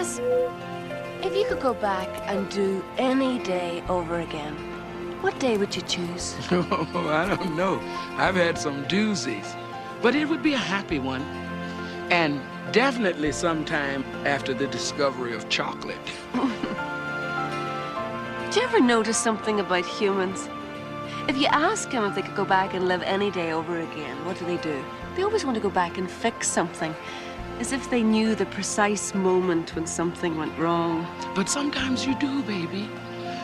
Tess, if you could go back and do any day over again, what day would you choose? Oh, I don't know. I've had some doozies. But it would be a happy one. And definitely sometime after the discovery of chocolate. Do you ever notice something about humans? If you ask them if they could go back and live any day over again, what do? They always want to go back and fix something, as if they knew the precise moment when something went wrong. But sometimes you do, baby.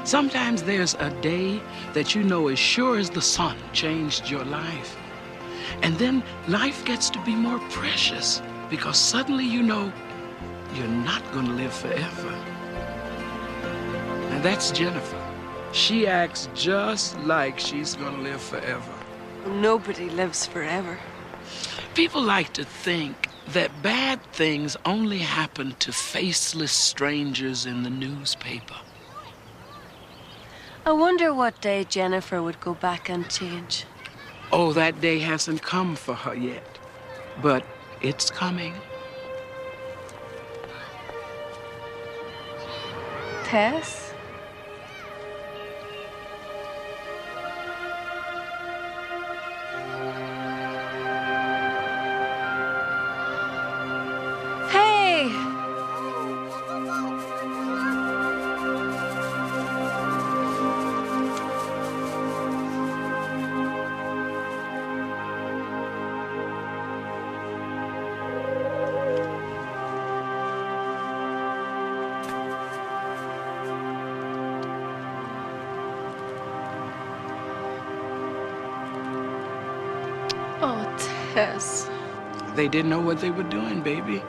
Sometimes there's a day that you know as sure as the sun changed your life. And then life gets to be more precious because suddenly you know you're not going to live forever. And that's Jennifer. She acts just like she's going to live forever. Nobody lives forever. People like to think that bad things only happen to faceless strangers in the newspaper. I wonder what day Jennifer would go back and change. Oh, that day hasn't come for her yet, but it's coming. Tess? Oh, Tess. They didn't know what they were doing, baby.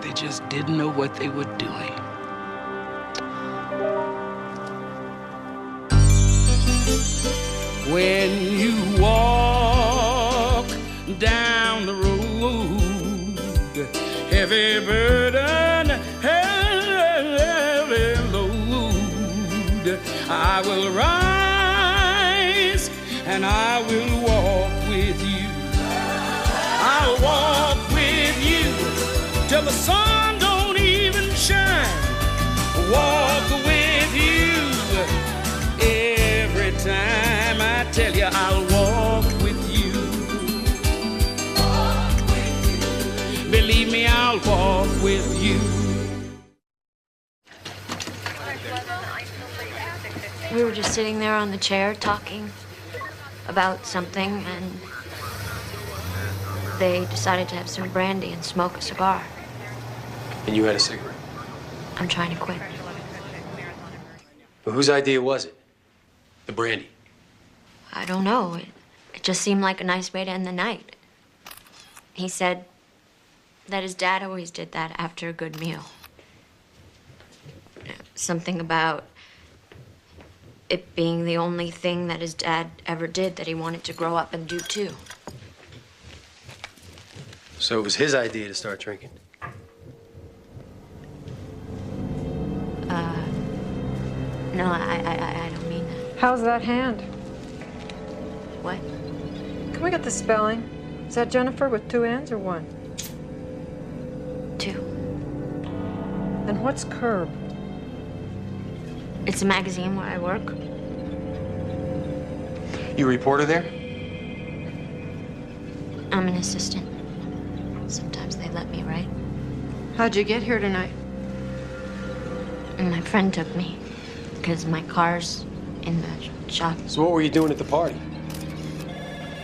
They just didn't know what they were doing. When you walk down the road, heavy burden, heavy load, I will rise and I will walk with you. I'll walk with you till the sun don't even shine. Walk with you every time. I tell you, I'll walk with you. Walk with you. Believe me, I'll walk with you. We were just sitting there on the chair talking about something, and they decided to have some brandy and smoke a cigar. And you had a cigarette? I'm trying to quit. But whose idea was it? The brandy? I don't know. It just seemed like a nice way to end the night. He said that his dad always did that after a good meal. Something about it being the only thing that his dad ever did that he wanted to grow up and do too. So it was his idea to start drinking? No, I don't mean that. How's that hand? What? Can we get the spelling? Is that Jennifer with 2 N's or 1? 2. And what's Curb? It's a magazine where I work. You a reporter there? I'm an assistant. Sometimes they let me write. How'd you get here tonight? And my friend took me because my car's in the shop. So what were you doing at the party?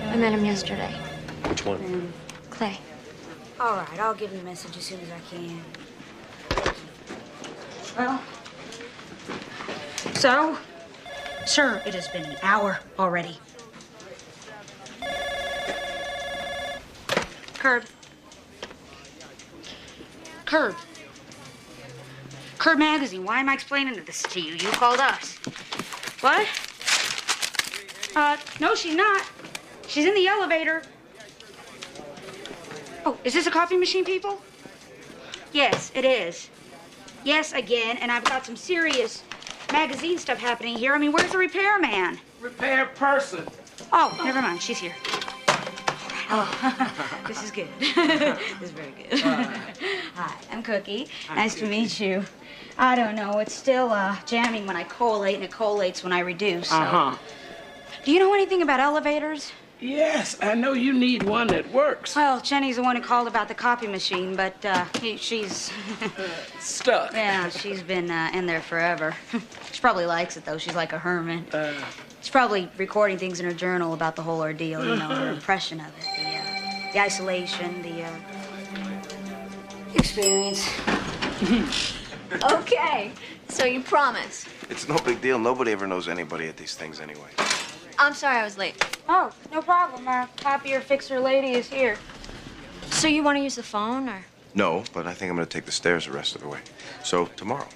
I met him yesterday. Which one? Clay. All right, I'll give him a message as soon as I can. Well, so, sir, it has been an hour already. Curb. Curb. Curb Magazine. Why am I explaining this to you? You called us. What? No, she's not. She's in the elevator. Oh, is this a coffee machine, people? Yes, it is. Yes, again, and I've got some serious magazine stuff happening here. I mean, where's the repairman? Repair person. Oh, never mind. She's here. Oh, this is good. This is very good. Hi. Hi, I'm Cookie. Nice to meet you. I don't know. It's still jamming when I collate, and it collates when I reduce. So. Do you know anything about elevators? Yes, I know you need one that works. Well, Jenny's the one who called about the copy machine, but she's... Stuck. Yeah, she's been in there forever. She probably likes it, though. She's like a hermit. She's probably recording things in her journal about the whole ordeal, you know, her impression of it. The isolation, the experience. Okay, so you promise. It's no big deal. Nobody ever knows anybody at these things anyway. I'm sorry I was late. Oh, no problem. Our copier fixer lady is here. So you want to use the phone, or? No, but I think I'm going to take the stairs the rest of the way. So, tomorrow.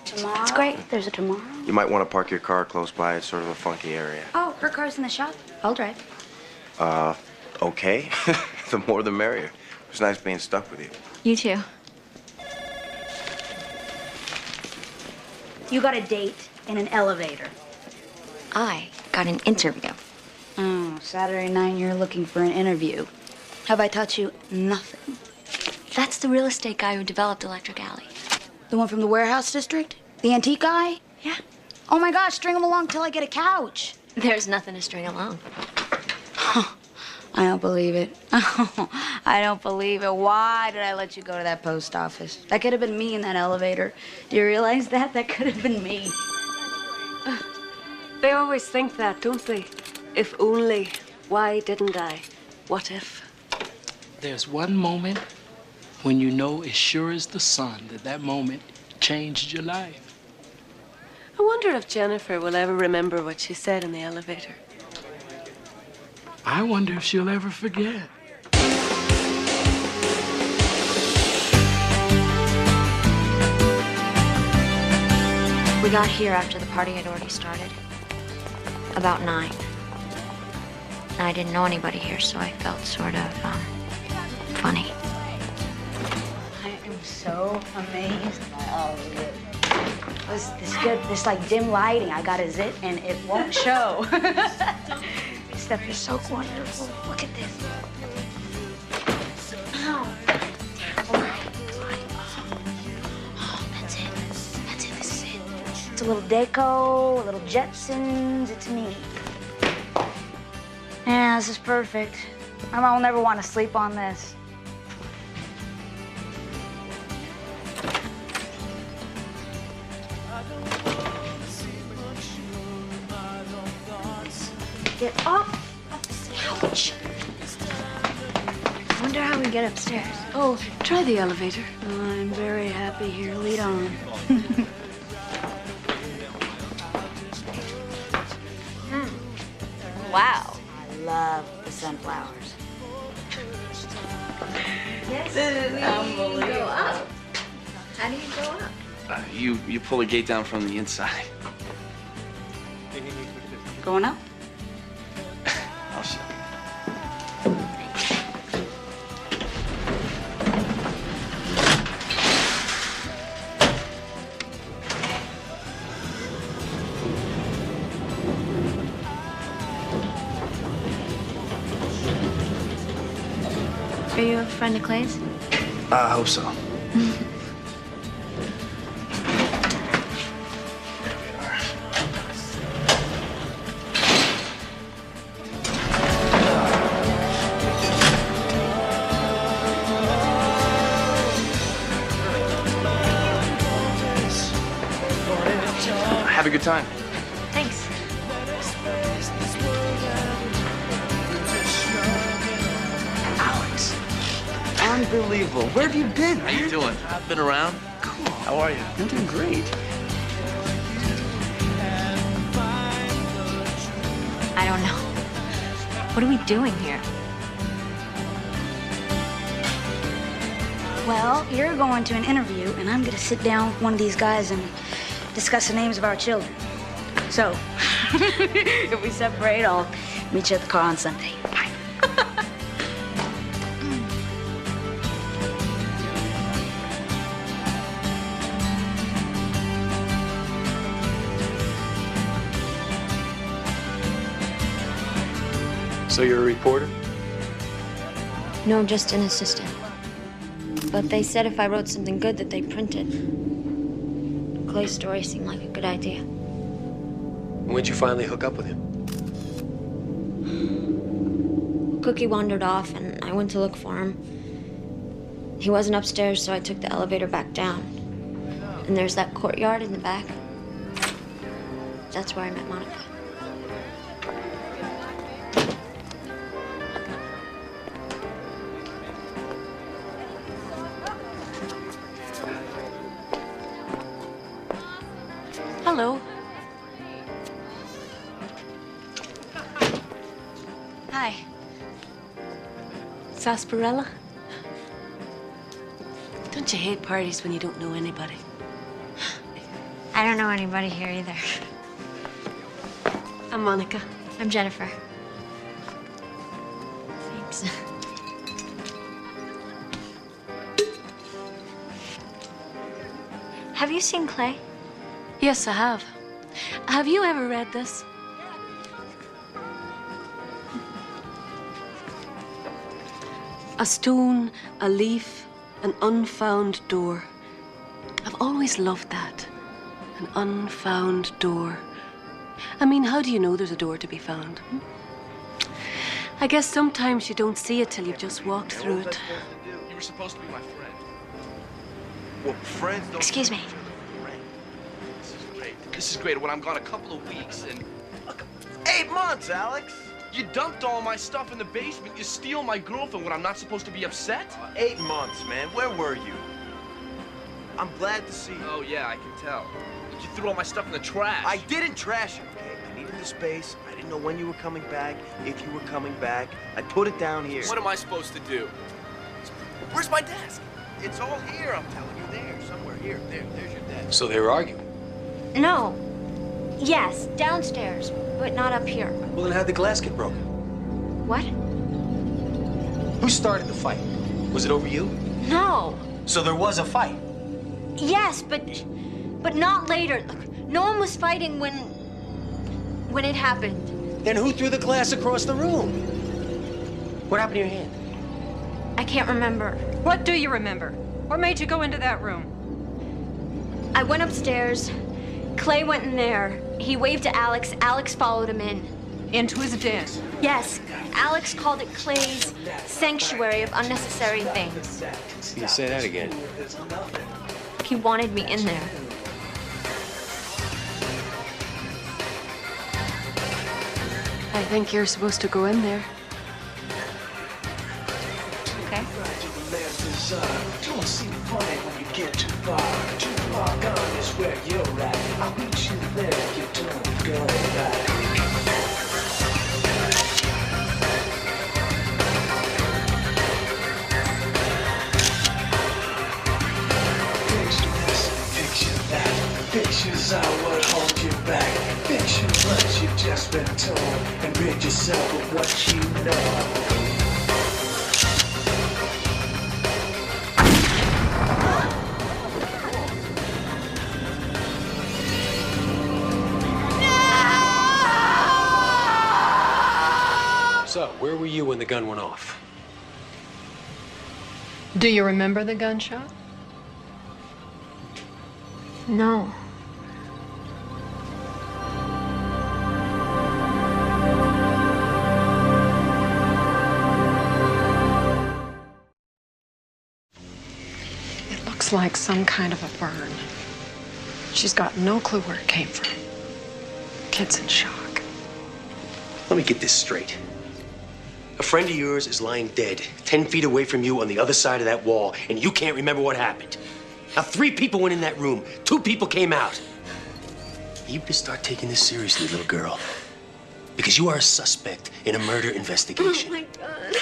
Tomorrow? That's great. There's a tomorrow. You might want to park your car close by. It's sort of a funky area. Oh, her car's in the shop. I'll drive. Okay. The more the merrier. It was nice being stuck with you. You too. You got a date in an elevator. I got an interview. Oh, Saturday night you're looking for an interview. Have I taught you nothing? That's the real estate guy who developed Electric Alley. The one from the warehouse district? The antique guy? Yeah. Oh my gosh, string him along till I get a couch. There's nothing to string along. I don't believe it. I don't believe it. Why did I let you go to that post office? That could have been me in that elevator. Do you realize that? That could have been me. They always think that, don't they? If only. Why didn't I? What if? There's one moment when you know as sure as the sun that moment changed your life. I wonder if Jennifer will ever remember what she said in the elevator. I wonder if she'll ever forget. We got here after the party had already started. About 9. And I didn't know anybody here, so I felt sort of, funny. I am so amazed by all of it. This like dim lighting. I got a zit and it won't show. This stuff is so wonderful. Look at this. Oh, that's it. That's it. This is it. It's a little deco, a little Jetsons. It's me. Yeah, this is perfect. I'll never want to sleep on this. Get off the couch. I wonder how we get upstairs. Oh, try the elevator. I'm very happy here. Lead on. Wow. I love the sunflowers. Yes. Go up. How do you go up? You pull the gate down from the inside. Going up? I'll show you. Are you a friend of Clay's? I hope so. Have a good time. Thanks. Alex. Unbelievable. Where have you been? How you doing? I've been around. Cool. How are you? I'm doing great. I don't know. What are we doing here? Well, you're going to an interview, and I'm going to sit down with one of these guys and discuss the names of our children. So, if we separate, I'll meet you at the car on Sunday. Bye. So you're a reporter? No, just an assistant. But they said if I wrote something good that they printed. Clay's story seemed like a good idea. When'd you finally hook up with him? Cookie wandered off, and I went to look for him. He wasn't upstairs, so I took the elevator back down. And there's that courtyard in the back. That's where I met Monica. Hello. Hi. Sarsaparilla? Don't you hate parties when you don't know anybody? I don't know anybody here either. I'm Monica. I'm Jennifer. Thanks. Have you seen Clay? Yes, I have. Have you ever read this? A stone, a leaf, an unfound door. I've always loved that. An unfound door. I mean, how do you know there's a door to be found? I guess sometimes you don't see it till you've just walked through it. You were supposed to be my friend. Well, friends don't... Excuse me. This is great. This is great. When I'm gone a couple of weeks and... Look, 8 months, Alex! You dumped all my stuff in the basement. You steal my girlfriend when I'm not supposed to be upset? 8 months, man. Where were you? I'm glad to see you. Oh, yeah, I can tell. You threw all my stuff in the trash. I didn't trash it, okay? I needed the space. I didn't know when you were coming back, if you were coming back. I put it down here. What am I supposed to do? Where's my desk? It's all here, I'm telling you. There, somewhere here. There's your desk. So they were arguing. No. Yes, downstairs, but not up here. Well, then how'd the glass get broken? What? Who started the fight? Was it over you? No. So there was a fight. Yes, but not later. Look, no one was fighting when it happened. Then who threw the glass across the room? What happened to your hand? I can't remember. What do you remember? What made you go into that room? I went upstairs. Clay went in there. He waved to Alex. Alex followed him in. Into his den. Yes, Alex called it Clay's sanctuary of unnecessary things. Can you say that again? He wanted me in there. I think you're supposed to go in there. Okay. Don't seem funny when you get too far. Too far gone is where you're at. I'll meet you there if you don't go back. Picture this, picture that. Pictures are what hold you back. Picture what you've just been told and rid yourself of what you know. So, where were you when the gun went off? Do you remember the gunshot? No. It looks like some kind of a burn. She's got no clue where it came from. Kid's in shock. Let me get this straight. A friend of yours is lying dead 10 feet away from you on the other side of that wall, and you can't remember what happened. Now, 3 people went in that room. 2 people came out. You better start taking this seriously, little girl. Because you are a suspect in a murder investigation. Oh, my God.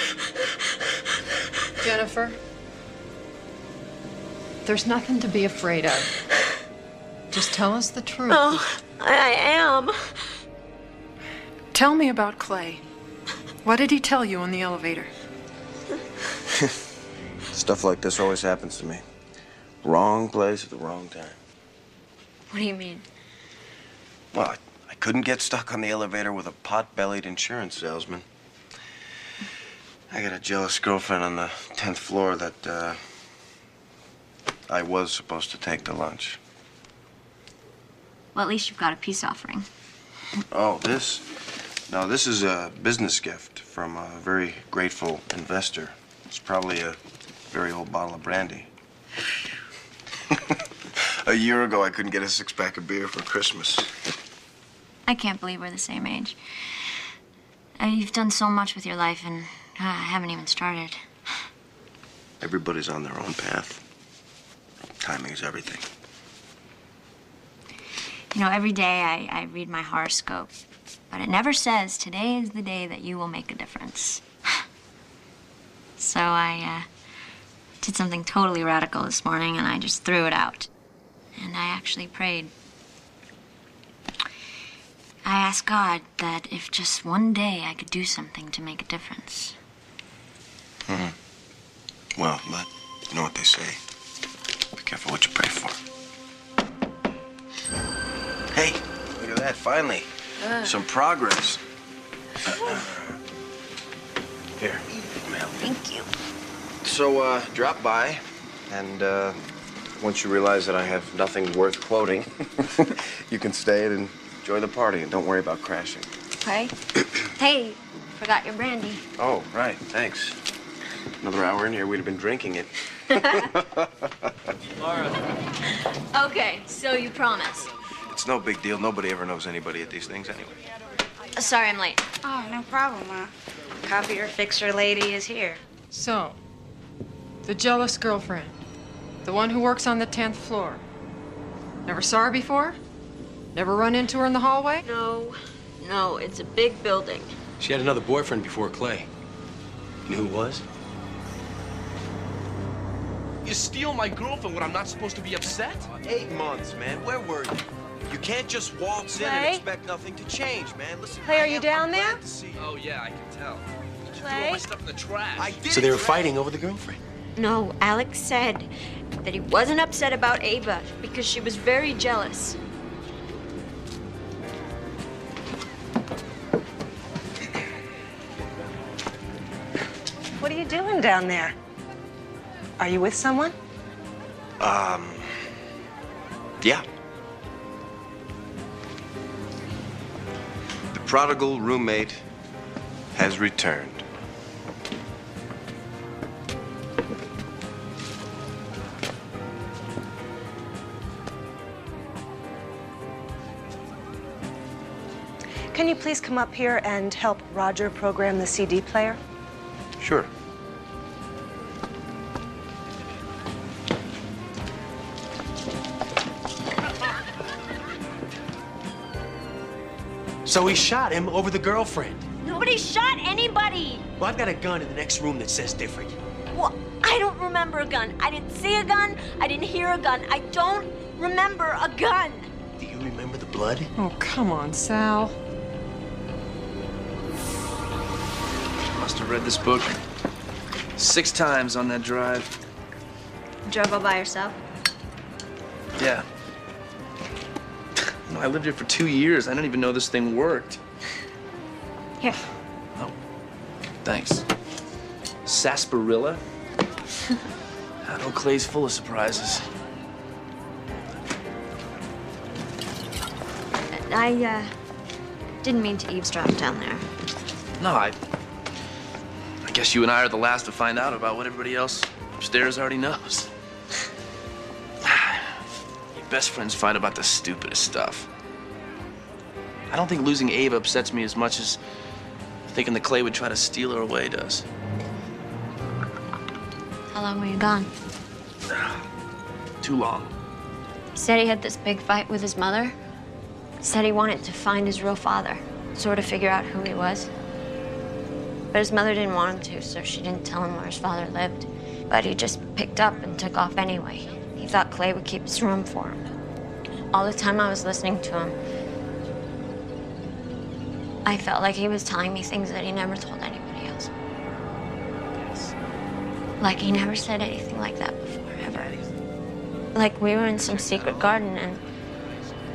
Jennifer, there's nothing to be afraid of. Just tell us the truth. Oh, I am. Tell me about Clay. What did he tell you in the elevator? Stuff like this always happens to me. Wrong place at the wrong time. What do you mean? Well, I couldn't get stuck on the elevator with a pot-bellied insurance salesman. I got a jealous girlfriend on the 10th floor that I was supposed to take the lunch. Well, at least you've got a peace offering. Oh, this? No, this is a business gift from a very grateful investor. It's probably a very old bottle of brandy. A year ago, I couldn't get a six-pack of beer for Christmas. I can't believe we're the same age. You've done so much with your life, and I haven't even started. Everybody's on their own path. Timing is everything. You know, every day I read my horoscope, but it never says today is the day that you will make a difference. So I did something totally radical this morning, and I just threw it out. And I actually prayed. I asked God that if just one day I could do something to make a difference. Well, but you know what they say. Be careful what you pray for. Hey, look at that, finally. Some progress. Here, Mel. Thank you. So, drop by, and once you realize that I have nothing worth quoting, you can stay and enjoy the party, and don't worry about crashing. Okay. Hey, forgot your brandy. Oh, right, thanks. Another hour in here, we'd have been drinking it. Okay, so you promise. It's no big deal. Nobody ever knows anybody at these things anyway. Sorry, I'm late. Oh, no problem. Copier fixer lady is here. So, the jealous girlfriend. The one who works on the 10th floor. Never saw her before? Never run into her in the hallway? No, it's a big building. She had another boyfriend before Clay. You know who it was? You steal my girlfriend when I'm not supposed to be upset? 8 months, man. Where were you? You can't just waltz in and Clay? expect nothing to change, man. Listen, Clay, are you down there? glad to see you. Oh, yeah, I can tell. You threw all Clay? my stuff in the trash. I did So they were it, fighting over the girlfriend. No, Alex said that he wasn't upset about Ava because she was very jealous. What are you doing down there? Are you with someone? Yeah. The prodigal roommate has returned. Can you please come up here and help Roger program the CD player? Sure. So he shot him over the girlfriend. Nobody shot anybody! Well, I've got a gun in the next room that says different. Well, I don't remember a gun. I didn't see a gun. I didn't hear a gun. I don't remember a gun. Do you remember the blood? Oh, come on, Sal. Must have read this book 6 times on that drive. Drove all by yourself? Yeah. No, I lived here for 2 years. I didn't even know this thing worked. Here. Oh, thanks. Sarsaparilla? I know Clay's full of surprises. I didn't mean to eavesdrop down there. No, I guess you and I are the last to find out about what everybody else upstairs already knows. Your best friends fight about the stupidest stuff. I don't think losing Ava upsets me as much as thinking that Clay would try to steal her away does. How long were you gone? Too long. He said he had this big fight with his mother. Said he wanted to find his real father, sort of figure out who he was. But his mother didn't want him to, so she didn't tell him where his father lived. But he just picked up and took off anyway. He thought Clay would keep his room for him. All the time I was listening to him, I felt like he was telling me things that he never told anybody else. Like he never said anything like that before, ever. Like we were in some secret garden and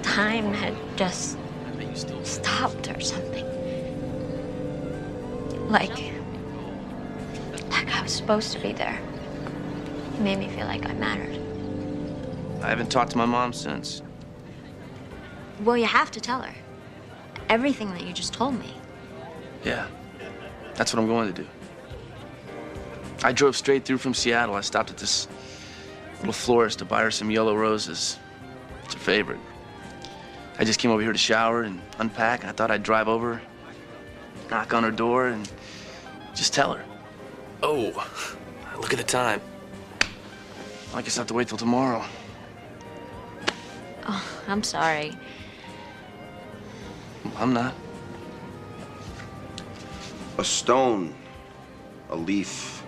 time had just stopped or something. Like I was supposed to be there. It made me feel like I mattered. I haven't talked to my mom since. Well, you have to tell her. Everything that you just told me. Yeah, that's what I'm going to do. I drove straight through from Seattle. I stopped at this little florist to buy her some yellow roses. It's her favorite. I just came over here to shower and unpack, and I thought I'd drive over, knock on her door, and just tell her. Oh, look at the time. I guess I have to wait till tomorrow. Oh, I'm sorry. I'm not. A stone, a leaf,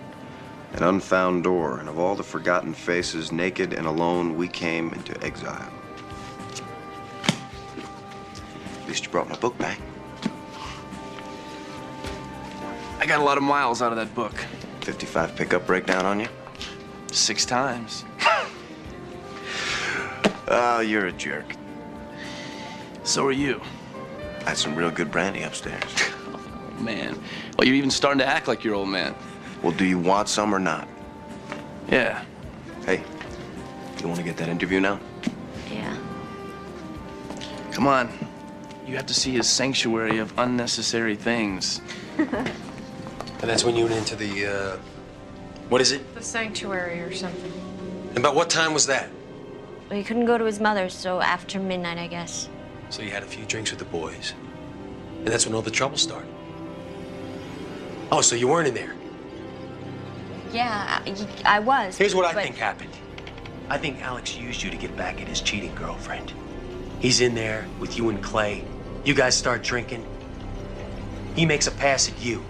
an unfound door, and of all the forgotten faces, naked and alone, we came into exile. At least you brought my book back. I got a lot of miles out of that book. 55 pickup breakdown on you? 6 times. Oh, you're a jerk. So are you. I had some real good brandy upstairs. Oh, man. Well, you're even starting to act like your old man. Well, do you want some or not? Yeah. Hey, you want to get that interview now? Yeah. Come on. You have to see his sanctuary of unnecessary things. And that's when you went into the, what is it? The sanctuary or something. And about what time was that? Well, he couldn't go to his mother's, so after midnight, I guess. So you had a few drinks with the boys. And that's when all the trouble started. Oh, so you weren't in there? Yeah, I was. Here's what I think happened. I think Alex used you to get back at his cheating girlfriend. He's in there with you and Clay. You guys start drinking. He makes a pass at you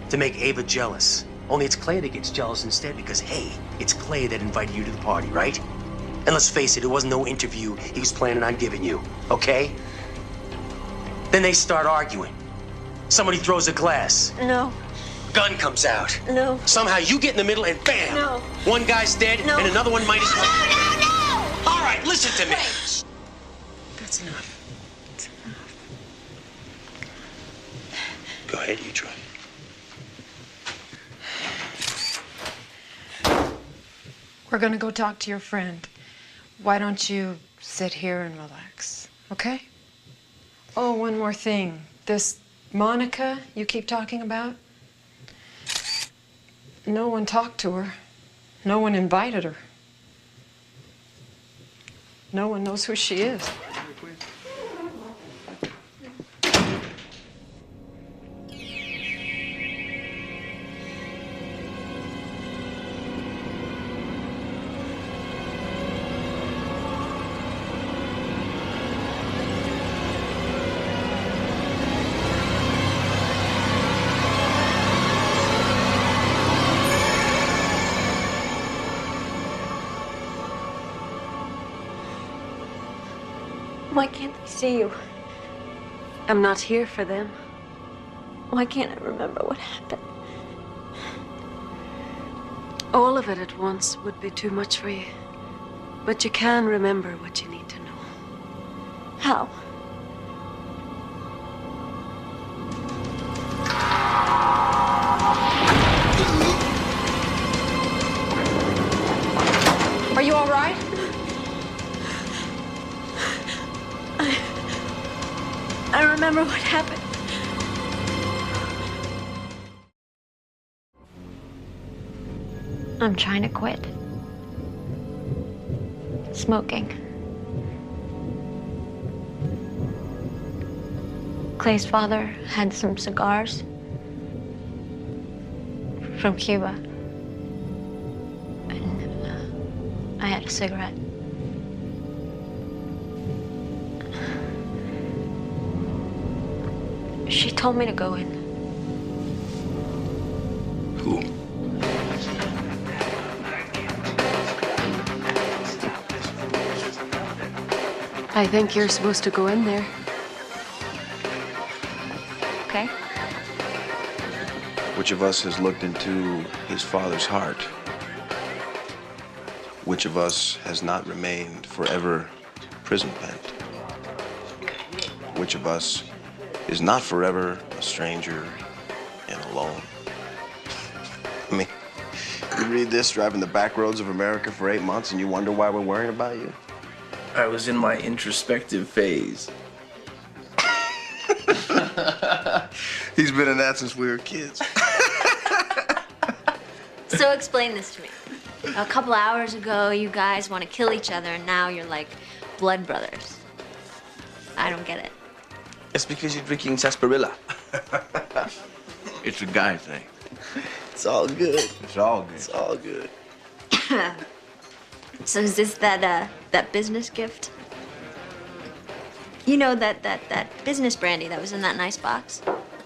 to make Ava jealous. Only it's Clay that gets jealous instead because, hey, it's Clay that invited you to the party, right? And let's face it, it wasn't no interview he was planning on giving you, okay? Then they start arguing. Somebody throws a glass. No. Gun comes out. No. Somehow you get in the middle and bam! No. One guy's dead No. and another one might as well. No! All right, listen to me. That's enough. Go ahead, you try. We're gonna go talk to your friend. Why don't you sit here and relax, okay? Oh, one more thing. This Monica you keep talking about, no one talked to her. No one invited her. No one knows who she is. Why can't I see you? I'm not here for them. Why can't I remember what happened? All of it at once would be too much for you. But you can remember what you need to know. How? Are you all right? I remember what happened. I'm trying to quit. Smoking. Clay's father had some cigars from Cuba. And I had a cigarette. She told me to go in. Who? I think you're supposed to go in there. Okay? Which of us has looked into his father's heart? Which of us has not remained forever prison pent? Which of us is not forever a stranger and alone? I mean, You read this, driving the back roads of America for 8 months, and you wonder why we're worrying about you? I was in my introspective phase. He's been in that since we were kids. So explain this to me. A couple hours ago, you guys want to kill each other, and now you're like blood brothers. I don't get it. It's because you're drinking sarsaparilla. It's a guy thing. It's all good. It's all good. It's all good. So is this that business gift? You know that business brandy that was in that nice box?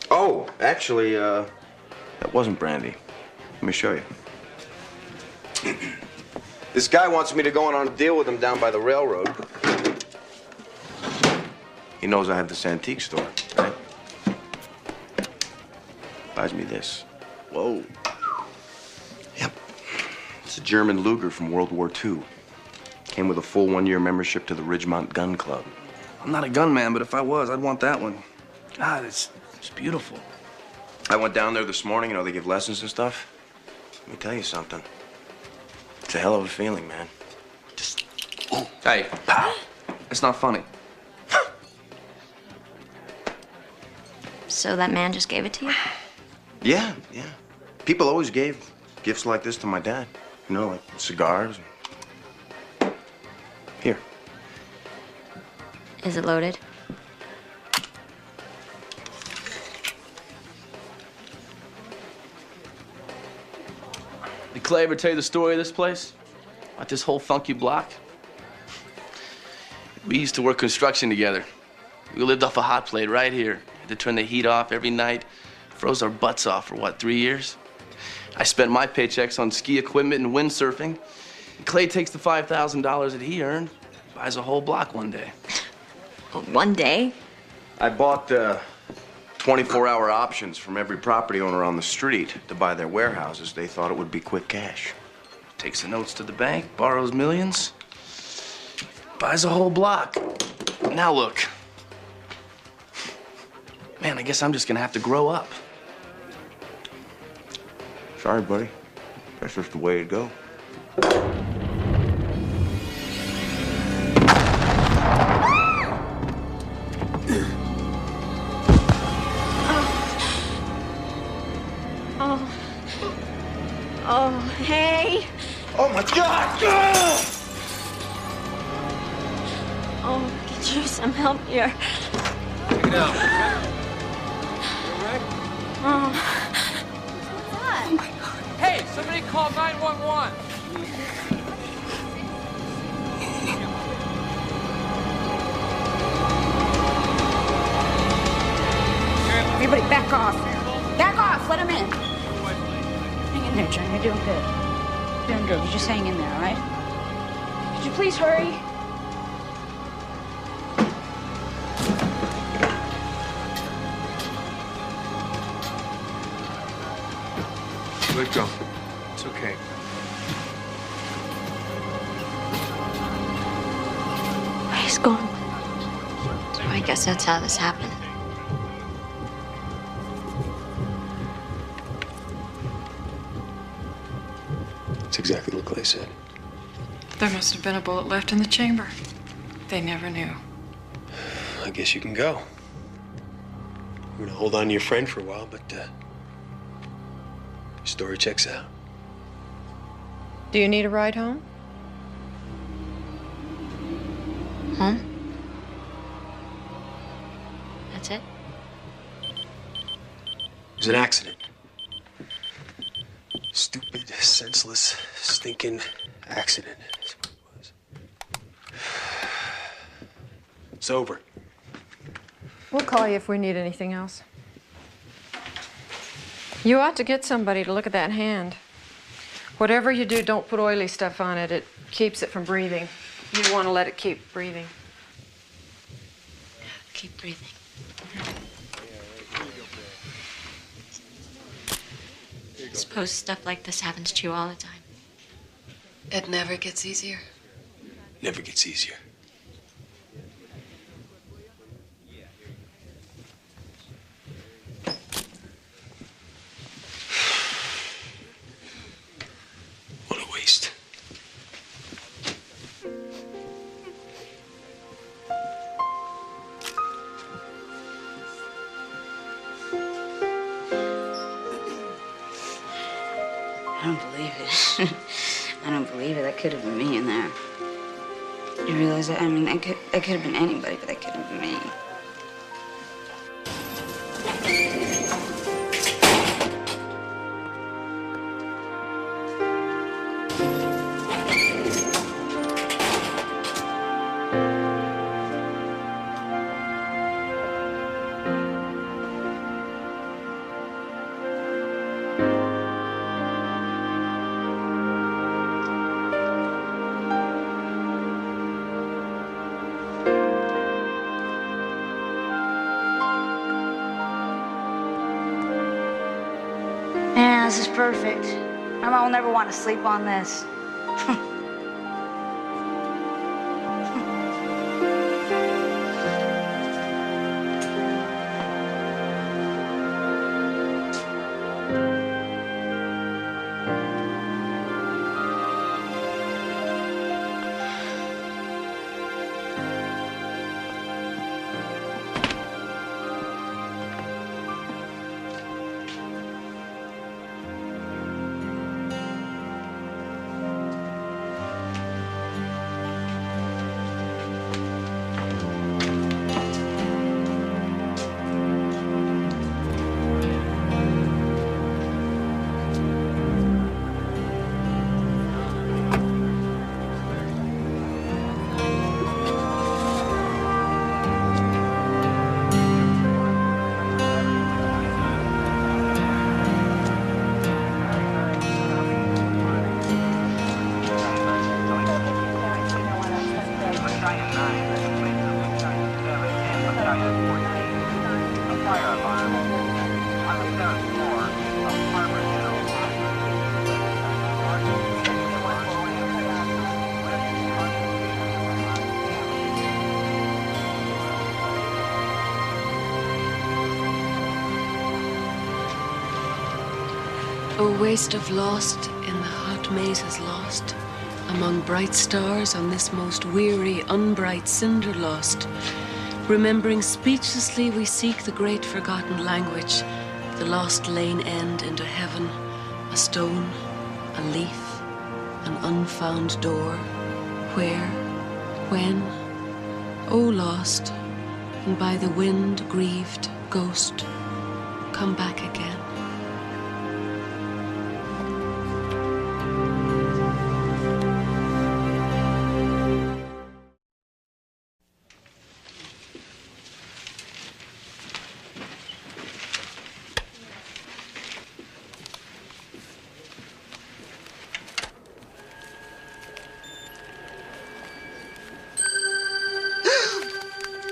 Oh, actually, that wasn't brandy. Let me show you. This guy wants me to go on a deal with him down by the railroad. He knows I have this antique store, right? Buys me this. Whoa. Yep. It's a German Luger from World War II. Came with a full 1-year membership to the Ridgemont Gun Club. I'm not a gunman, but if I was, I'd want that one. God, it's beautiful. I went down there this morning, you know, they give lessons and stuff. Let me tell you something. It's a hell of a feeling, man. Just, ooh. Hey, pow. It's not funny. So that man just gave it to you? yeah. People always gave gifts like this to my dad. You know, like cigars. Here. Is it loaded? Did Clay ever tell you the story of this place? About this whole funky block? We used to work construction together. We lived off a hot plate right here. Had to turn the heat off every night. Froze our butts off for what, 3 years? I spent my paychecks on ski equipment and windsurfing. Clay takes the $5,000 that he earned, buys a whole block one day. One day? I bought 24-hour options from every property owner on the street to buy their warehouses. They thought it would be quick cash. Takes the notes to the bank, borrows millions, buys a whole block. Now look. Man, I guess I'm just gonna have to grow up. Sorry, buddy. That's just the way it goes. Oh, hey. Oh, my God! Oh, get you some help here. Check it out. You all right? Oh. Oh, my God. Hey, somebody call 911. Everybody back off. Back off. Let him in. Hang in there, John. You're doing good. You're doing good. You just hang in there, all right? Could you please hurry? Let go. It's okay. He's gone. I guess that's how this happened. That's exactly what Clay said. There must have been a bullet left in the chamber. They never knew. I guess you can go. We're gonna hold on to your friend for a while, but your story checks out. Do you need a ride home? Home? That's it? It was an accident. Stupid, senseless, stinking accident. That's what it was. It's over. We'll call you if we need anything else. You ought to get somebody to look at that hand. Whatever you do, don't put oily stuff on it. It keeps it from breathing. You want to let it keep breathing. Keep breathing. Suppose stuff like this happens to you all the time. It never gets easier. Never gets easier. I don't believe it. That could have been me in there. You realize that? I mean, that could have been anybody, but that couldn't have been me. Yeah, this is perfect. My mom will never want to sleep on this. O waste of lost in the hot mazes lost, among bright stars on this most weary, unbright cinder lost. Remembering speechlessly we seek the great forgotten language, the lost lane end into heaven, a stone, a leaf, an unfound door. Where, when, O lost, and by the wind grieved ghost, come back again.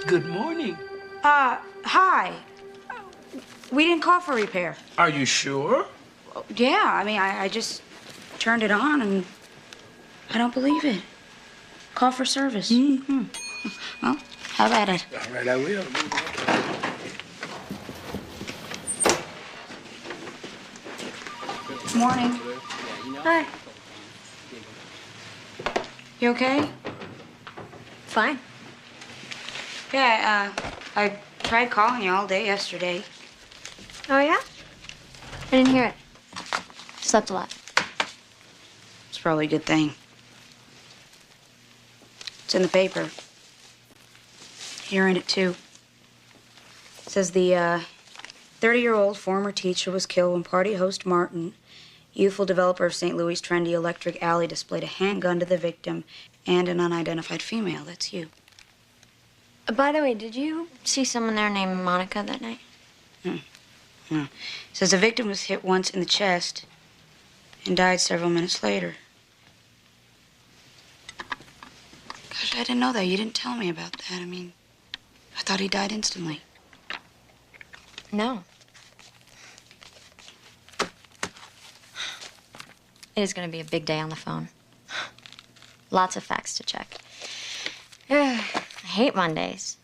Good morning. Hi. We didn't call for repair. Are you sure? Yeah, I mean, I just turned it on and I don't believe it. Call for service. Mm-hmm. Well, how about it? All right, I will. Morning. Hi. You okay? Fine. Yeah, I tried calling you all day yesterday. Oh, yeah? I didn't hear it. Slept a lot. It's probably a good thing. It's in the paper. You're in it, too. It says the 30-year-old former teacher was killed when party host Martin, youthful developer of St. Louis' trendy electric alley, displayed a handgun to the victim and an unidentified female. That's you. By the way, did you see someone there named Monica that night? No. It says the victim was hit once in the chest and died several minutes later. Gosh, I didn't know that. You didn't tell me about that. I mean, I thought he died instantly. No. It is going to be a big day on the phone. Lots of facts to check. I hate Mondays.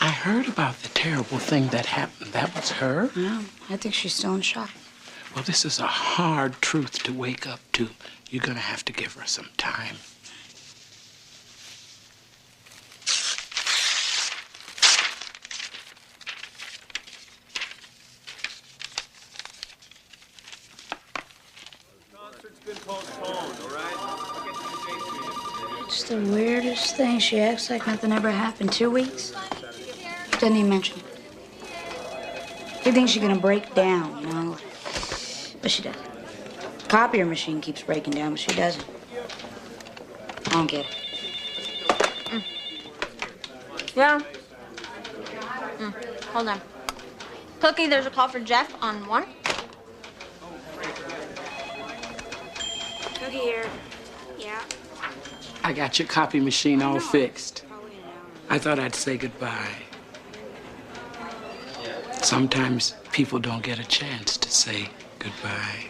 I heard about the terrible thing that happened. That was her? No, I think she's still in shock. Well, this is a hard truth to wake up to. You're gonna have to give her some time. postponed, all right? I'll get you the dates for you. It's the weirdest thing. She acts like nothing ever happened. 2 weeks? Doesn't even mention it. She thinks she's gonna break down, you know? But she doesn't. Copier machine keeps breaking down, but she doesn't. I don't get it. Yeah. Hold on. Cookie, there's a call for Jeff on 1. Cookie here. Yeah. I got your copy machine all fixed. I thought I'd say goodbye. Sometimes people don't get a chance to say goodbye.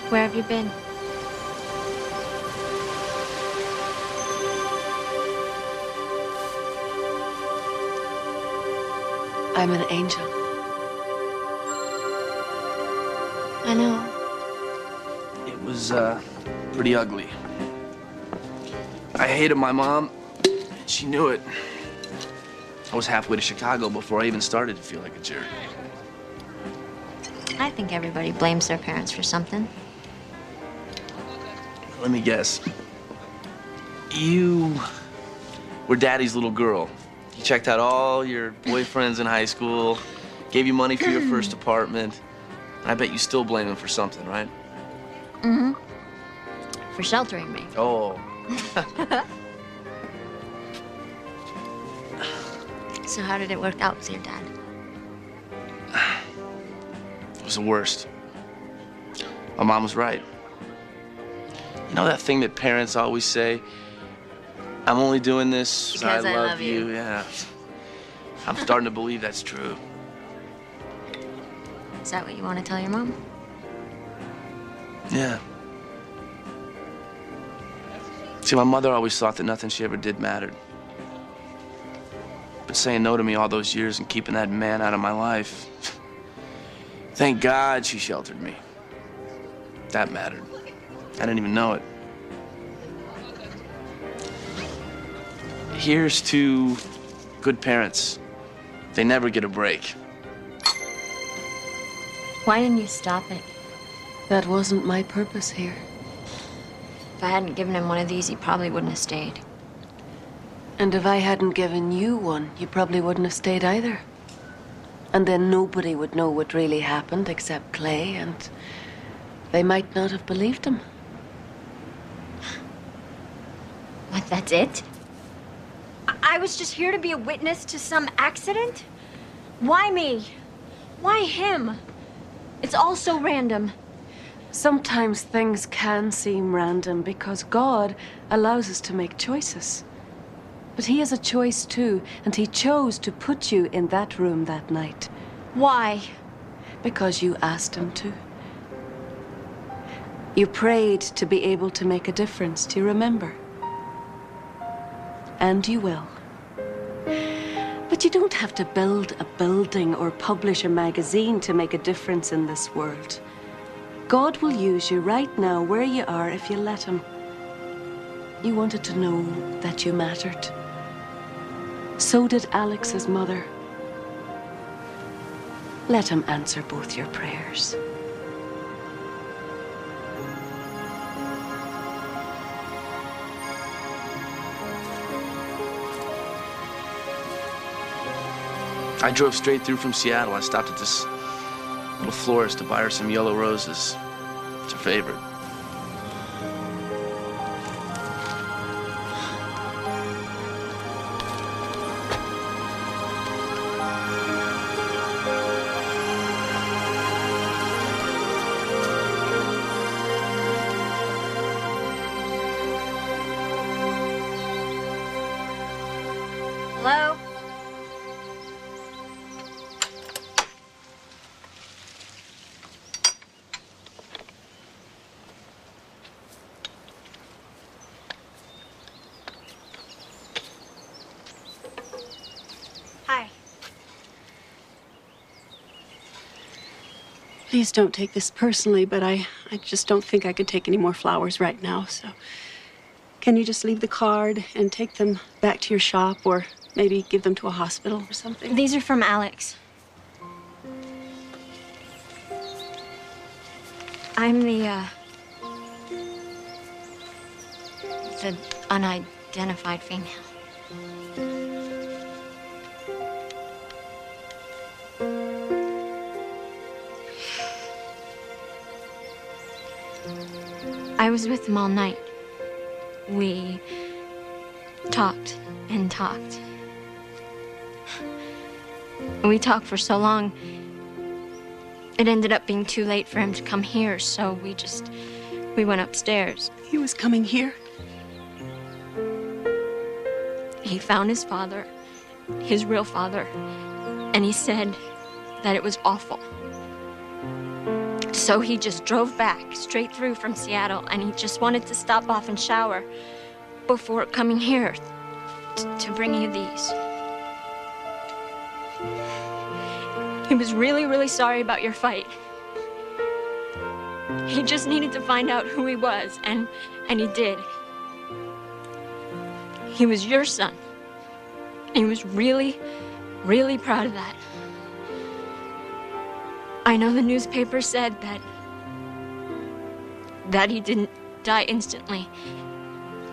Where have you been? I'm an angel. I know. It was, pretty ugly. I hated my mom, and she knew it. I was halfway to Chicago before I even started to feel like a jerk. I think everybody blames their parents for something. Let me guess. You were Daddy's little girl. He checked out all your boyfriends in high school, gave you money for your first apartment. I bet you still blame him for something, right? Mm-hmm. For sheltering me. Oh. So how did it work out with your dad? It was the worst. My mom was right. You know that thing that parents always say? I'm only doing this because I love you. Yeah. I'm starting to believe that's true. Is that what you want to tell your mom? Yeah. See, my mother always thought that nothing she ever did mattered. But saying no to me all those years and keeping that man out of my life, thank God she sheltered me. That mattered. I didn't even know it. Here's to good parents. They never get a break. Why didn't you stop it? That wasn't my purpose here. If I hadn't given him one of these, he probably wouldn't have stayed. And if I hadn't given you one, you probably wouldn't have stayed either. And then nobody would know what really happened except Clay, and they might not have believed him. What, that's it? I was just here to be a witness to some accident? Why me? Why him? It's all so random. Sometimes things can seem random because God allows us to make choices. But he has a choice too, and he chose to put you in that room that night. Why? Because you asked him to. You prayed to be able to make a difference, do you remember? And you will. But you don't have to build a building or publish a magazine to make a difference in this world. God will use you right now where you are if you let him. You wanted to know that you mattered. So did Alex's mother. Let him answer both your prayers. I drove straight through from Seattle. I stopped at this little florist to buy her some yellow roses. It's her favorite. Please don't take this personally, but I just don't think I could take any more flowers right now, so can you just leave the card and take them back to your shop, or maybe give them to a hospital or something? These are from Alex. I'm the unidentified female. I was with him all night. We talked and talked. We talked for so long, it ended up being too late for him to come here, so we went upstairs. He was coming here? He found his father, his real father, and he said that it was awful. So he just drove back straight through from Seattle, and he just wanted to stop off and shower before coming here to bring you these. He was really, really sorry about your fight. He just needed to find out who he was, and he did. He was your son. He was really, really proud of that. I know the newspaper said that he didn't die instantly,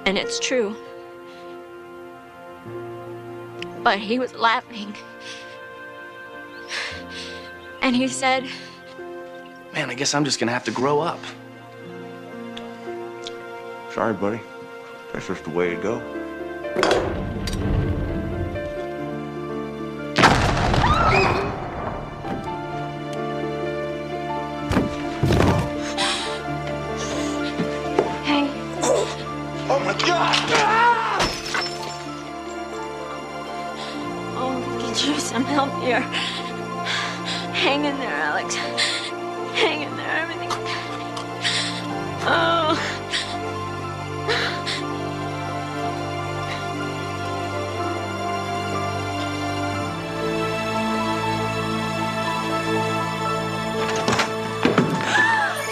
and it's true. But he was laughing. And he said, Man, I guess I'm just gonna have to grow up. Sorry, buddy. That's just the way to go. Hey. Oh my God! Oh, we could use some help here. Hang in there, Alex. Hang in there, everything. Oh.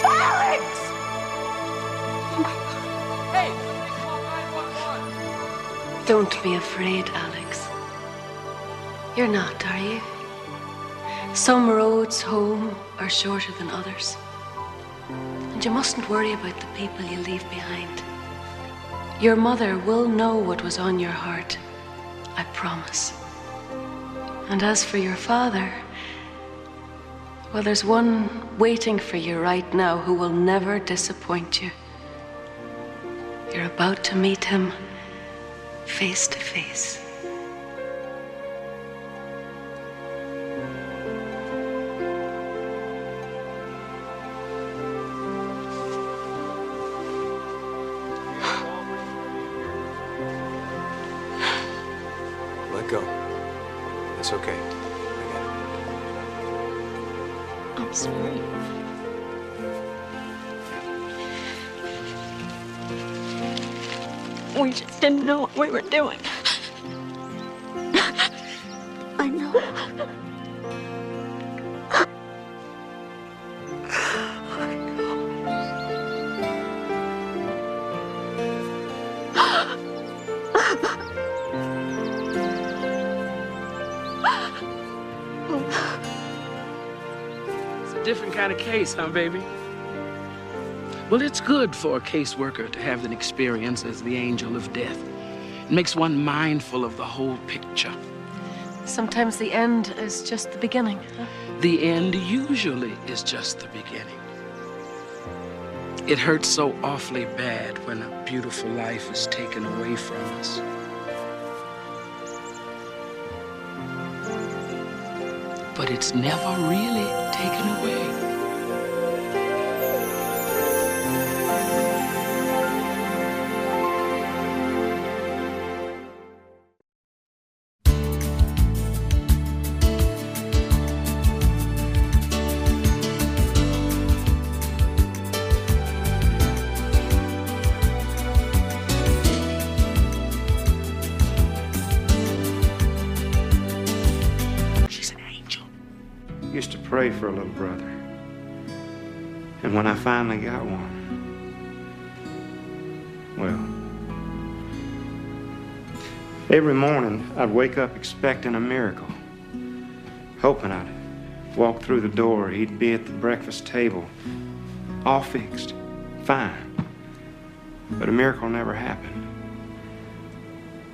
Alex! Hey, call 911. Don't be afraid, Alex. You're not, are you? Some roads home are shorter than others. And you mustn't worry about the people you leave behind. Your mother will know what was on your heart, I promise. And as for your father, well, there's one waiting for you right now who will never disappoint you. You're about to meet him face to face. Let go. It's okay. I'm sorry. We just didn't know what we were doing. I know. It's a different kind of case, huh, baby? Well, it's good for a caseworker to have an experience as the angel of death. It makes one mindful of the whole picture. Sometimes the end is just the beginning, huh? The end usually is just the beginning. It hurts so awfully bad when a beautiful life is taken away from us. But it's never really taken away. Used to pray for a little brother. And when I finally got one, well, every morning I'd wake up expecting a miracle, hoping I'd walk through the door, he'd be at the breakfast table, all fixed, fine. But a miracle never happened.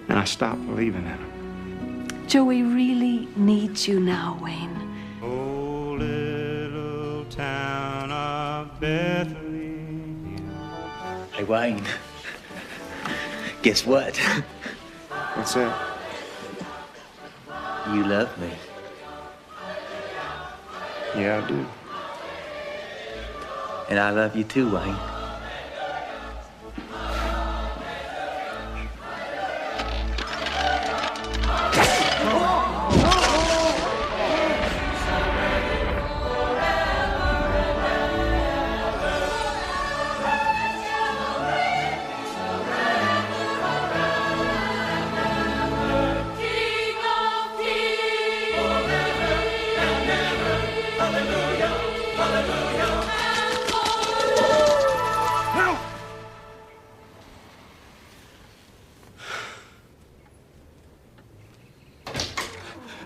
And I stopped believing in him. Joey really needs you now, Wayne. Oh, little town of Bethlehem. Hey, Wayne. Guess what? What's that? You love me. Yeah, I do. And I love you too, Wayne.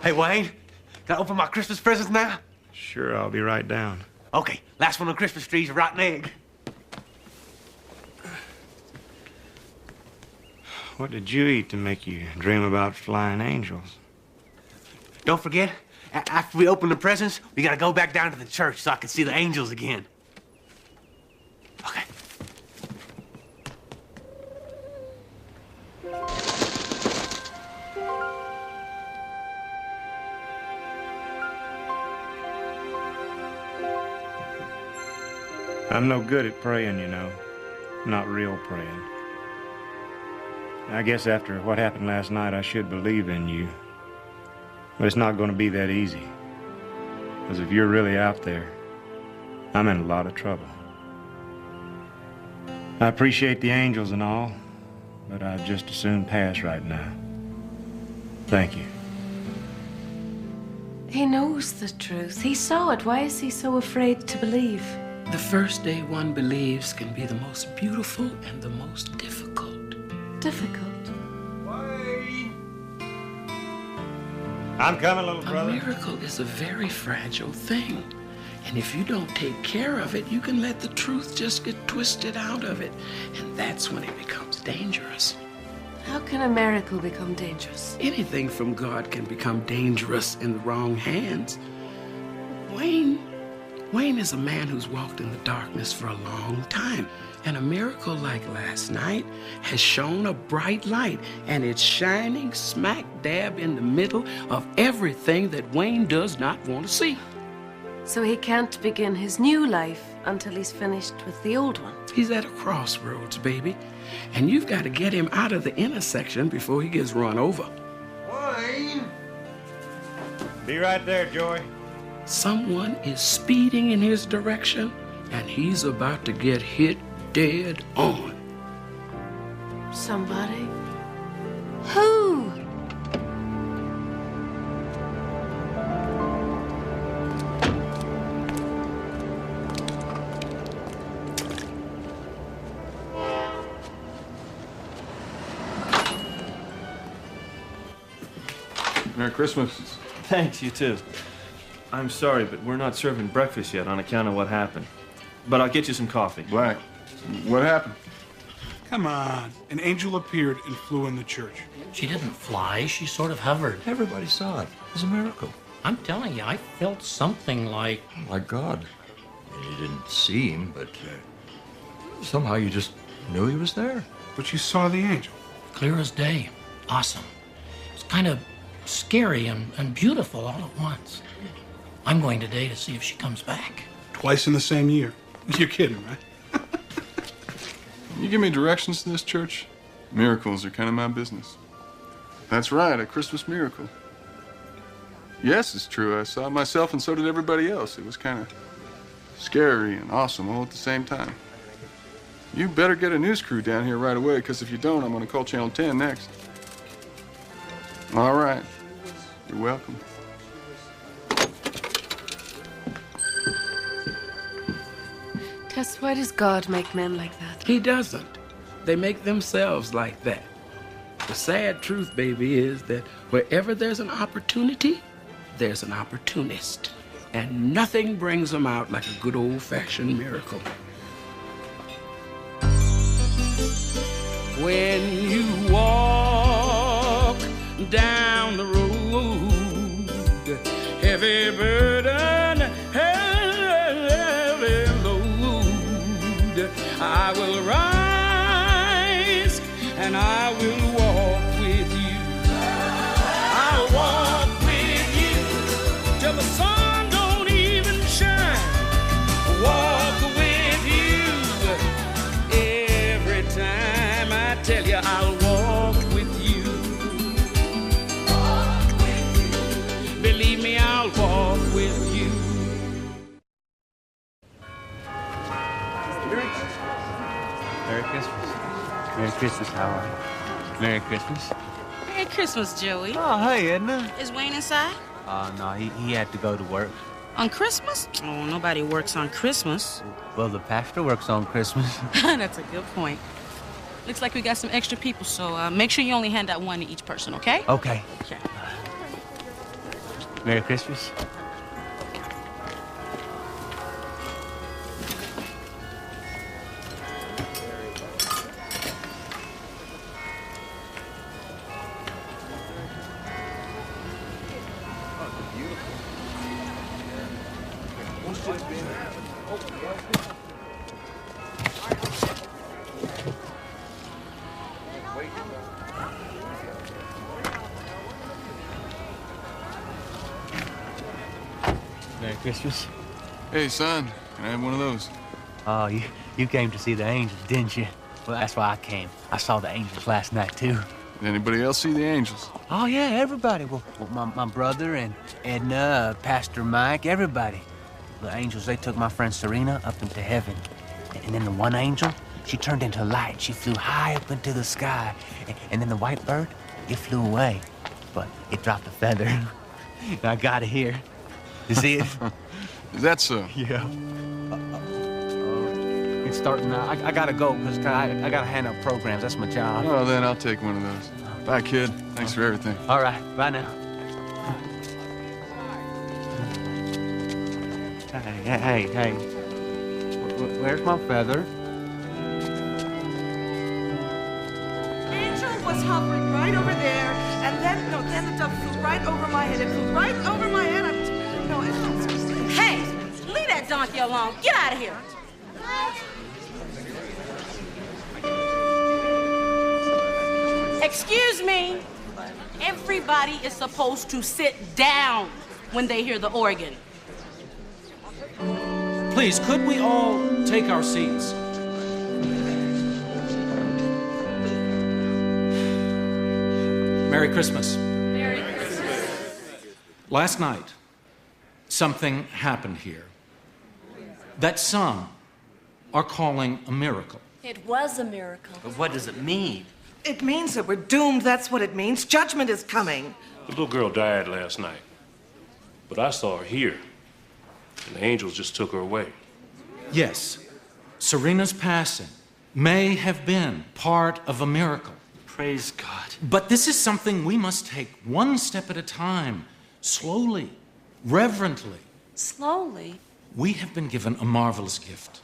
Hey, Wayne, can I open my Christmas presents now? Sure, I'll be right down. Okay, last one on the Christmas tree's a rotten egg. What did you eat to make you dream about flying angels? Don't forget, after we open the presents, we gotta go back down to the church so I can see the angels again. Okay. I'm no good at praying, you know. Not real praying. I guess after what happened last night, I should believe in you. But it's not going to be that easy. Because if you're really out there, I'm in a lot of trouble. I appreciate the angels and all, but I'd just as soon pass right now. Thank you. He knows the truth. He saw it. Why is he so afraid to believe? The first day one believes can be the most beautiful and the most difficult. Difficult? I'm coming, little brother. A miracle is a very fragile thing. And if you don't take care of it, you can let the truth just get twisted out of it. And that's when it becomes dangerous. How can a miracle become dangerous? Anything from God can become dangerous in the wrong hands. Wayne is a man who's walked in the darkness for a long time. And a miracle like last night has shown a bright light, and it's shining smack dab in the middle of everything that Wayne does not want to see. So he can't begin his new life until he's finished with the old one. He's at a crossroads, baby. And you've got to get him out of the intersection before he gets run over. Wayne! Be right there, Joey. Someone is speeding in his direction, and he's about to get hit dead on. Somebody? Who? Merry Christmas. Thanks, you too. I'm sorry, but we're not serving breakfast yet on account of what happened. But I'll get you some coffee. Black, what happened? Come on. An angel appeared and flew in the church. She didn't fly, she sort of hovered. Everybody saw it. It was a miracle. I'm telling you, I felt something like... Like God. You didn't see him, but somehow you just knew he was there. But you saw the angel. Clear as day. Awesome. It's kind of scary and beautiful all at once. I'm going today to see if she comes back. Twice in the same year. You're kidding, right? Can you give me directions to this church? Miracles are kind of my business. That's right, a Christmas miracle. Yes, it's true. I saw it myself, and so did everybody else. It was kind of scary and awesome all at the same time. You better get a news crew down here right away, because if you don't, I'm going to call Channel 10 next. All right. You're welcome. Gus, why does God make men like that? He doesn't. They make themselves like that. The sad truth, baby, is that wherever there's an opportunity, there's an opportunist. And nothing brings them out like a good old-fashioned miracle. When you walk down the road, heavy burden, heavy load, I will rise and I will walk with you. I'll walk with you till the sun don't even shine. Walk with you every time I tell you I'll walk with you. Walk with you. Believe me, I'll walk with you. Merry Christmas. Merry Christmas, how are you? Merry Christmas. Merry Christmas, Joey. Oh, hey, Edna. Is Wayne inside? No, he had to go to work. On Christmas? Oh, nobody works on Christmas. Well, the pastor works on Christmas. That's a good point. Looks like we got some extra people, so make sure you only hand out one to each person, okay? Okay. Okay. Merry Christmas. Merry Christmas. Hey, son, can I have one of those? Oh, you came to see the angels, didn't you? Well, that's why I came. I saw the angels last night, too. Did anybody else see the angels? Oh, yeah, everybody. Well, my brother and Edna, Pastor Mike, everybody. The angels, they took my friend Serena up into heaven. And then the one angel, she turned into light. She flew high up into the sky. And then the white bird, it flew away. But it dropped a feather. And I got it here. You see it? Is that so? Yeah. It's starting now. I gotta go, because I gotta hand out programs. That's my job. Oh, then I'll take one of those. Bye, kid. Thanks for everything. All right. Bye now. Hey. Where's my feather? Angel was hovering right over there, and then the dove flew right over my head. It flew right over my head. Hey, leave that donkey alone. Get out of here. Excuse me. Everybody is supposed to sit down when they hear the organ. Please, could we all take our seats? Merry Christmas. Merry Christmas. Last night, something happened here that some are calling a miracle. It was a miracle. But what does it mean? It means that we're doomed. That's what it means. Judgment is coming. The little girl died last night, but I saw her here, and the angels just took her away. Yes, Serena's passing may have been part of a miracle. Praise God. But this is something we must take one step at a time, slowly, reverently. Slowly? We have been given a marvelous gift.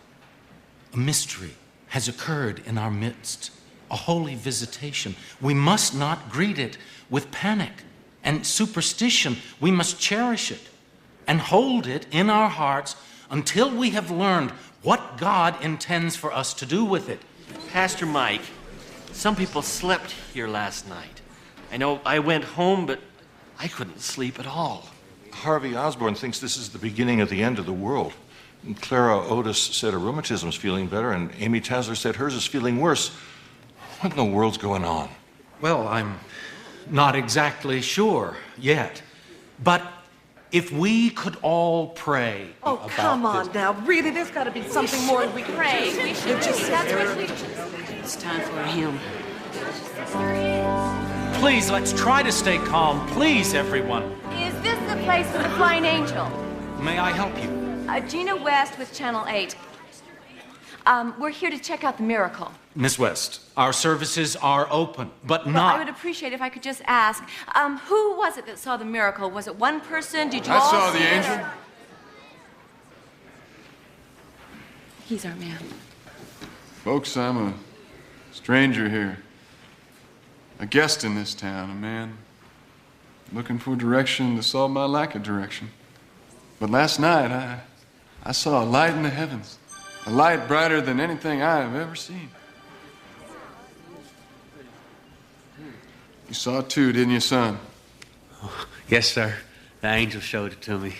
A mystery has occurred in our midst, a holy visitation. We must not greet it with panic and superstition. We must cherish it and hold it in our hearts until we have learned what God intends for us to do with it. Pastor Mike, some people slept here last night. I know I went home, but I couldn't sleep at all. Harvey Osborne thinks this is the beginning of the end of the world. And Clara Otis said her rheumatism's feeling better, and Amy Tasler said hers is feeling worse. What in the world's going on? Well, I'm not exactly sure yet. But if we could all pray Oh, about come on this. now. Really, there's got to be something more we can Pray. do. We should. That's what we should. It's time for a hymn. Please, let's try to stay calm. Please, everyone. Is this the place for the Flying Angel? May I help you? Gina West with Channel 8. We're here to check out the miracle. Miss West, our services are open, but Well, not... I would appreciate if I could just ask, who was it that saw the miracle? Was it one person? Did you I all saw see the it, angel. or- He's our man. Folks, I'm a stranger here. A guest in this town, a man looking for direction to solve my lack of direction. But last night, I saw a light in the heavens. A light brighter than anything I have ever seen. You saw it too, didn't you, son? Oh, yes, sir. The angel showed it to me.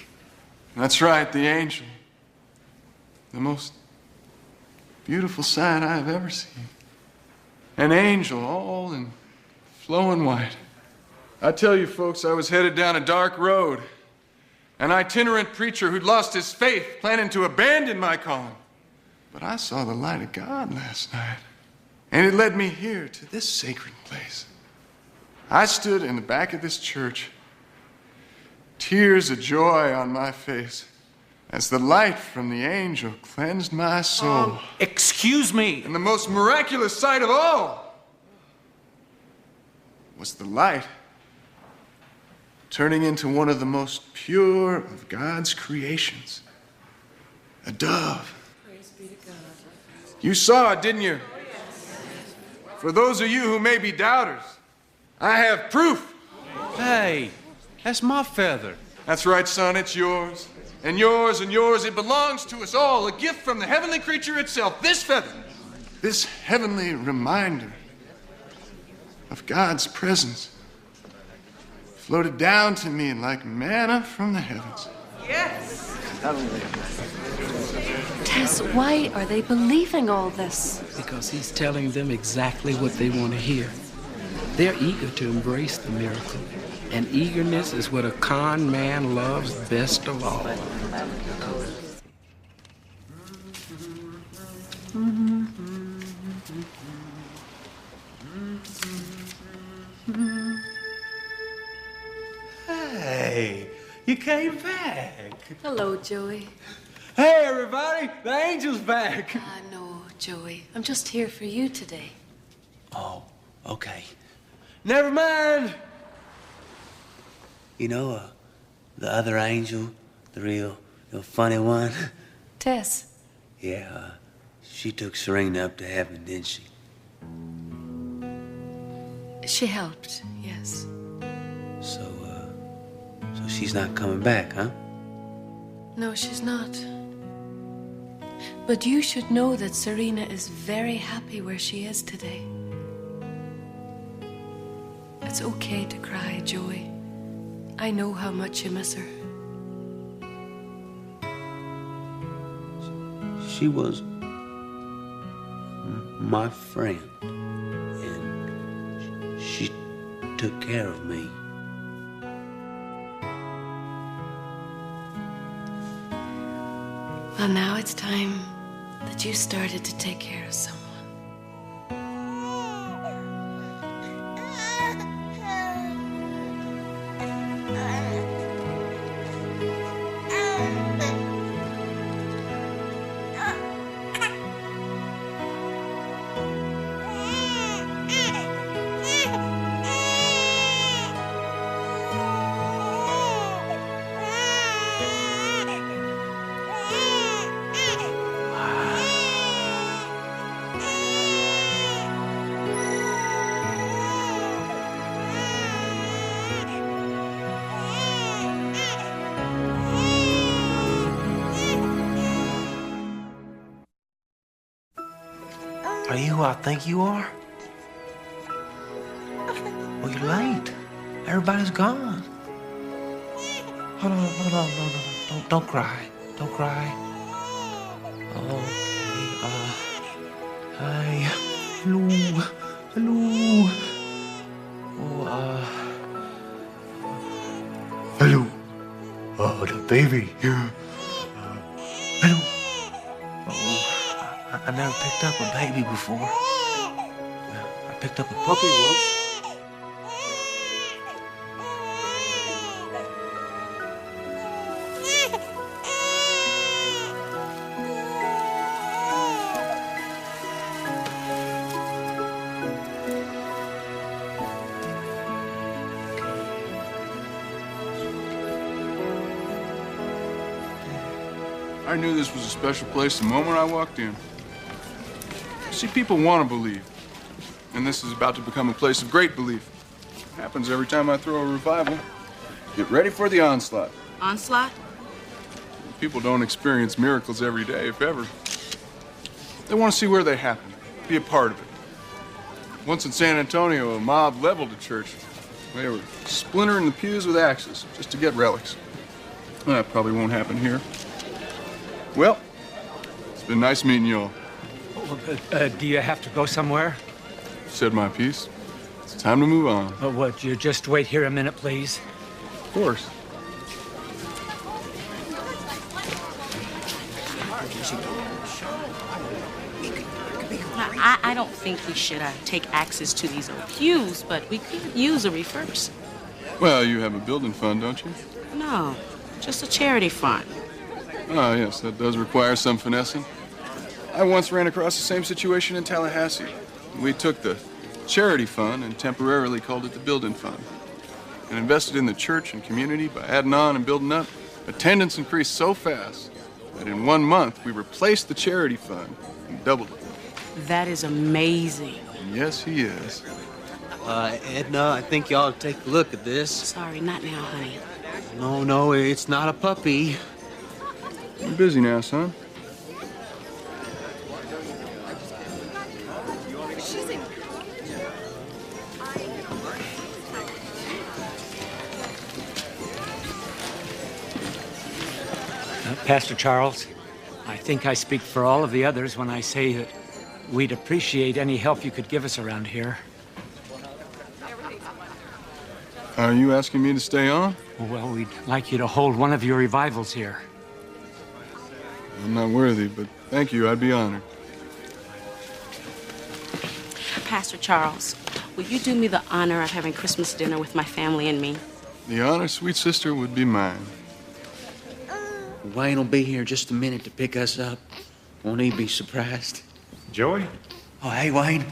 That's right, the angel. The most beautiful sight I have ever seen. An angel all in flowing white. I tell you, folks, I was headed down a dark road. An itinerant preacher who'd lost his faith, planning to abandon my calling. But I saw the light of God last night, and it led me here to this sacred place. I stood in the back of this church, tears of joy on my face, as the light from the angel cleansed my soul. Excuse me. And the most miraculous sight of all was the light turning into one of the most pure of God's creations, a dove. Praise be to God. You saw it, didn't you? For those of you who may be doubters, I have proof. Hey, that's my feather. That's right, son, it's yours. And yours and yours. It belongs to us all, a gift from the heavenly creature itself. This feather, this heavenly reminder of God's presence, floated down to me like manna from the heavens. Yes. Tess, why are they believing all this? Because he's telling them exactly what they want to hear. They're eager to embrace the miracle. And eagerness is what a con man loves best of all. Hey, you came back. Hello, Joey. Hey, everybody, the angel's back. No, Joey. I'm just here for you today. Oh, okay. Never mind. You know, the other angel, the real funny one. Tess. Yeah, she took Serena up to heaven, didn't she? She helped, yes. So she's not coming back, huh? No, she's not. But you should know that Serena is very happy where she is today. It's okay to cry, Joey. I know how much you miss her. She was my friend, and she took care of me. Well, now it's time that you started to take care of someone. Are you who I think you are? Well, you're late. Everybody's gone. Hold on, no. Don't cry. Don't cry. Okay, hi. Hello. Oh, hello. Oh, the baby. Hello. I never picked up a baby before. I picked up a puppy once. I knew this was a special place the moment I walked in. See, people want to believe. And this is about to become a place of great belief. It happens every time I throw a revival. Get ready for the onslaught. Onslaught? People don't experience miracles every day, if ever. They want to see where they happen, be a part of it. Once in San Antonio, a mob leveled a church. They were splintering the pews with axes just to get relics. Well, that probably won't happen here. Well, it's been nice meeting you all. Do you have to go somewhere? Said my piece. It's time to move on. Would you just wait here a minute, please? Of course. Now, I don't think we should take access to these old pews, but we could use a refurb. Well, you have a building fund, don't you? No, just a charity fund. Ah, yes, that does require some finessing. I once ran across the same situation in Tallahassee. We took the charity fund and temporarily called it the building fund. And invested in the church and community by adding on and building up. Attendance increased so fast that in 1 month we replaced the charity fund and doubled it. That is amazing. Yes, he is. Edna, I think y'all take a look at this. Sorry, not now, honey. No, it's not a puppy. You're busy now, son. Pastor Charles, I think I speak for all of the others when I say that we'd appreciate any help you could give us around here. Are you asking me to stay on? Well, we'd like you to hold one of your revivals here. I'm not worthy, but thank you. I'd be honored. Pastor Charles, will you do me the honor of having Christmas dinner with my family and me? The honor, sweet sister, would be mine. Wayne will be here just a minute to pick us up. Won't he be surprised? Joey? Oh, hey, Wayne.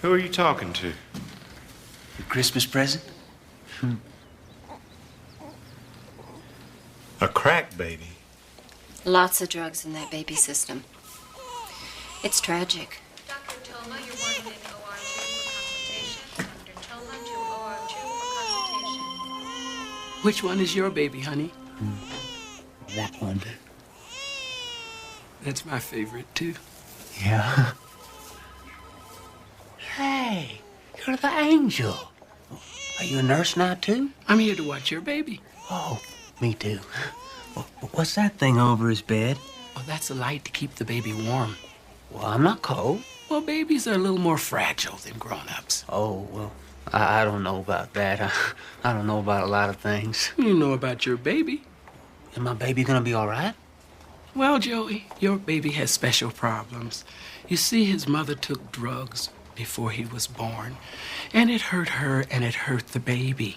Who are you talking to? Your Christmas present? A crack baby. Lots of drugs in that baby system. It's tragic. Dr. Toma, you're wanted in OR 2 for consultation. Dr. Toma to OR 2 for consultation. Which one is your baby, honey? That one. That's my favorite, too. Yeah. Hey, you're the angel. Are you a nurse now, too? I'm here to watch your baby. Oh, me too. What's that thing over his bed? Oh, that's a light to keep the baby warm. Well, I'm not cold. Well, babies are a little more fragile than grown-ups. Oh, well, I don't know about that. I don't know about a lot of things. You know about your baby. Is my baby gonna be all right? Well, Joey, your baby has special problems. You see, his mother took drugs before he was born, and it hurt her and it hurt the baby.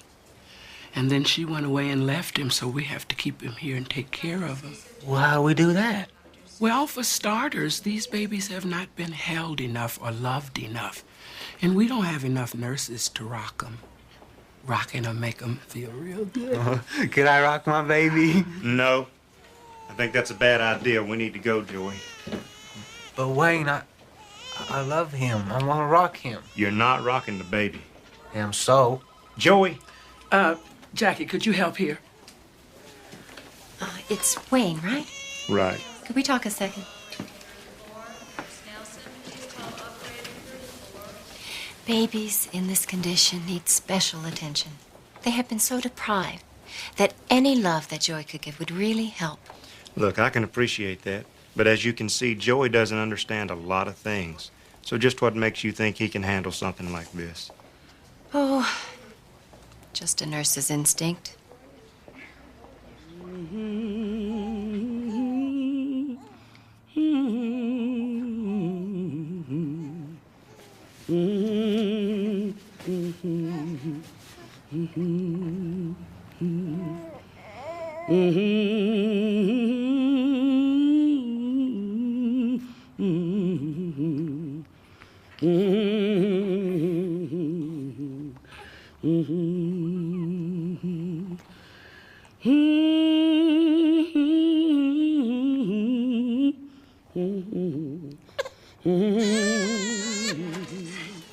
And then she went away and left him, so we have to keep him here and take care of him. Well, how do we do that? Well, for starters, these babies have not been held enough or loved enough, and we don't have enough nurses to rock them. Rocking them make them feel real good. Could I rock my baby? No. I think that's a bad idea. We need to go, Joey. But Wayne, I love him. I want to rock him. You're not rocking the baby. Am so. Joey. Jackie, could you help here? It's Wayne, right? Right. Could we talk a second? Babies in this condition need special attention. They have been so deprived that any love that Joey could give would really help. Look, I can appreciate that. But as you can see, Joey doesn't understand a lot of things. So just what makes you think he can handle something like this? Oh, just a nurse's instinct.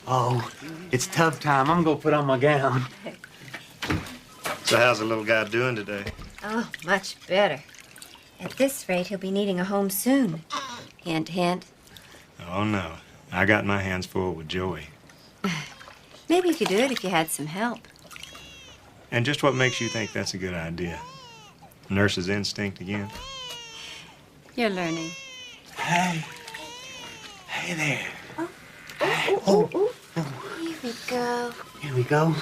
Oh, it's tub time. I'm gonna put on my gown. So how's the little guy doing today? Oh, much better. At this rate, he'll be needing a home soon. Hint, hint. Oh, no. I got my hands full with Joey. Maybe you could do it if you had some help. And just what makes you think that's a good idea? Nurse's instinct again? You're learning. Hey. Hey there. Here we go. Here we go.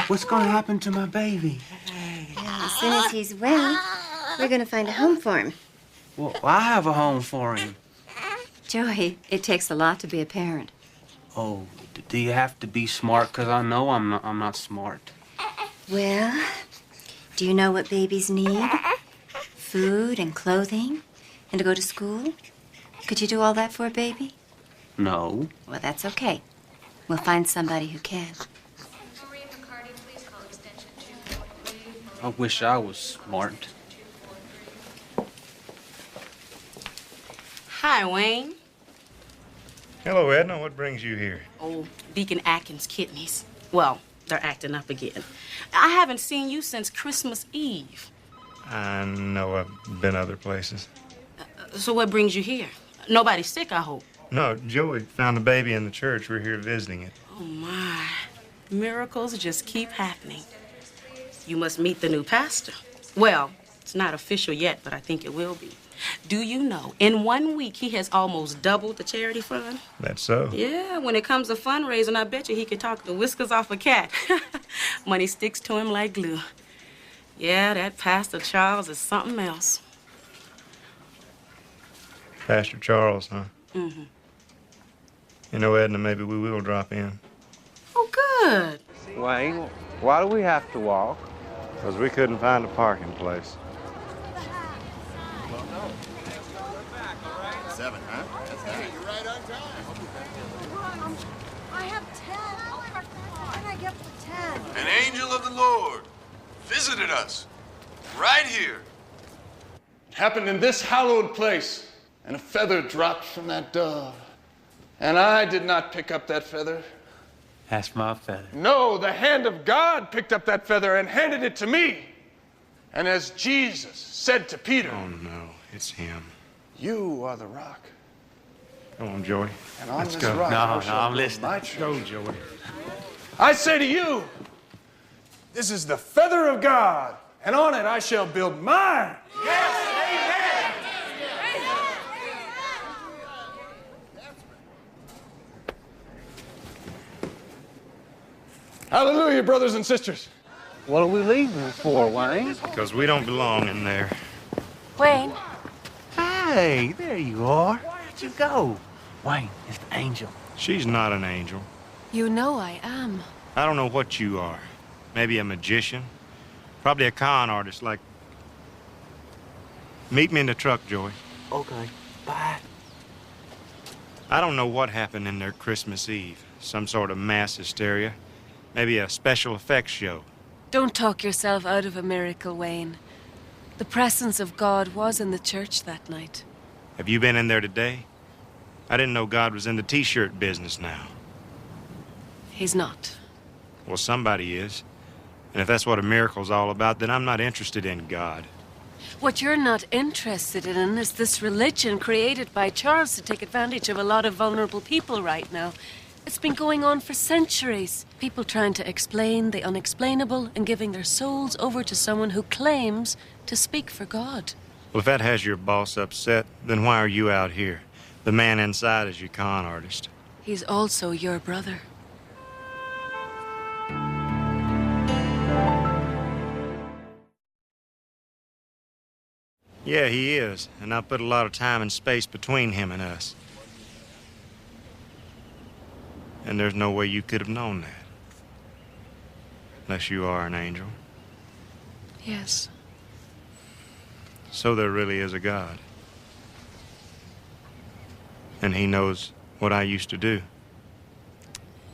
What's gonna happen to my baby? Well, as soon as he's well, we're gonna find a home for him. Well, I have a home for him. Joey, it takes a lot to be a parent. Oh, do you have to be smart? Because I know I'm not smart. Well, do you know what babies need? Food and clothing, and to go to school? Could you do all that for a baby? No. Well, that's okay. We'll find somebody who can. I wish I was smart. Hi, Wayne. Hello, Edna. What brings you here? Oh, Deacon Atkins' kidneys. Well, they're acting up again. I haven't seen you since Christmas Eve. I know I've been other places. So what brings you here? Nobody's sick, I hope. No, Joey found the baby in the church. We're here visiting it. Oh, my. Miracles just keep happening. You must meet the new pastor. Well, it's not official yet, but I think it will be. Do you know, in 1 week, he has almost doubled the charity fund? That's so? Yeah, when it comes to fundraising, I bet you he could talk the whiskers off a cat. Money sticks to him like glue. Yeah, that Pastor Charles is something else. Pastor Charles, huh? Mm-hmm. You know, Edna, maybe we will drop in. Oh, good. Wayne, why do we have to walk? Because we couldn't find a parking place. 7, huh? That's good. You're right on time. I have 10. How can I get the 10? An angel of the Lord visited us right here. It happened in this hallowed place, and a feather dropped from that dove. And I did not pick up that feather. That's my feather. No, the hand of God picked up that feather and handed it to me. And as Jesus said to Peter, Oh, no, it's him. You are the rock. Come on, Joey. And on Let's this go. rock I No, shall I'm build listening. my church. Go, Joey. I say to you, this is the feather of God, and on it I shall build mine. Hallelujah, brothers and sisters. What are we leaving for, Wayne? Because we don't belong in there. Wayne. Hey, there you are. Where'd you go? Wayne, it's the angel. She's not an angel. You know I am. I don't know what you are. Maybe a magician. Probably a con artist like... Meet me in the truck, Joey. Okay, bye. I don't know what happened in there Christmas Eve. Some sort of mass hysteria. Maybe a special effects show. Don't talk yourself out of a miracle, Wayne. The presence of God was in the church that night. Have you been in there today? I didn't know God was in the t-shirt business now. He's not. Well, somebody is. And if that's what a miracle's all about, then I'm not interested in God. What you're not interested in is this religion created by Charles to take advantage of a lot of vulnerable people right now. It's been going on for centuries. People trying to explain the unexplainable and giving their souls over to someone who claims to speak for God. Well, if that has your boss upset, then why are you out here? The man inside is your con artist. He's also your brother. Yeah, he is. And I put a lot of time and space between him and us. And there's no way you could have known that. Unless you are an angel. Yes. So there really is a God. And he knows what I used to do.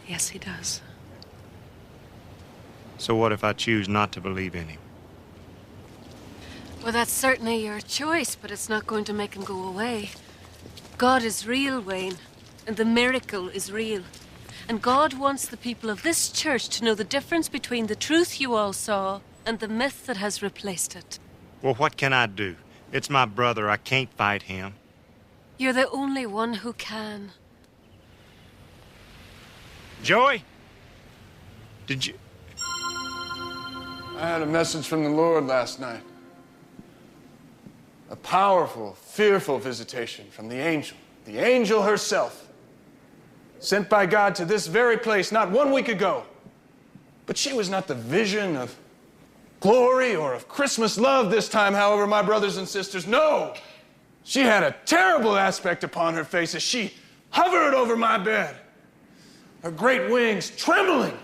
Yes, he does. So what if I choose not to believe in him? Well, that's certainly your choice, but it's not going to make him go away. God is real, Wayne, and the miracle is real. And God wants the people of this church to know the difference between the truth you all saw and the myth that has replaced it. Well, what can I do? It's my brother. I can't fight him. You're the only one who can. Joey? Did you... I had a message from the Lord last night. A powerful, fearful visitation from the angel herself, sent by God to this very place not 1 week ago. But she was not the vision of glory or of Christmas love this time, however, my brothers and sisters. No! She had a terrible aspect upon her face as she hovered over my bed, her great wings trembling,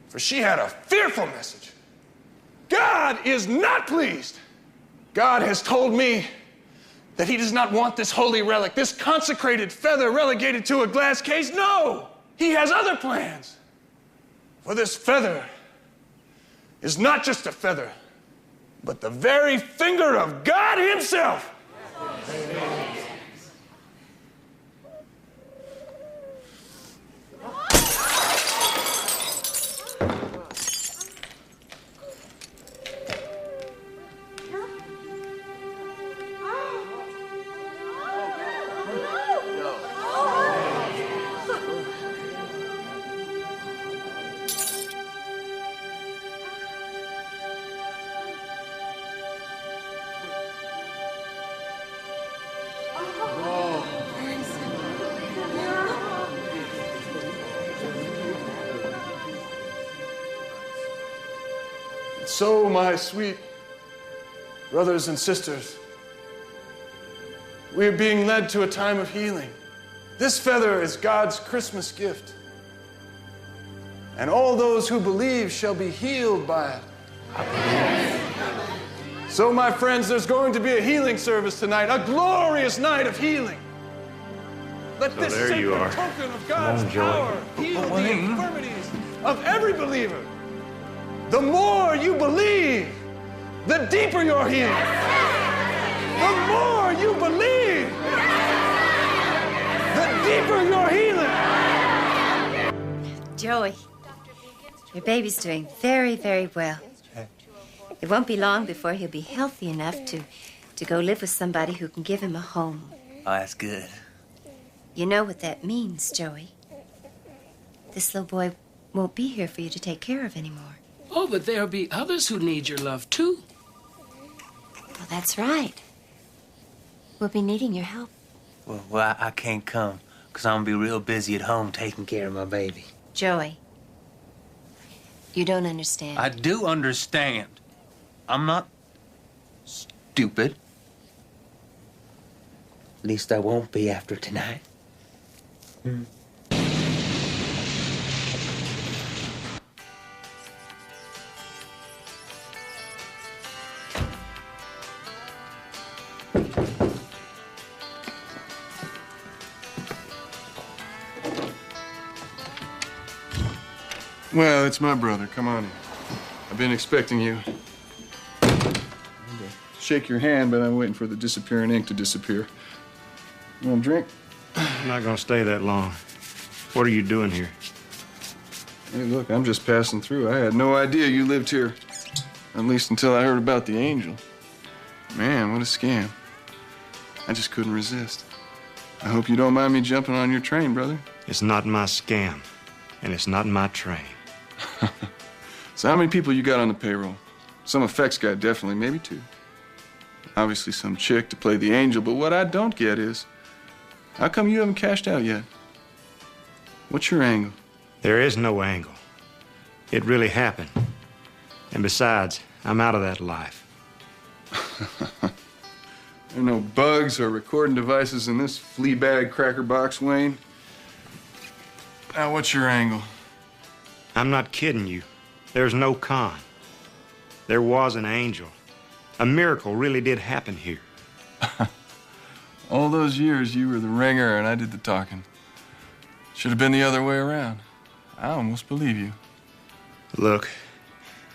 for she had a fearful message. God is not pleased. God has told me that he does not want this holy relic, this consecrated feather relegated to a glass case. No! He has other plans. For this feather is not just a feather, but the very finger of God himself. So, my sweet brothers and sisters, we are being led to a time of healing. This feather is God's Christmas gift. And all those who believe shall be healed by it. So, my friends, there's going to be a healing service tonight, a glorious night of healing. Let this sacred token of God's power heal the infirmities of every believer. The more you believe, the deeper your healing. The more you believe, the deeper your healing. Joey, your baby's doing very, very well. It won't be long before he'll be healthy enough to go live with somebody who can give him a home. Oh, that's good. You know what that means, Joey. This little boy won't be here for you to take care of anymore. Oh, but there'll be others who need your love, too. Well, that's right. We'll be needing your help. Well, I can't come, because I'm going to be real busy at home taking care of my baby. Joey, you don't understand. I do understand. I'm not stupid. At least I won't be after tonight. Well, it's my brother. Come on in. I've been expecting you. Shake your hand, but I'm waiting for the disappearing ink to disappear. You want a drink? I'm not gonna stay that long. What are you doing here? Hey, look, I'm just passing through. I had no idea you lived here. At least until I heard about the angel. Man, what a scam. I just couldn't resist. I hope you don't mind me jumping on your train, brother. It's not my scam, and it's not my train. So how many people you got on the payroll? Some effects guy, definitely, maybe two. Obviously some chick to play the angel, but what I don't get is, how come you haven't cashed out yet? What's your angle? There is no angle. It really happened. And besides, I'm out of that life. There are no bugs or recording devices in this flea bag cracker box, Wayne. Now, what's your angle? I'm not kidding you. There's no con. There was an angel. A miracle really did happen here. All those years, you were the ringer and I did the talking. Should have been the other way around. I almost believe you. Look,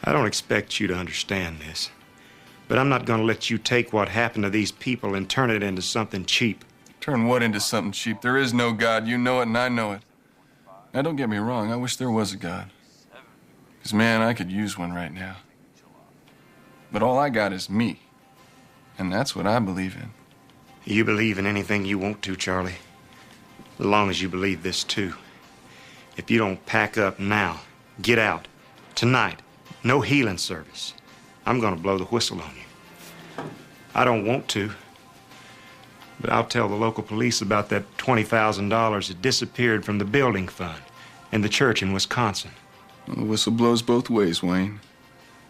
I don't expect you to understand this. But I'm not going to let you take what happened to these people and turn it into something cheap. Turn what into something cheap? There is no God. You know it and I know it. Now, don't get me wrong. I wish there was a God. Because, man, I could use one right now. But all I got is me. And that's what I believe in. You believe in anything you want to, Charlie. As long as you believe this, too. If you don't pack up now, get out. Tonight, no healing service. I'm going to blow the whistle on you. I don't want to. But I'll tell the local police about that $20,000 that disappeared from the building fund in the church in Wisconsin. Well, the whistle blows both ways, Wayne.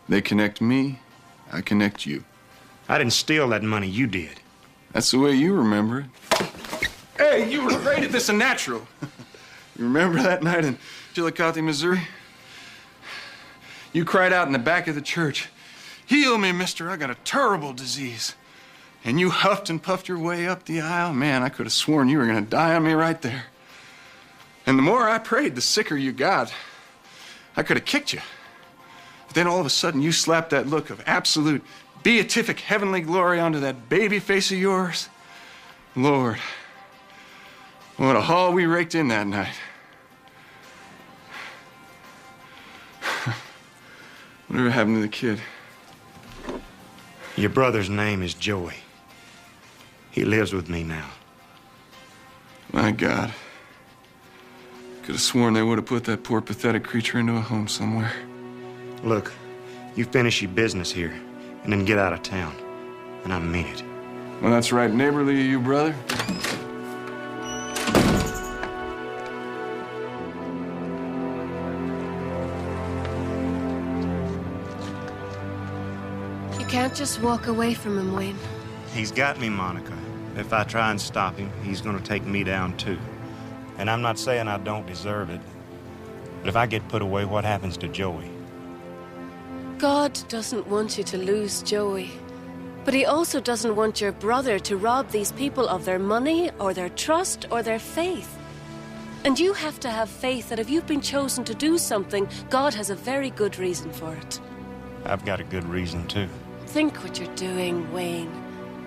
They connect me, I connect you. I didn't steal that money, you did. That's the way you remember it. Hey, you were great at this and natural. You remember that night in Chillicothe, Missouri? You cried out in the back of the church, "Heal me, mister, I got a terrible disease." And you huffed and puffed your way up the aisle. Man, I could have sworn you were going to die on me right there. And the more I prayed, the sicker you got. I could have kicked you. But then all of a sudden, you slapped that look of absolute beatific heavenly glory onto that baby face of yours. Lord, what a haul we raked in that night. Whatever happened to the kid? Your brother's name is Joey. He lives with me now. My God. Could have sworn they would have put that poor, pathetic creature into a home somewhere. Look, you finish your business here and then get out of town. And I mean it. Well, that's right neighborly of you, brother. You can't just walk away from him, Wayne. He's got me, Monica. If I try and stop him, he's going to take me down, too. And I'm not saying I don't deserve it. But if I get put away, what happens to Joey? God doesn't want you to lose Joey. But he also doesn't want your brother to rob these people of their money, or their trust, or their faith. And you have to have faith that if you've been chosen to do something, God has a very good reason for it. I've got a good reason, too. Think what you're doing, Wayne.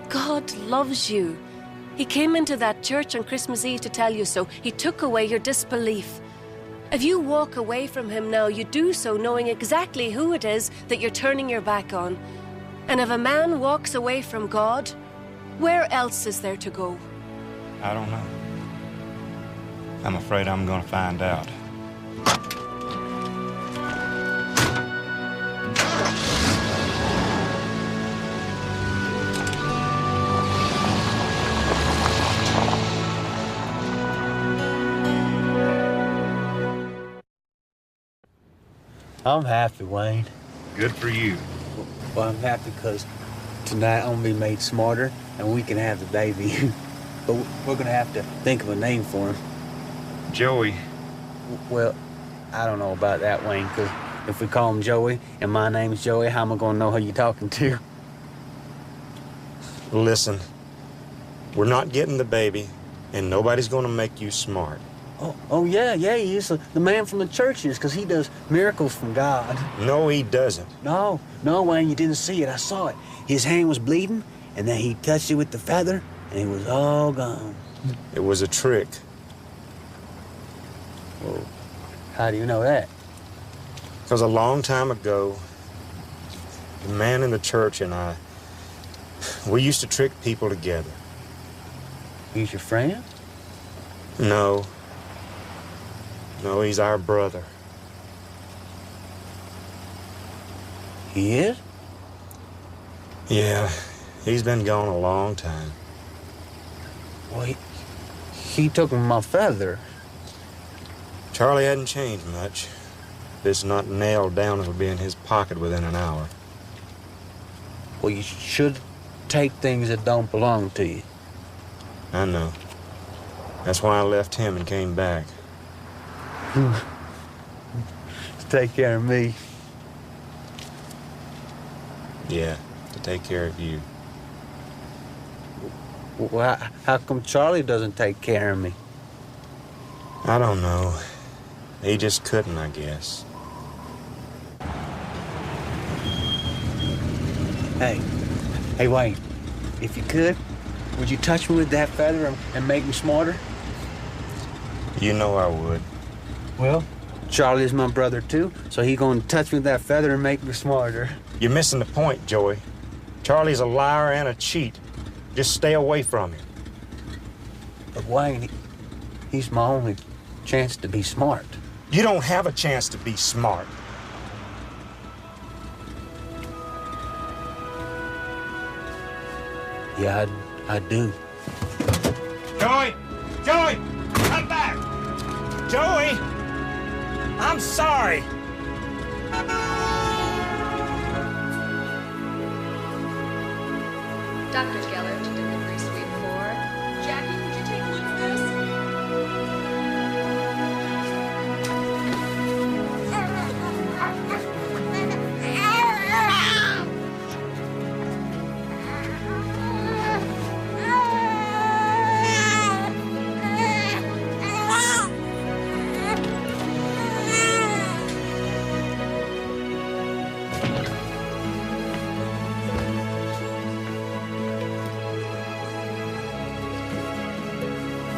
God loves you. He came into that church on Christmas Eve to tell you so. He took away your disbelief. If you walk away from him now, you do so knowing exactly who it is that you're turning your back on. And if a man walks away from God, where else is there to go? I don't know. I'm afraid I'm going to find out. I'm happy, Wayne. Good for you. Well, I'm happy because tonight I'm gonna be made smarter and we can have the baby. But we're gonna have to think of a name for him. Joey. Well, I don't know about that, Wayne, because if we call him Joey and my name's Joey, how am I gonna know who you're talking to? Listen, we're not getting the baby, and nobody's gonna make you smart. Oh yeah, he is. The man from the church is, because he does miracles from God. No, he doesn't. No, Wayne, you didn't see it. I saw it. His hand was bleeding, and then he touched it with the feather, and it was all gone. It was a trick. Well, how do you know that? Because a long time ago, the man in the church and I, we used to trick people together. He's your friend? No, he's our brother. He is? Yeah, he's been gone a long time. Well, he took my feather. Charlie hadn't changed much. If it's not nailed down, it'll be in his pocket within an hour. Well, you should take things that don't belong to you. I know. That's why I left him and came back. To take care of me. Yeah, to take care of you. Well, how come Charlie doesn't take care of me? I don't know. He just couldn't, I guess. Hey, Hey, Wayne, if you could, would you touch me with that feather and make me smarter? You know I would. Well, Charlie is my brother, too, so he gonna touch me with that feather and make me smarter. You're missing the point, Joey. Charlie's a liar and a cheat. Just stay away from him. But Wayne, he's my only chance to be smart. You don't have a chance to be smart. Yeah, I do. Joey! Joey! Come back! Joey! I'm sorry! Dr. Geller to delivery suite 4. Jackie, would you take a look at this?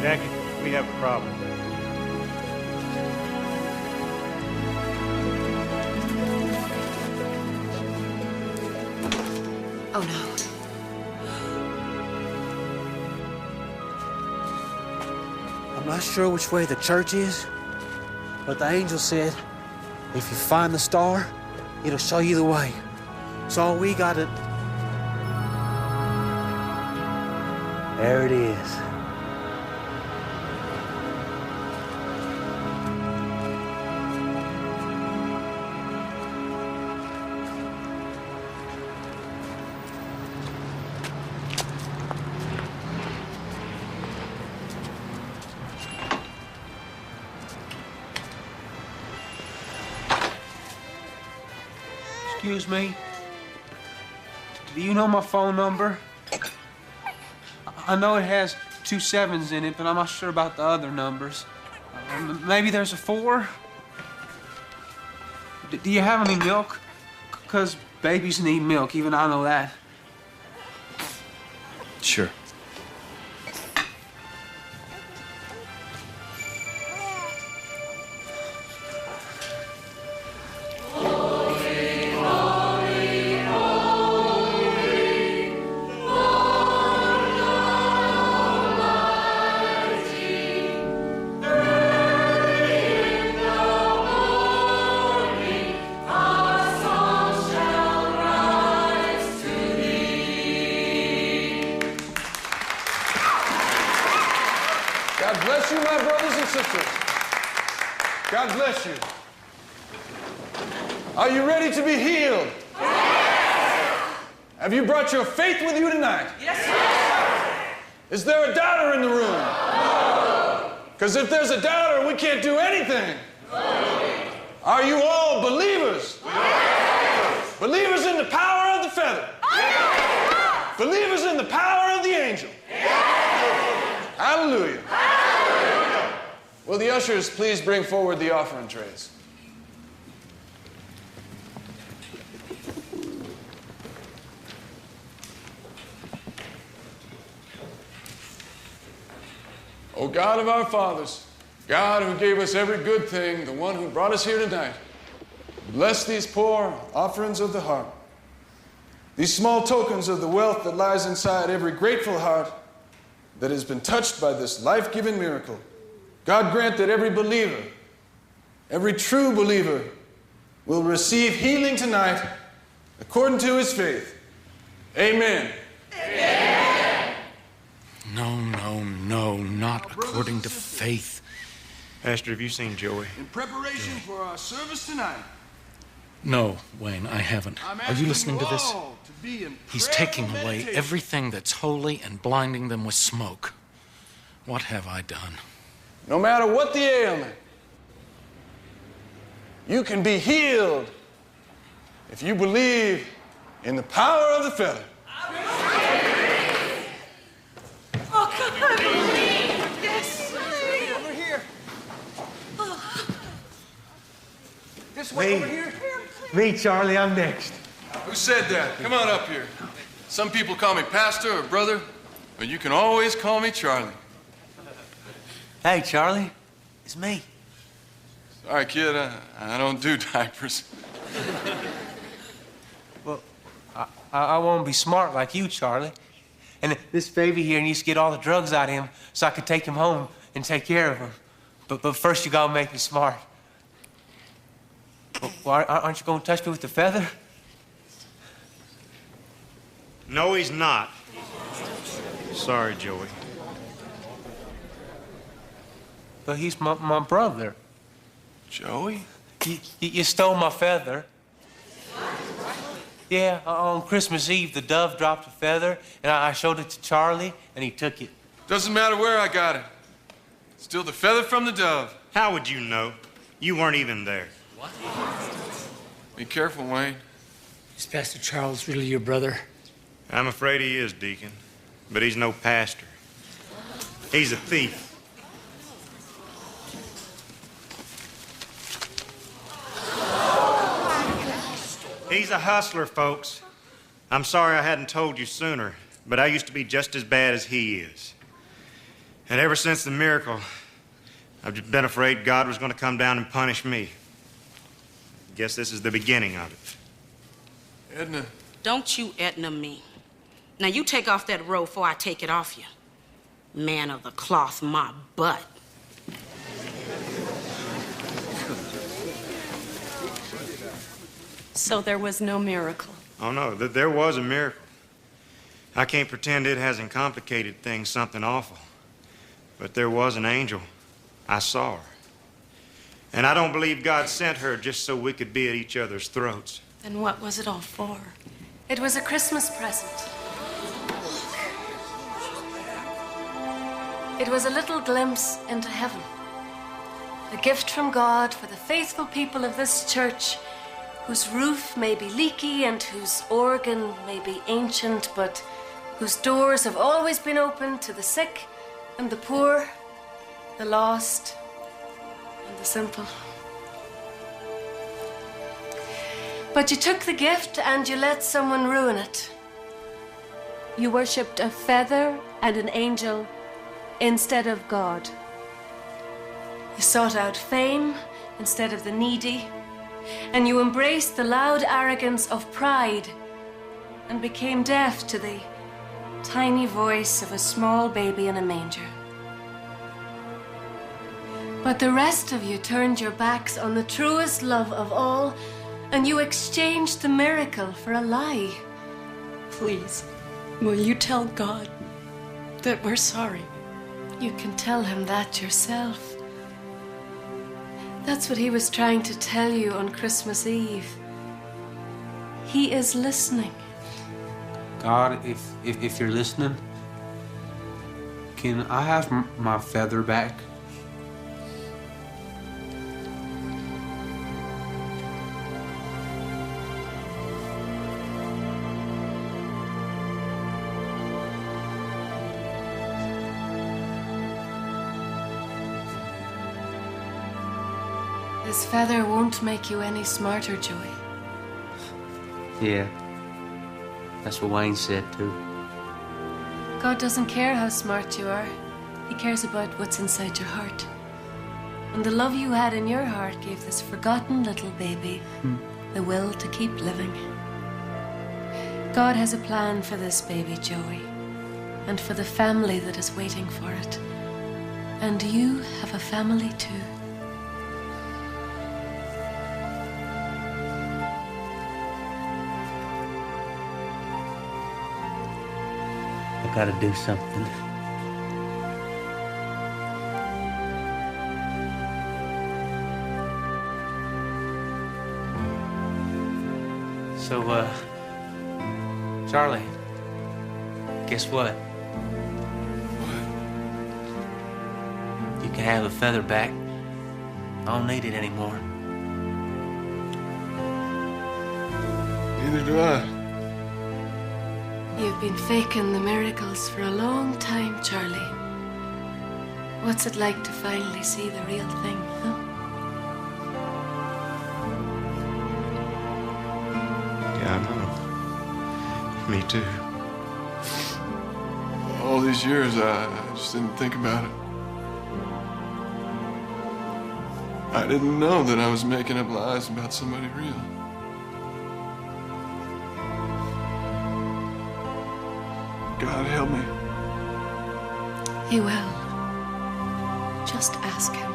Jackie, we have a problem. Oh, no. I'm not sure which way the church is, but the angel said, if you find the star, it'll show you the way. So all we gotta... There it is. Excuse me. Do you know my phone number? I know it has 2 7s in it, but I'm not sure about the other numbers. Maybe there's a 4? Do you have any milk? 'Cause babies need milk, even I know that. Sure. God bless you, my brothers and sisters. God bless you. Are you ready to be healed? Yes. Have you brought your faith with you tonight? Yes, sir. Is there a doubter in the room? No. Because if there's a doubter, we can't do anything. No. Are you all believers? Yes. Believers in the power of the feather? Yes. Believers in the power of the angel? Yes. Hallelujah. Hallelujah. Will the ushers please bring forward the offering trays? O God of our fathers, God who gave us every good thing, the one who brought us here tonight, bless these poor offerings of the heart, these small tokens of the wealth that lies inside every grateful heart that has been touched by this life-giving miracle. God grant that every believer, every true believer, will receive healing tonight according to his faith. Amen. No, not according to faith. Pastor, have you seen Joey? In preparation for our service tonight, No, Wayne, I haven't. I'm Are you listening to this? all to be in He's prayerful taking away meditation. everything that's holy and blinding them with smoke. What have I done? No matter what the ailment, you can be healed if you believe in the power of the feather. Oh, come on. Yes. Over here. This way, over here. Me, Charlie, I'm next. Who said that? Come on up here. Some people call me Pastor or Brother, but you can always call me Charlie. Hey, Charlie. It's me. Sorry, kid, I don't do diapers. Well, I want to be smart like you, Charlie. And this baby here needs to get all the drugs out of him so I can take him home and take care of him. But first you gotta make me smart. Well, aren't you gonna touch me with the feather? No, he's not. Sorry, Joey. But he's my brother. Joey? You stole my feather. Yeah, on Christmas Eve, the dove dropped a feather, and I showed it to Charlie, and he took it. Doesn't matter where I got it. Still the feather from the dove. How would you know? You weren't even there. What? Be careful, Wayne. Is Pastor Charles really your brother? I'm afraid he is, Deacon. But he's no pastor. He's a thief. He's a hustler, folks. I'm sorry I hadn't told you sooner, but I used to be just as bad as he is. And ever since the miracle, I've just been afraid God was going to come down and punish me. Guess this is the beginning of it. Edna. Don't you Edna me. Now you take off that robe before I take it off you. Man of the cloth, my butt. So there was no miracle. Oh, no, there was a miracle. I can't pretend it hasn't complicated things something awful. But there was an angel. I saw her. And I don't believe God sent her just so we could be at each other's throats. Then what was it all for? It was a Christmas present. It was a little glimpse into heaven. A gift from God for the faithful people of this church, whose roof may be leaky and whose organ may be ancient, but whose doors have always been open to the sick and the poor, the lost and the simple. But you took the gift and you let someone ruin it. You worshipped a feather and an angel instead of God. You sought out fame instead of the needy, and you embraced the loud arrogance of pride and became deaf to the tiny voice of a small baby in a manger. But the rest of you turned your backs on the truest love of all, and you exchanged the miracle for a lie. Please, will you tell God that we're sorry? You can tell him that yourself. That's what he was trying to tell you on Christmas Eve. He is listening. God, if you're listening, can I have my feather back? This feather won't make you any smarter, Joey. Yeah. That's what Wayne said, too. God doesn't care how smart you are. He cares about what's inside your heart. And the love you had in your heart gave this forgotten little baby the will to keep living. God has a plan for this baby, Joey, and for the family that is waiting for it. And you have a family, too. I gotta do something. So, Charlie, guess what? You can have the feather back. I don't need it anymore. Neither do I. You've been faking the miracles for a long time, Charlie. What's it like to finally see the real thing, huh? Yeah, I know. Me too. All these years, I just didn't think about it. I didn't know that I was making up lies about somebody real. God help me. He will. Just ask him.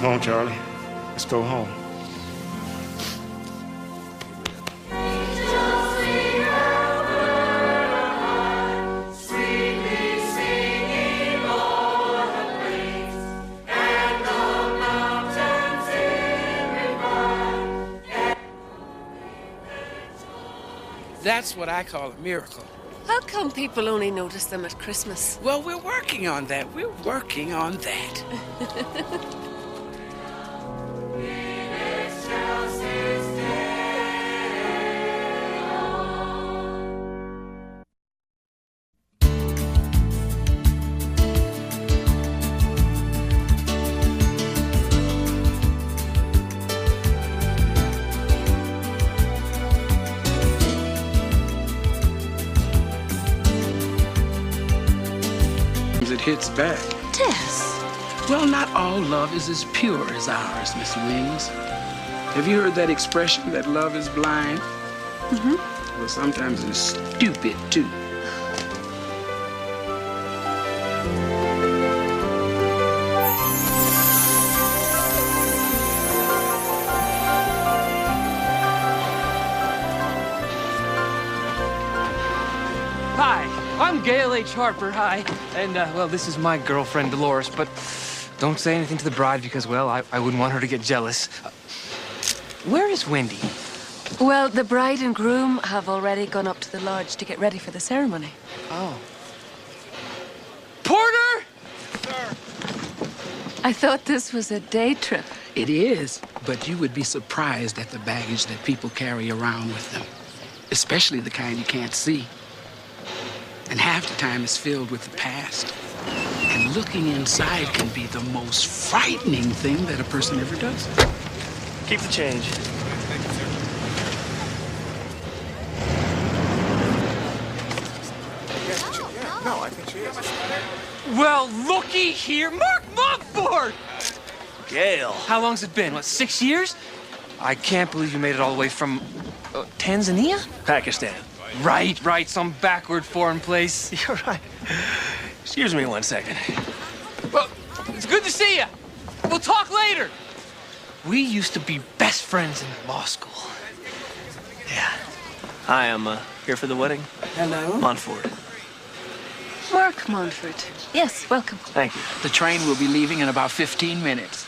Come on, Charlie. Let's go home. That's what I call a miracle. How come people only notice them at Christmas? Well, we're working on that. We're working on that. It hits back. Tess. Well, not all love is as pure as ours, Miss Wings. Have you heard that expression that love is blind? Mm-hmm. Well, sometimes it's stupid, too. Hi, I'm Gail H. Harper. Hi. And, well, this is my girlfriend, Dolores, but don't say anything to the bride because, well, I wouldn't want her to get jealous. Where is Wendy? Well, the bride and groom have already gone up to the lodge to get ready for the ceremony. Oh. Porter! Sir. I thought this was a day trip. It is, but you would be surprised at the baggage that people carry around with them, especially the kind you can't see. And half the time it's filled with the past. And looking inside can be the most frightening thing that a person ever does. Keep the change. No, I think she is. Well, looky here, Mark Montfort! Gail. How long's it been? What, 6 years? I can't believe you made it all the way from Tanzania? Pakistan. Right, some backward foreign place. You're right. Excuse me 1 second. Well, it's good to see you. We'll talk later. We used to be best friends in law school. Yeah. Hi, I'm here for the wedding. Hello. Montfort. Mark Montfort. Yes, welcome. Thank you. The train will be leaving in about 15 minutes.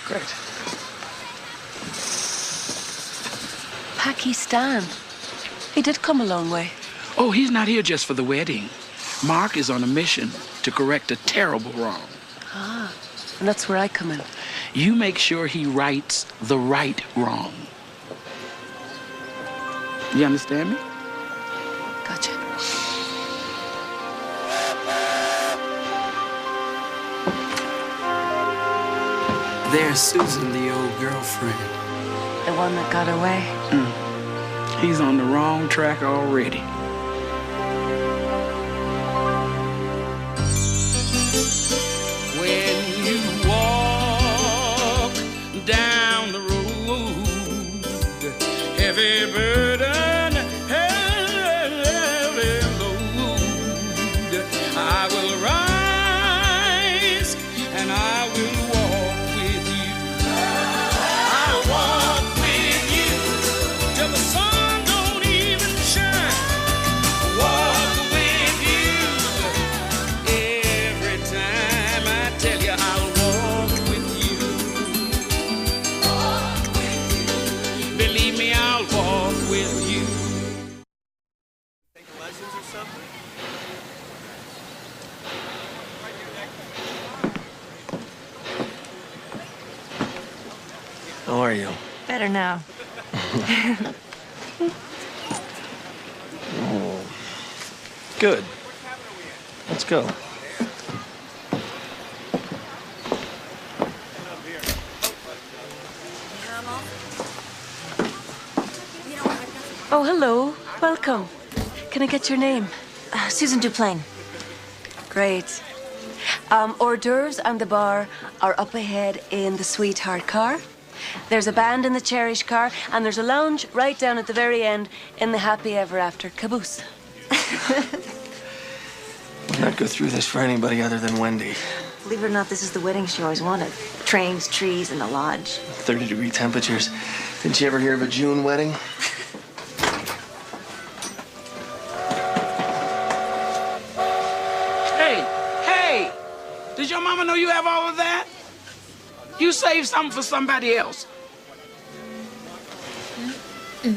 Great. Pakistan. He did come a long way. Oh, he's not here just for the wedding. Mark is on a mission to correct a terrible wrong. Ah, and that's where I come in. You make sure he rights the right wrong. You understand me? Gotcha. There's Susan, the old girlfriend. The one that got away. He's on the wrong track already. When you walk down the road, heavy burden, heavy load, I will rise and I will walk with you. I'll walk with you till the sun don't even shine. Walk with you every time I tell you I'll walk with you. Walk with you. Believe me, I'll walk with you. How are you? Better now. Oh. Good. Let's go. Oh, hello. Welcome. Can I get your name? Susan Duplain. Great. Hors d'oeuvres and the bar are up ahead in the Sweetheart car. There's a band in the Cherish car, and there's a lounge right down at the very end in the Happy Ever After caboose. Would not go through this for anybody other than Wendy. Believe it or not, this is the wedding she always wanted. Trains, trees, and a lodge. 30-degree temperatures. Didn't you ever hear of a June wedding? Hey! Does your mama know you have all of that? You save something for somebody else. You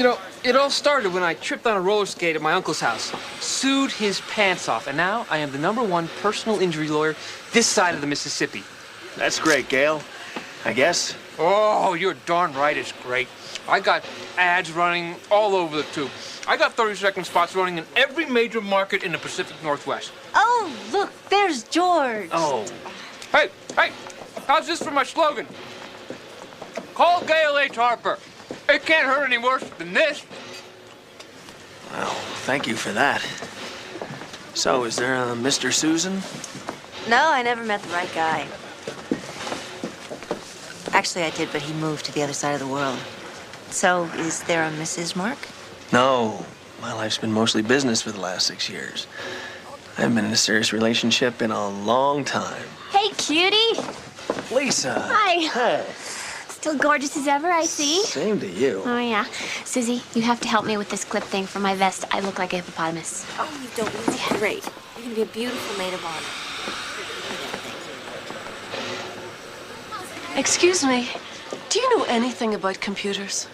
know, it all started when I tripped on a roller skate at my uncle's house, sued his pants off, and now I am the #1 personal injury lawyer this side of the Mississippi. That's great, Gail. I guess. Oh, you're darn right it's great. I got ads running all over the tube. I got 30-second spots running in every major market in the Pacific Northwest. Oh, look, there's George. Oh. Hey, how's this for my slogan? Call Gail H. Harper. It can't hurt any worse than this. Well, thank you for that. So, is there a Mr. Susan? No, I never met the right guy. Actually, I did, but he moved to the other side of the world. So, is there a Mrs. Mark? No. My life's been mostly business for the last 6 years. I haven't been in a serious relationship in a long time. Hey, cutie. Lisa. Hi. Hey. Still gorgeous as ever, I see. Same to you. Oh, yeah. Susie, you have to help me with this clip thing for my vest. I look like a hippopotamus. Oh, you don't. You look great. You're gonna be a beautiful maid of honor. Excuse me. Do you know anything about computers?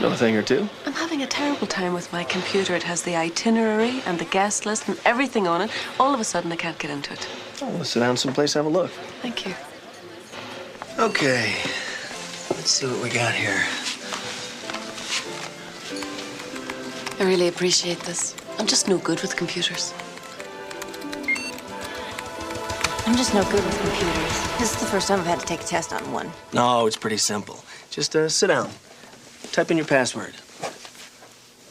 Know a thing or two. I'm having a terrible time with my computer. It has the itinerary and the guest list and everything on it. All of a sudden, I can't get into it. Oh, let's sit down someplace, have a look. Thank you. Okay. Let's see what we got here. I really appreciate this. I'm just no good with computers. I'm just no good with computers. This is the first time I've had to take a test on one. No, it's pretty simple. Just sit down. Type in your password.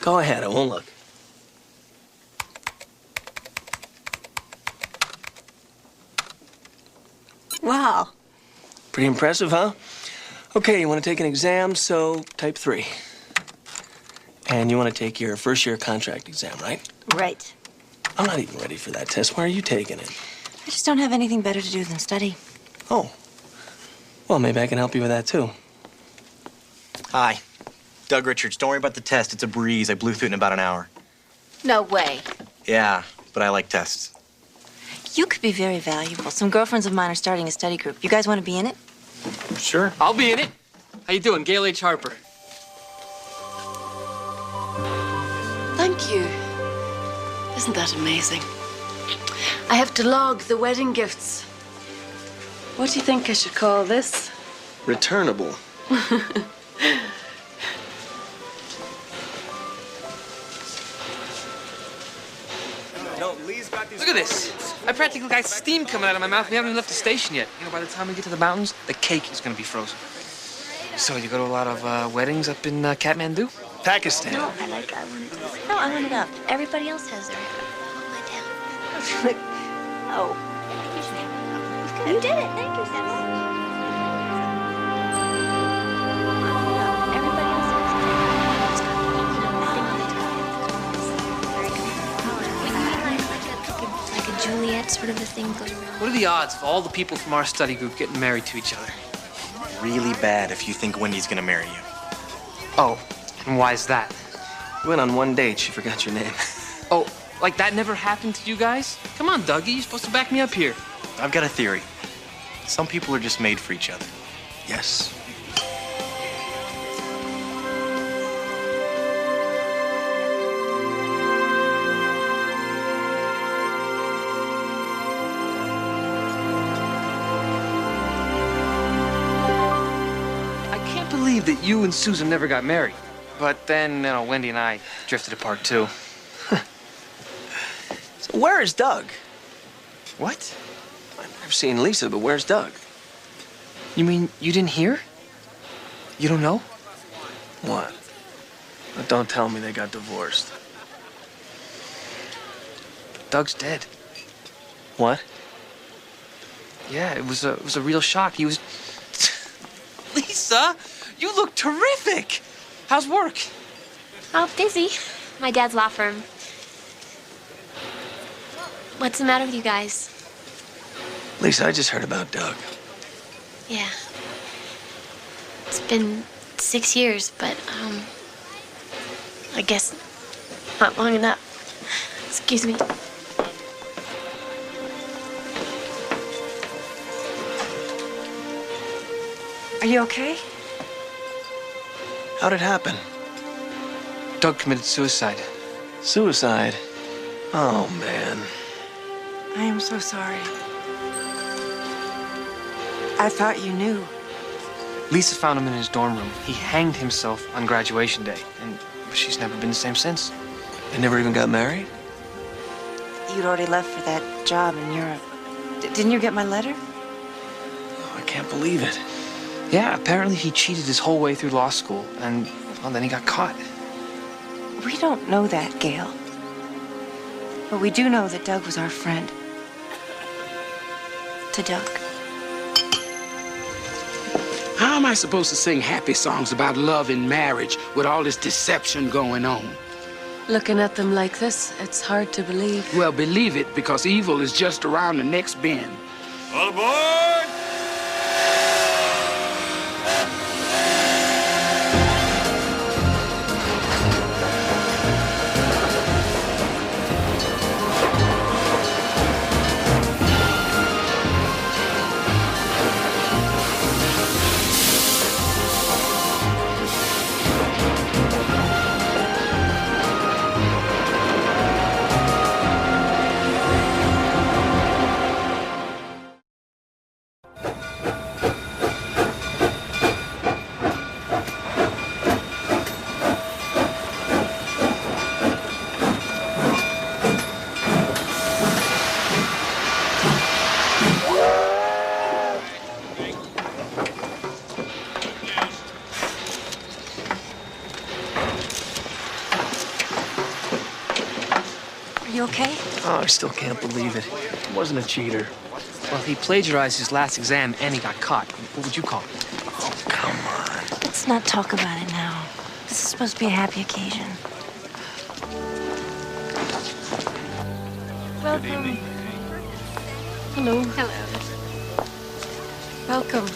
Go ahead, I won't look. Wow. Pretty impressive, huh? Okay, you want to take an exam, so type 3. And you want to take your first year contract exam, right? Right. I'm not even ready for that test. Why are you taking it? I just don't have anything better to do than study. Oh. Well, maybe I can help you with that, too. Hi. Doug Richards. Don't worry about the test. It's a breeze. I blew through it in about an hour. No way. Yeah, but I like tests. You could be very valuable. Some girlfriends of mine are starting a study group. You guys want to be in it? Sure. I'll be in it. How you doing? Gail H. Harper. Thank you. Isn't that amazing? I have to log the wedding gifts. What do you think I should call this? Returnable. Look at this. I practically got steam coming out of my mouth. We haven't even left the station yet. You know, by the time we get to the mountains, the cake is going to be frozen. So you go to a lot of weddings up in Kathmandu? Pakistan. No, I want it up. Everybody else has their hair up. Hold my tail. Oh. You did it. Thank you, Sis. Everybody else has like a Juliet sort of a thing goes around. What are the odds of all the people from our study group getting married to each other? Really bad if you think Wendy's gonna marry you. Oh, and why is that? You went on one date. She forgot your name. Oh, like that never happened to you guys? Come on, Dougie. You're supposed to back me up here. I've got a theory. Some people are just made for each other. Yes. that you and Susan never got married. But then, you know, Wendy and I drifted apart, too. So where is Doug? What? I've seen Lisa, but where's Doug? You mean you didn't hear? You don't know? What? But don't tell me they got divorced. Doug's dead. What? Yeah, it was a real shock. He was... Lisa, you look terrific. How's work? Oh, busy. My dad's law firm. What's the matter with you guys? Lisa, I just heard about Doug. Yeah. It's been 6 years, but, I guess not long enough. Excuse me. Are you okay? How'd it happen? Doug committed suicide. Suicide? Oh, man. I am so sorry. I thought you knew. Lisa found him in his dorm room. He hanged himself on graduation day, and she's never been the same since. They never even got married? You'd already left for that job in Europe. Didn't you get my letter? Oh, I can't believe it. Yeah, apparently he cheated his whole way through law school, and well, then he got caught. We don't know that, Gail. But we do know that Doug was our friend. To Doug. How am I supposed to sing happy songs about love and marriage with all this deception going on? Looking at them like this, it's hard to believe. Well, believe it, because evil is just around the next bend. All aboard! Are you okay? Oh, I still can't believe it. He wasn't a cheater. Well, he plagiarized his last exam and he got caught. What would you call it? Oh, come on. Let's not talk about it now. This is supposed to be a happy occasion. Welcome. Good evening. Hello. Hello. Welcome.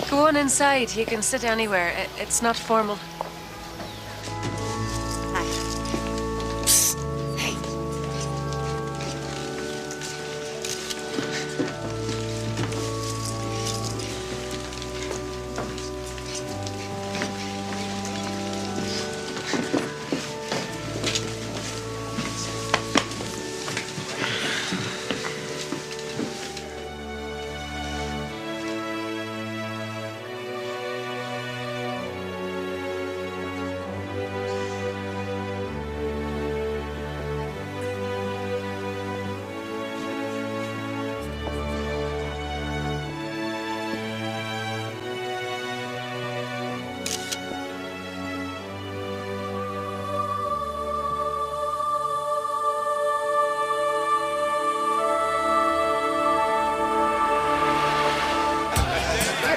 Go on inside. You can sit anywhere. It's not formal.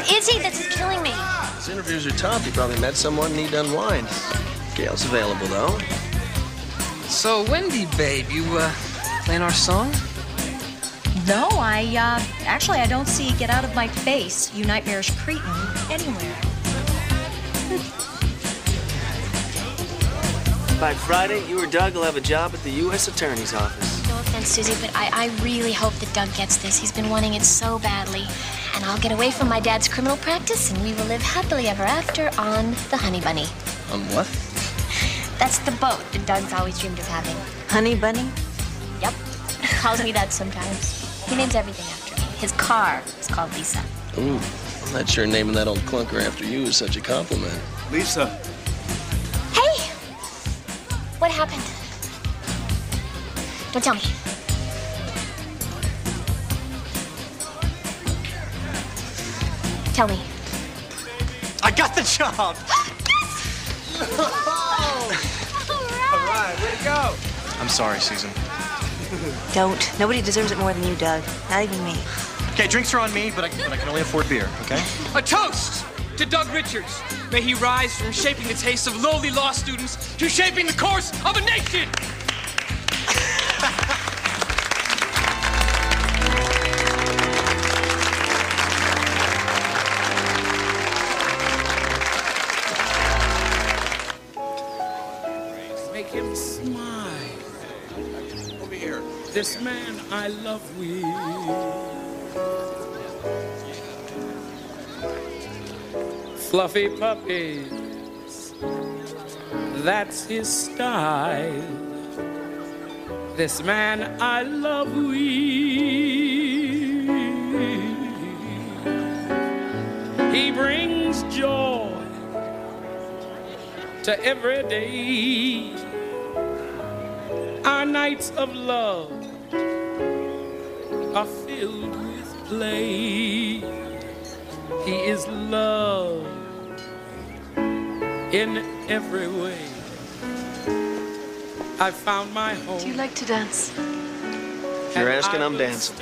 Is he? This is killing me. His interviews are tough. He probably met someone and he'd unwind. Gail's available, though. So, Wendy, babe, you, playing our song? No, actually, I don't see Get Out of My Face, You Nightmarish Cretin, anywhere. By Friday, you or Doug will have a job at the U.S. Attorney's Office. No offense, Susie, but I really hope that Doug gets this. He's been wanting it so badly. And I'll get away from my dad's criminal practice, and we will live happily ever after on the Honey Bunny. On what? That's the boat that Doug's always dreamed of having. Honey Bunny? Yep. Calls me that sometimes. He names everything after me. His car is called Lisa. Ooh. I'm not sure naming that old clunker after you is such a compliment. Lisa. Hey! What happened? Don't tell me. Tell me. I got the job! All right, way to go. I'm sorry, Susan. Don't. Nobody deserves it more than you, Doug. Not even me. Okay, drinks are on me, but I can only afford beer, okay? A toast to Doug Richards. May he rise from shaping the tastes of lowly law students to shaping the course of a nation. Make him smile. Over here. This man I love with. Fluffy puppies, that's his style. This man I love with. He brings joy to every day. Our nights of love are filled with play. He is love in every way. I found my home. Do you like to dance? If you're asking, I'm dancing.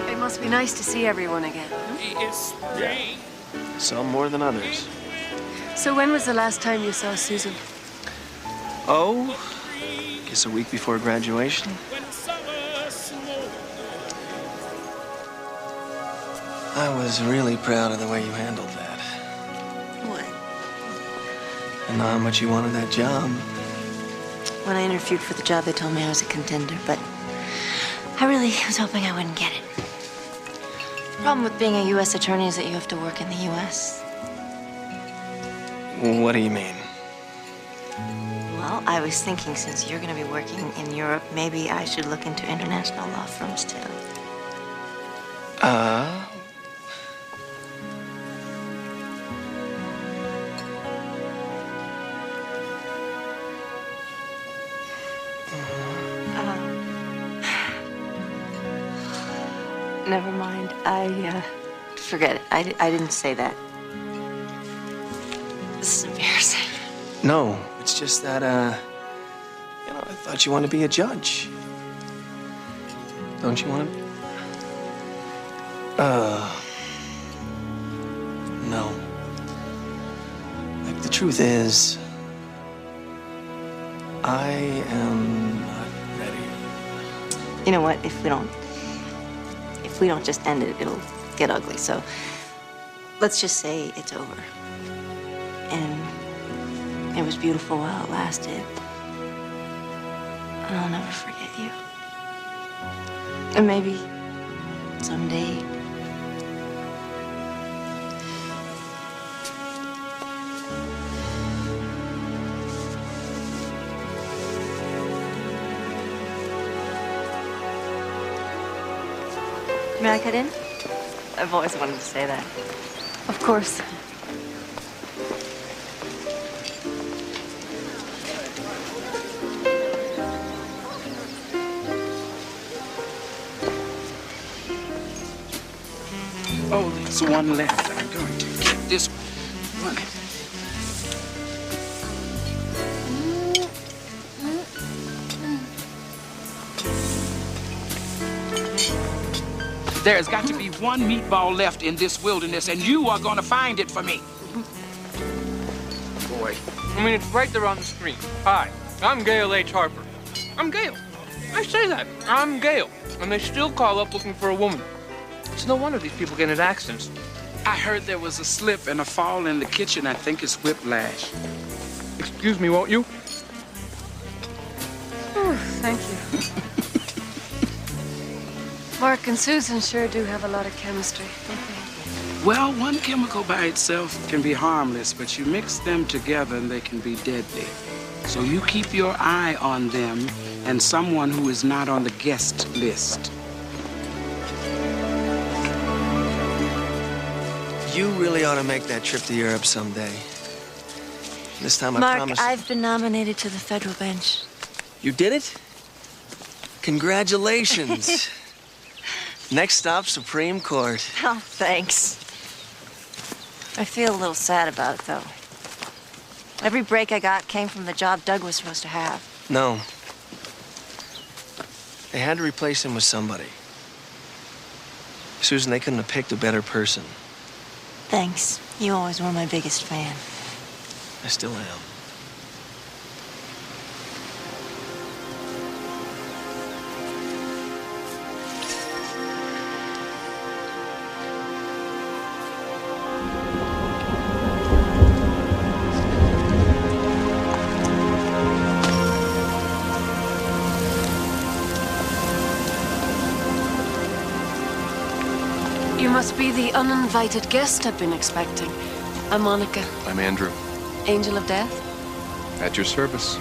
It must be nice to see everyone again. Yeah. Some more than others. So when was the last time you saw Susan? Oh, guess a week before graduation. I was really proud of the way you handled that. What? I know how much you wanted that job. When I interviewed for the job, they told me I was a contender, but I really was hoping I wouldn't get it. The problem with being a U.S. attorney is that you have to work in the U.S. What do you mean? Well, I was thinking since you're going to be working in Europe, maybe I should look into international law firms, too. Never mind. Forget it. I didn't say that. This is embarrassing. No, it's just that, I thought you wanted to be a judge. Don't you want to? No. Like, the truth is, I am not ready. You know what? If we don't just end it, it'll get ugly. So let's just say it's over. And it was beautiful while it lasted. And I'll never forget you. And maybe someday. May I cut in? I've always wanted to say that. Of course. Oh, there's one left. I'm going to get this one. There's got to be one meatball left in this wilderness, and you are going to find it for me. Boy. I mean, it's right there on the screen. Hi, I'm Gail H. Harper. I'm Gail. I say that. I'm Gail. And they still call up looking for a woman. It's no wonder these people get into accidents. I heard there was a slip and a fall in the kitchen. I think it's whiplash. Excuse me, won't you? Oh, thank you. Mark and Susan sure do have a lot of chemistry, don't they? Well, one chemical by itself can be harmless, but you mix them together and they can be deadly. So you keep your eye on them and someone who is not on the guest list. You really ought to make that trip to Europe someday. This time I Mark, promise. I've been nominated to the federal bench. You did it? Congratulations. Next stop, Supreme Court. Oh, thanks. I feel a little sad about it, though. Every break I got came from the job Doug was supposed to have. No. They had to replace him with somebody. Susan, they couldn't have picked a better person. Thanks. You always were my biggest fan. I still am. You must be the uninvited guest I've been expecting. I'm Monica. I'm Andrew. Angel of Death? At your service.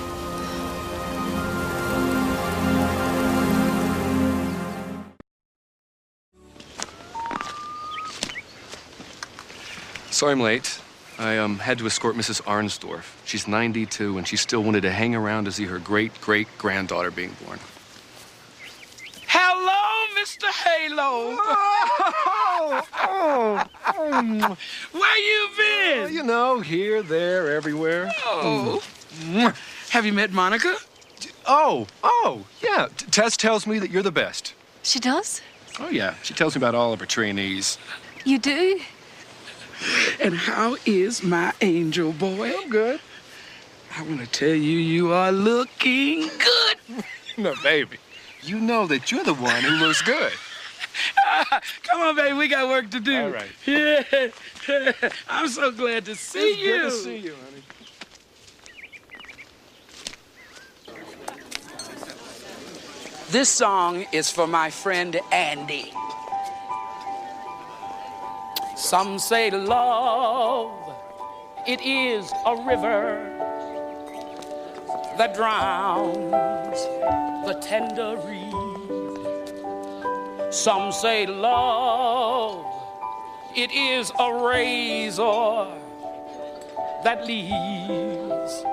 Sorry I'm late. I had to escort Mrs. Arnsdorf. She's 92, and she still wanted to hang around to see her great-great-granddaughter being born. Hello, Mr. Halo. Where you been? You know, here, there, everywhere. Oh. Have you met Monica? Oh, yeah. Tess tells me that you're the best. She does? Oh, yeah. She tells me about all of her trainees. You do? And how is my angel boy? I'm good. I want to tell you, you are looking good. No, baby. You know that you're the one who looks good. Come on, baby. We got work to do. All right. Yeah. I'm so glad to see It's you. good to see you, honey. This song is for my friend Andy. Some say love, it is a river that drowns the tender reed. Some say love, it is a razor that leaves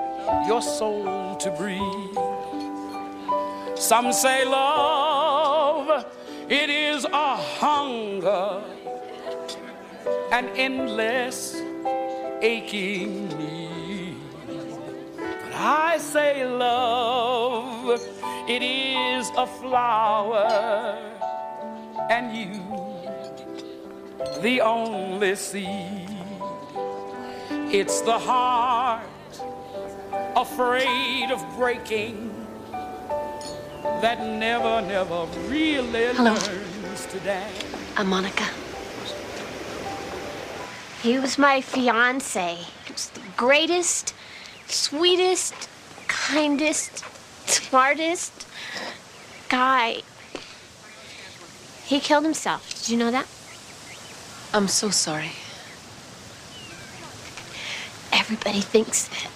your soul to breathe. Some say love, it is a hunger, an endless aching need. But I say love, it is a flower, and you, the only seed. It's the heart afraid of breaking that never, never really learns to dance. I'm Monica. He was my fiance. He was the greatest, sweetest, kindest, smartest guy. He killed himself. Did you know that? I'm so sorry. Everybody thinks that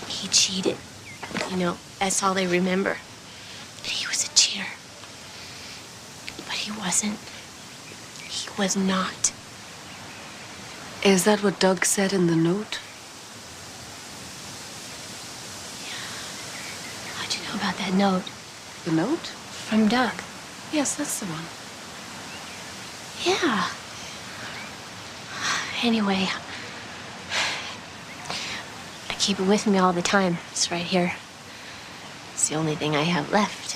he cheated. You know, that's all they remember. That he was a cheater. But he wasn't. He was not. Is that what Doug said in the note? How'd you know about that note? The note? From Doug. Yes, that's the one. Yeah. Anyway, I keep it with me all the time. It's right here. It's the only thing I have left.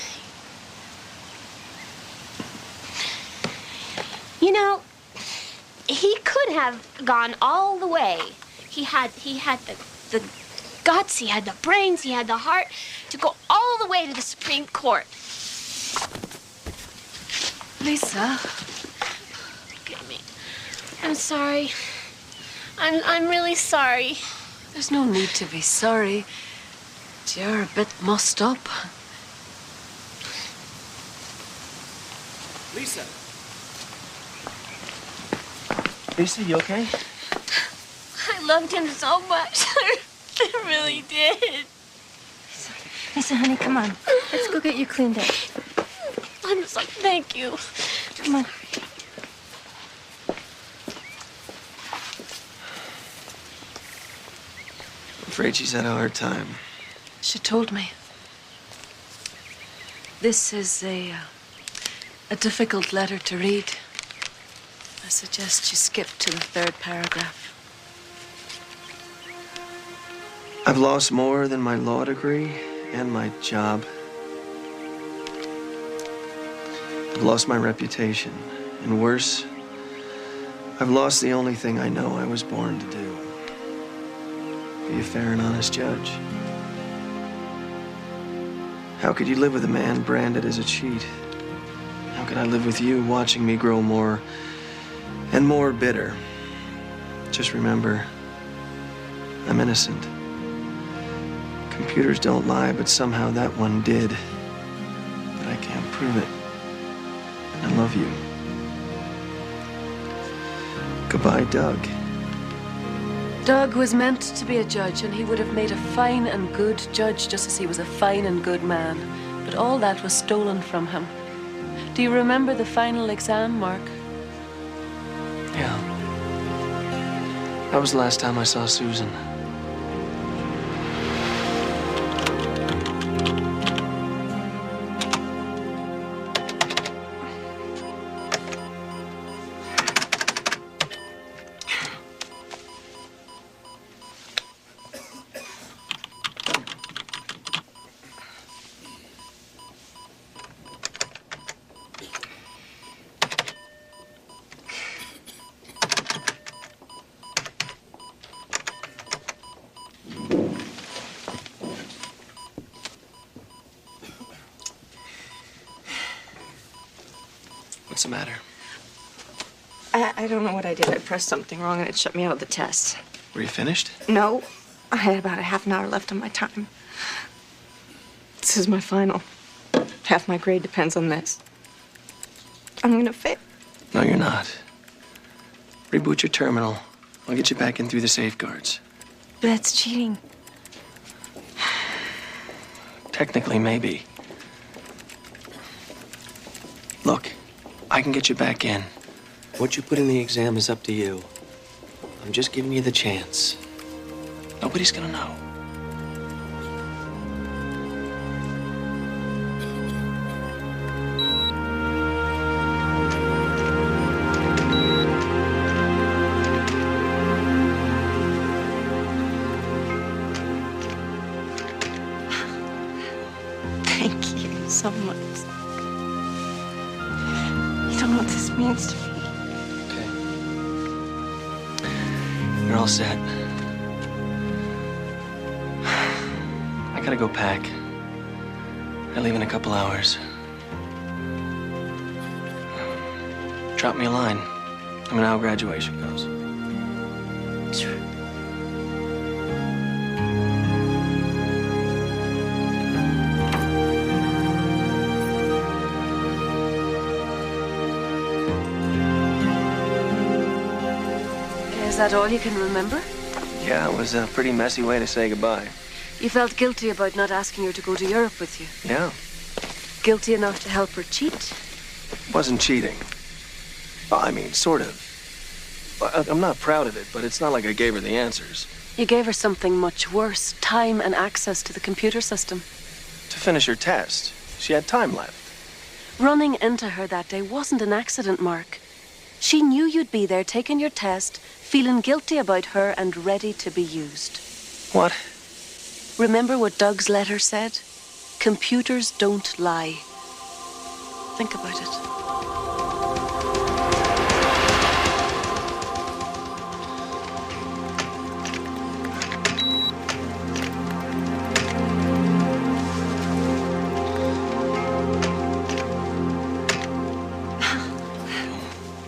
You know, he could have gone all the way. He had the guts, he had the brains, he had the heart to go all the way to the Supreme Court. Lisa. Look at me. I'm sorry. I'm really sorry. There's no need to be sorry. You're a bit mussed up. Lisa. Lisa, you okay? I loved him so much. I really did. Listen, honey, come on. Let's go get you cleaned up. I'm sorry. Thank you. Come on. I'm afraid she's had a hard time. She told me. This is a difficult letter to read. I suggest you skip to the 3rd paragraph. I've lost more than my law degree and my job. I've lost my reputation. And worse, I've lost the only thing I know I was born to do. Be a fair and honest judge. How could you live with a man branded as a cheat? How could I live with you watching me grow more and more bitter? Just remember, I'm innocent. Computers don't lie, but somehow that one did. But I can't prove it. And I love you. Goodbye, Doug. Doug was meant to be a judge, and he would have made a fine and good judge just as he was a fine and good man. But all that was stolen from him. Do you remember the final exam, Mark? Yeah. That was the last time I saw Susan. What's the matter? I don't know what I did. I pressed something wrong and it shut me out of the test. Were you finished? No, I had about a half an hour left on my time. This is my final. Half my grade depends on this. I'm gonna fail. No, you're not. Reboot your terminal. I'll get you back in through the safeguards. But that's cheating. Technically, maybe. Look, I can get you back in. What you put in the exam is up to you. I'm just giving you the chance. Nobody's gonna know. Thank you so much. You don't know what this means to me. You're all set. I gotta go pack. I leave in a couple hours. Drop me a line. Let me know how graduation goes. Sure. Is that all you can remember? Yeah, it was a pretty messy way to say goodbye. You felt guilty about not asking her to go to Europe with you. Yeah, Guilty enough to help her cheat? wasn't cheating. Well, I mean, sort of. I'm not proud of it, but it's not like I gave her the answers. You gave her something much worse, time and access to the computer system. To finish her test, she had time left. Running into her that day wasn't an accident, Mark. She knew you'd be there taking your test, feeling guilty about her and ready to be used. What? Remember what Doug's letter said? Computers don't lie. Think about it.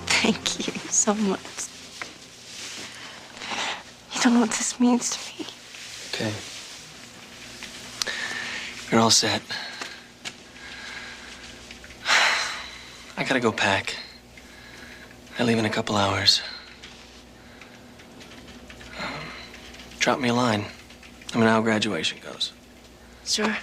Thank you so much. You don't know what this means to me. Okay. You're all set. I gotta go pack. I leave in a couple hours. Drop me a line. Let me know how graduation goes. Sure.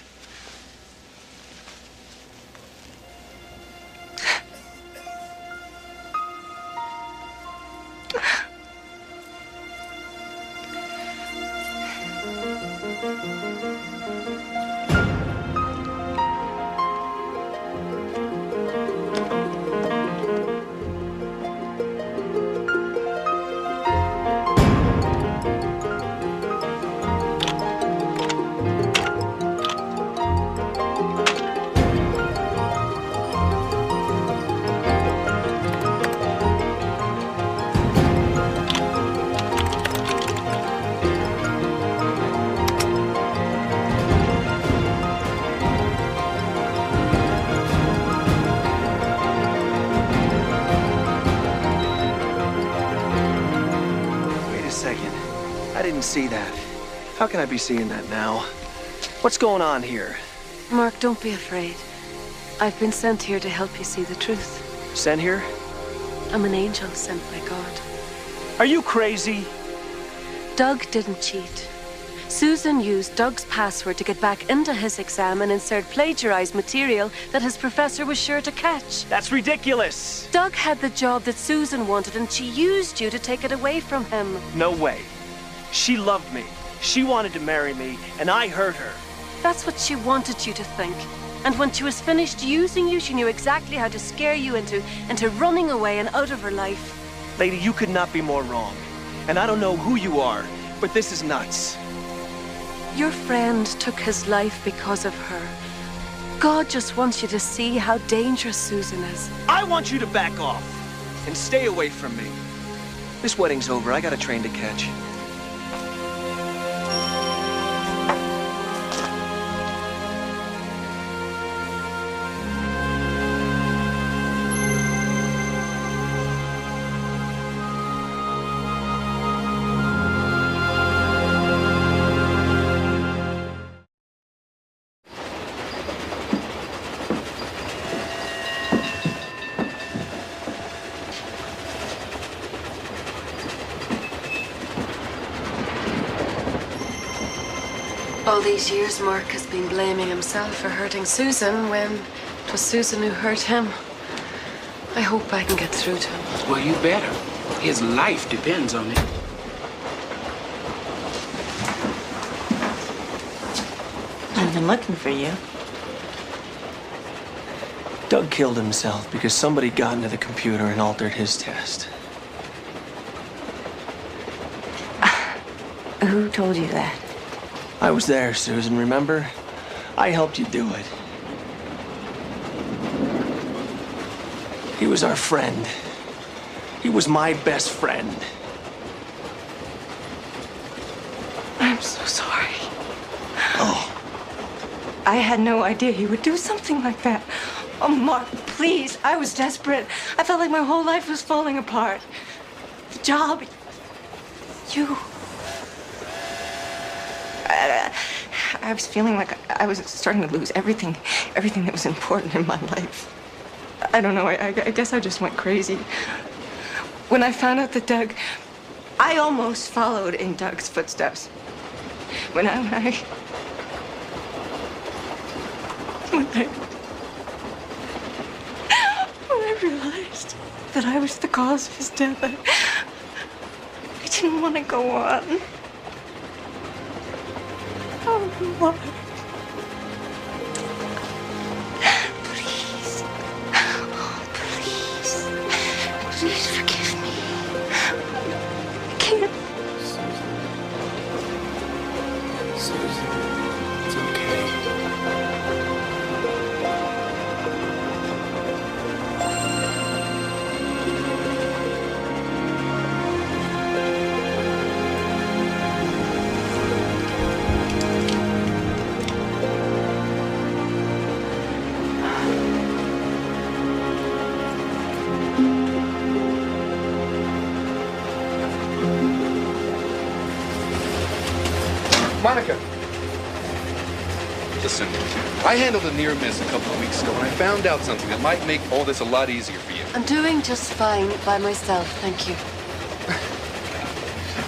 didn't see that. How can I be seeing that now? What's going on here? Mark, don't be afraid. I've been sent here to help you see the truth. Sent here? I'm an angel sent by God. Are you crazy? Doug didn't cheat. Susan used Doug's password to get back into his exam and insert plagiarized material that his professor was sure to catch. That's ridiculous. Doug had the job that Susan wanted, and she used you to take it away from him. No way. She loved me. She wanted to marry me, and I hurt her. That's what she wanted you to think. And when she was finished using you, she knew exactly how to scare you into running away and out of her life. Lady, you could not be more wrong. And I don't know who you are, but this is nuts. Your friend took his life because of her. God just wants you to see how dangerous Susan is. I want you to back off and stay away from me. This wedding's over. I got a train to catch. All these years, Mark has been blaming himself for hurting Susan when it was Susan who hurt him. I hope I can get through to him. Well, you better. His life depends on it. I've been looking for you. Doug killed himself because somebody got into the computer and altered his test. Who told you that? I was there, Susan, remember? I helped you do it. He was our friend. He was my best friend. I'm so sorry. Oh. I had no idea he would do something like that. Oh, Mark, please. I was desperate. I felt like my whole life was falling apart. The job. You. I was feeling like I was starting to lose everything that was important in my life. I don't know, I guess I just went crazy. When I found out that Doug, I almost followed in Doug's footsteps. When I realized that I was the cause of his death, I didn't want to go on. Oh, Mark. Please. Oh, please. Please forgive me. I can't. Susan, it's okay. Monica! Listen, I handled a near miss a couple of weeks ago, and I found out something that might make all this a lot easier for you. I'm doing just fine by myself, thank you.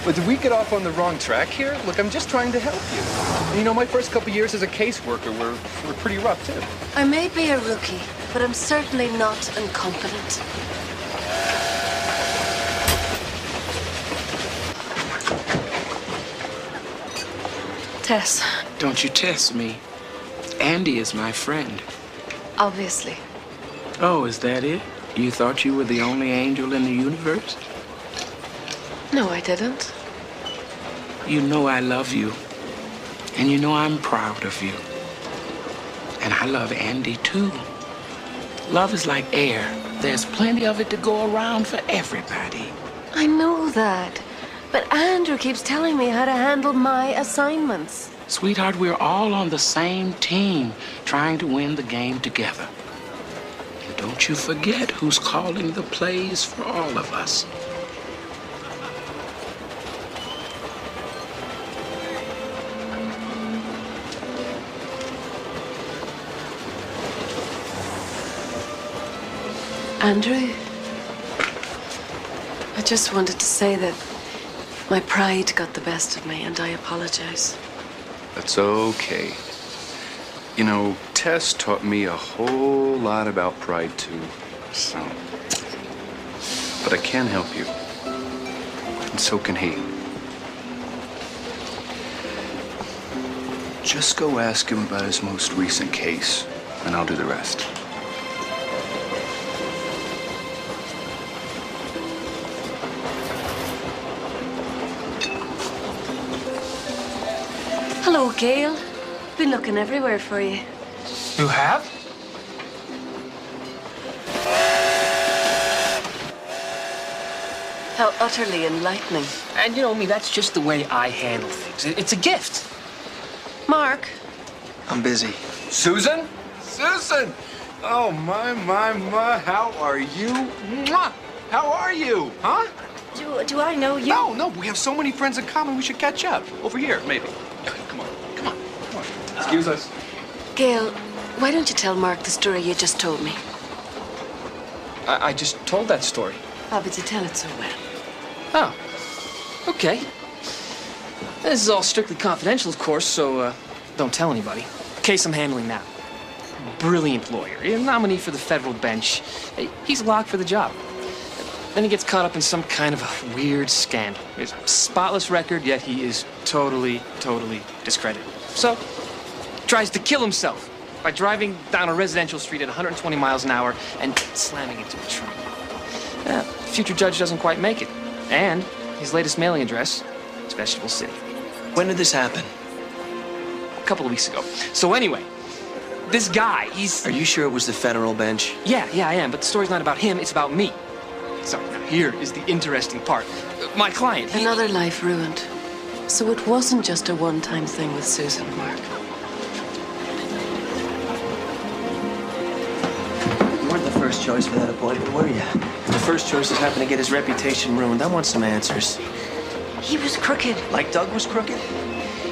But did we get off on the wrong track here? Look, I'm just trying to help you. And, you know, my first couple of years as a caseworker were pretty rough, too. I may be a rookie, but I'm certainly not incompetent. Tess. Don't you test me. Andy is my friend. Obviously. Oh, is that it? You thought you were the only angel in the universe? No, I didn't. You know I love you. And you know I'm proud of you. And I love Andy, too. Love is like air. There's plenty of it to go around for everybody. I know that. But Andrew keeps telling me how to handle my assignments. Sweetheart, we're all on the same team, trying to win the game together. And don't you forget who's calling the plays for all of us. Andrew, I just wanted to say that my pride got the best of me, and I apologize. That's okay. You know, Tess taught me a whole lot about pride, too. So. But I can help you. And so can he. Just go ask him about his most recent case, and I'll do the rest. Hello, Gail. Been looking everywhere for you. You have? How utterly enlightening. And you know me, that's just the way I handle things. It's a gift. Mark. I'm busy. Susan? Susan! Oh, my. How are you? Mwah! How are you? Huh? Do I know you? No. We have so many friends in common. We should catch up. Over here, maybe. Come on. Excuse us. Gail, why don't you tell Mark the story you just told me? I just told that story. Oh, but you tell it so well. Oh, okay. This is all strictly confidential, of course, so don't tell anybody. Case I'm handling now. Brilliant lawyer, a nominee for the federal bench. He's locked for the job. Then he gets caught up in some kind of a weird scandal. He has a spotless record, yet he is totally discredited. So, tries to kill himself by driving down a residential street at 120 miles an hour and slamming into a tree. Future judge doesn't quite make it. And his latest mailing address is Vegetable City. When did this happen? A couple of weeks ago. So anyway, this guy, he's... Are you sure it was the federal bench? Yeah, I am. But the story's not about him, it's about me. So now here is the interesting part. My client, Another life ruined. So it wasn't just a one-time thing with Susan, Mark. You weren't the first choice for that appointment, were you? The first choice is having to get his reputation ruined. I want some answers. He was crooked. Like Doug was crooked?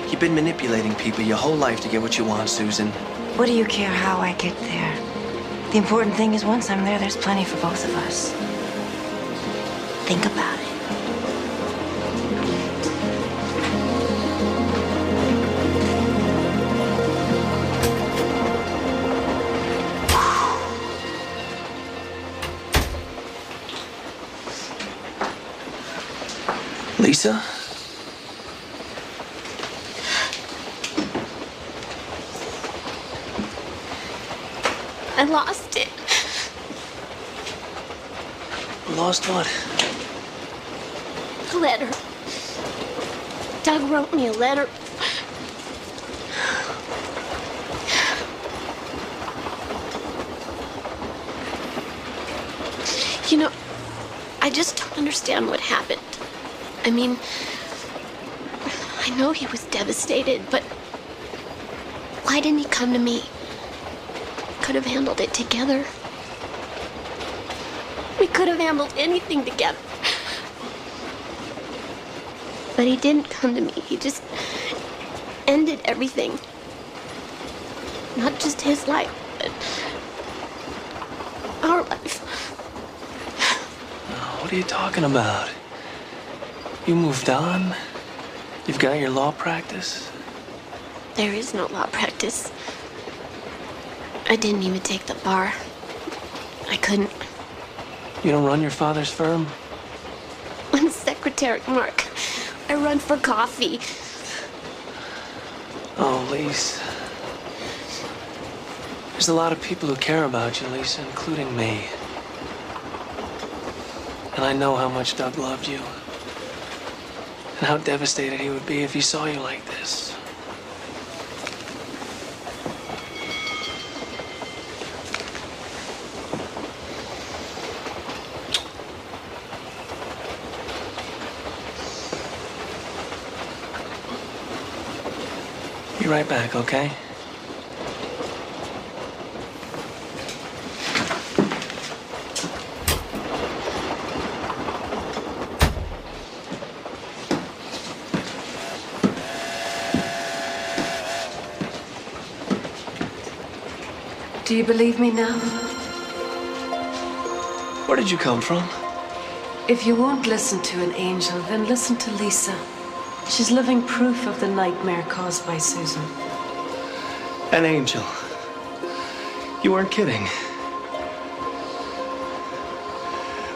You've been manipulating people your whole life to get what you want, Susan. What do you care how I get there? The important thing is once I'm there, there's plenty for both of us. Think about it. Lisa? I lost it. Lost what? A letter. Doug wrote me a letter. You know, I just don't understand what happened. I mean, I know he was devastated, but why didn't he come to me? Could have handled it together. We could have handled anything together. But he didn't come to me. He just ended everything. Not just his life, but our life. What are you talking about? You moved on? You've got your law practice? There is no law practice. I didn't even take the bar. I couldn't. You don't run your father's firm? I'm secretary, Mark. I run for coffee. Oh, Lisa. There's a lot of people who care about you, Lisa, including me. And I know how much Doug loved you. And how devastated he would be if he saw you like this. Be right back, okay? Do you believe me now? Where did you come from? If you won't listen to an angel, then listen to Lisa. She's living proof of the nightmare caused by Susan. An angel. You weren't kidding.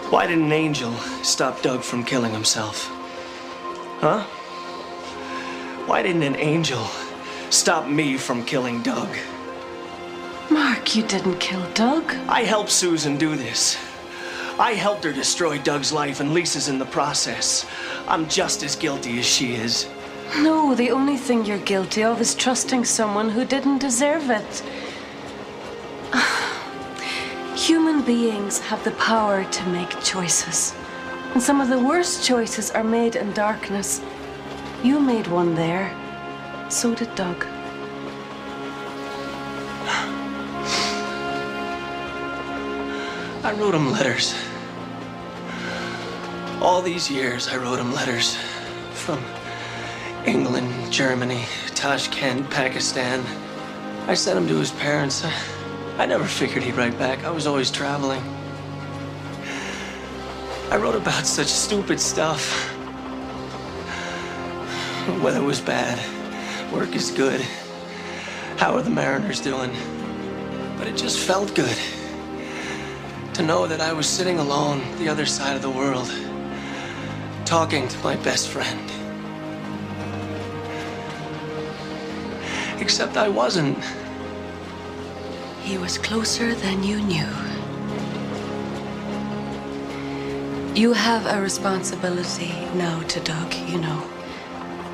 Why did an angel stop Doug from killing himself? Huh? Why didn't an angel stop me from killing Doug? Mark, you didn't kill Doug. I helped Susan do this. I helped her destroy Doug's life, and Lisa's in the process. I'm just as guilty as she is. No, the only thing you're guilty of is trusting someone who didn't deserve it. Human beings have the power to make choices. And some of the worst choices are made in darkness. You made one there. So did Doug. I wrote him letters. All these years, I wrote him letters. From England, Germany, Tashkent, Pakistan. I sent him to his parents. I never figured he'd write back. I was always traveling. I wrote about such stupid stuff. Weather was bad. Work is good. How are the Mariners doing? But it just felt good to know that I was sitting alone the other side of the world, talking to my best friend. Except I wasn't. He was closer than you knew. You have a responsibility now to Doug, you know.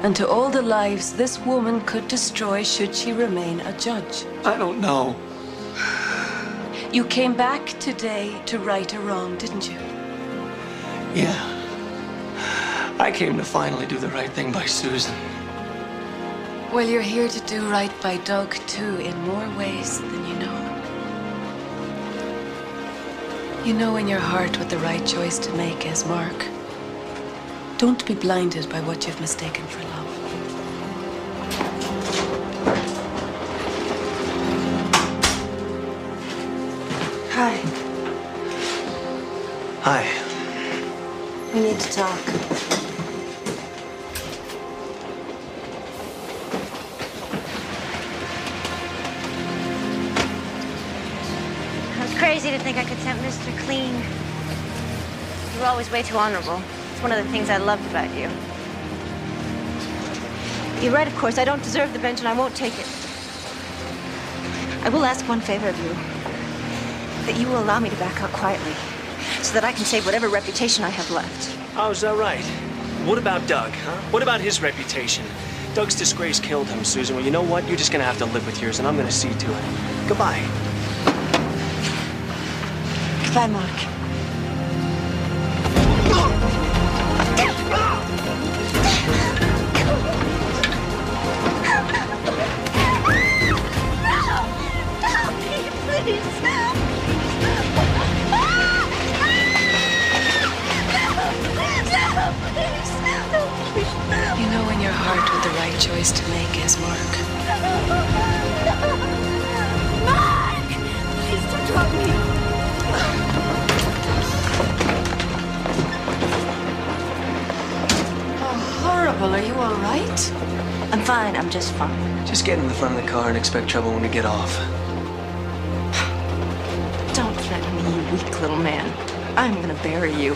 And to all the lives this woman could destroy should she remain a judge. I don't know. You came back today to right a wrong, didn't you? Yeah. I came to finally do the right thing by Susan. Well, you're here to do right by Doug, too, in more ways than you know. You know in your heart what the right choice to make is, Mark. Don't be blinded by what you've mistaken for love. Hi. Hi. We need to talk. I was crazy to think I could tempt Mr. Clean. You were always way too honorable. It's one of the things I loved about you. You're right, of course. I don't deserve the bench, and I won't take it. I will ask one favor of you. That you will allow me to back out quietly, so that I can save whatever reputation I have left. Oh, is that right? What about Doug, huh? What about his reputation? Doug's disgrace killed him, Susan. Well, you know what? You're just gonna have to live with yours, and I'm gonna see to it. Goodbye. Goodbye, Mark. You know in your heart what the right choice to make is, Mark. Mark! Please don't drop me. Oh, horrible. Are you all right? I'm fine. I'm just fine. Just get in the front of the car and expect trouble when we get off. Don't threaten me, you weak little man. I'm gonna bury you.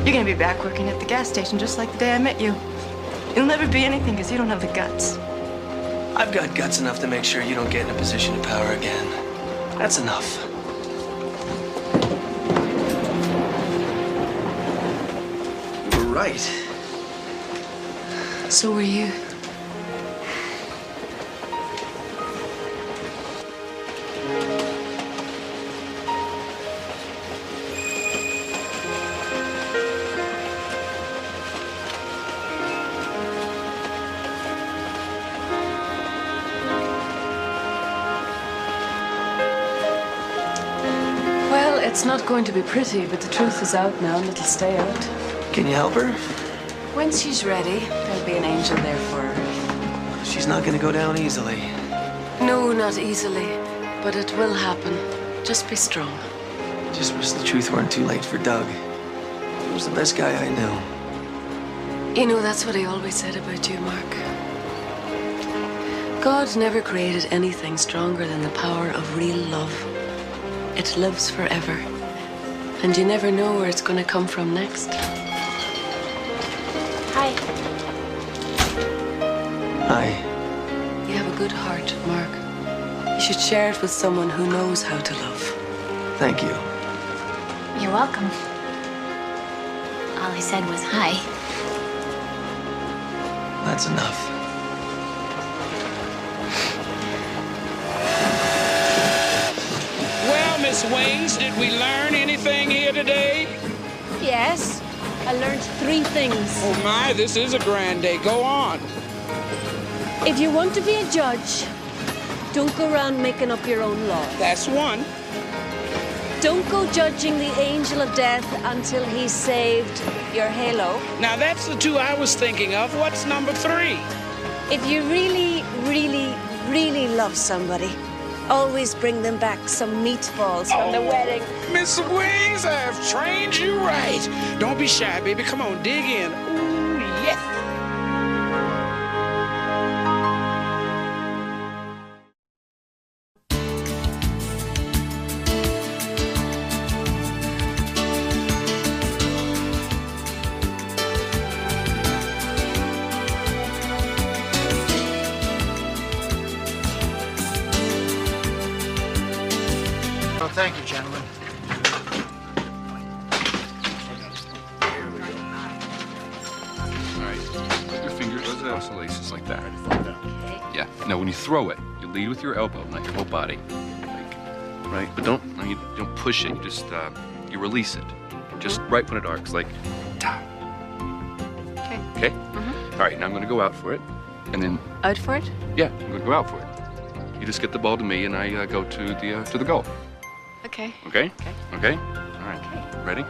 You're gonna be back working at the gas station just like the day I met you. You'll never be anything because you don't have the guts. I've got guts enough to make sure you don't get in a position of power again. That's enough. You were right. So were you. It's not going to be pretty, but the truth is out now and it'll stay out. Can you help her? When she's ready, there'll be an angel there for her. She's not gonna go down easily. No, not easily, but it will happen. Just be strong. Just wish the truth weren't too late for Doug. He was the best guy I knew. You know, that's what I always said about you, Mark. God never created anything stronger than the power of real love. It lives forever. And you never know where it's going to come from next. Hi. Hi. You have a good heart, Mark. You should share it with someone who knows how to love. Thank you. You're welcome. All I said was hi. That's enough. Well, Miss Wings, did we learn anything here today? Yes, I learned 3 things. Oh my, this is a grand day. Go on. If you want to be a judge, don't go around making up your own laws. That's one. Don't go judging the angel of death until he's saved your halo. Now, that's the 2 I was thinking of. What's number 3? If you really, really, really love somebody, always bring them back some meatballs from the wedding. Miss Wings, I've trained you right. Don't be shy, baby. Come on, dig in. Ooh, yes. Well, thank you, gentlemen. All right. Put your fingers on the oscillations like that. Yeah. Now, when you throw it, you lead with your elbow, not your whole body. Like, right? But you don't push it. You just you release it. Just right when it arcs, like. Ta. Okay. Okay. All right. Now I'm going to go out for it, and then. Out for it? Yeah, I'm going to go out for it. You just get the ball to me, and I go to the goal. Okay. Okay? Okay. All right. Okay. Ready?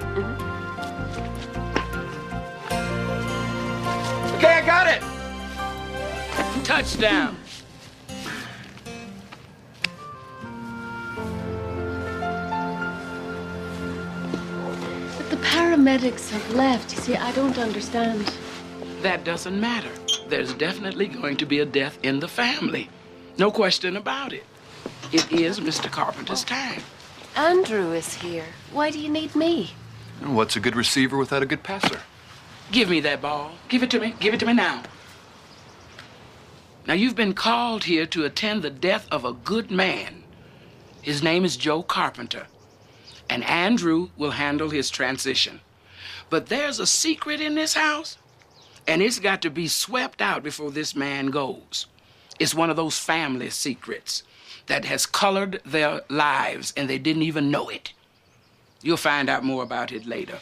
Okay, I got it. Touchdown. But the paramedics have left. You see, I don't understand. That doesn't matter. There's definitely going to be a death in the family. No question about it. It is Mr. Carpenter's time. Andrew is here. Why do you need me? What's a good receiver without a good passer? Give me that ball. Give it to me. Give it to me now. Now, you've been called here to attend the death of a good man. His name is Joe Carpenter. And Andrew will handle his transition. But there's a secret in this house, and it's got to be swept out before this man goes. It's one of those family secrets that has colored their lives, and they didn't even know it. You'll find out more about it later.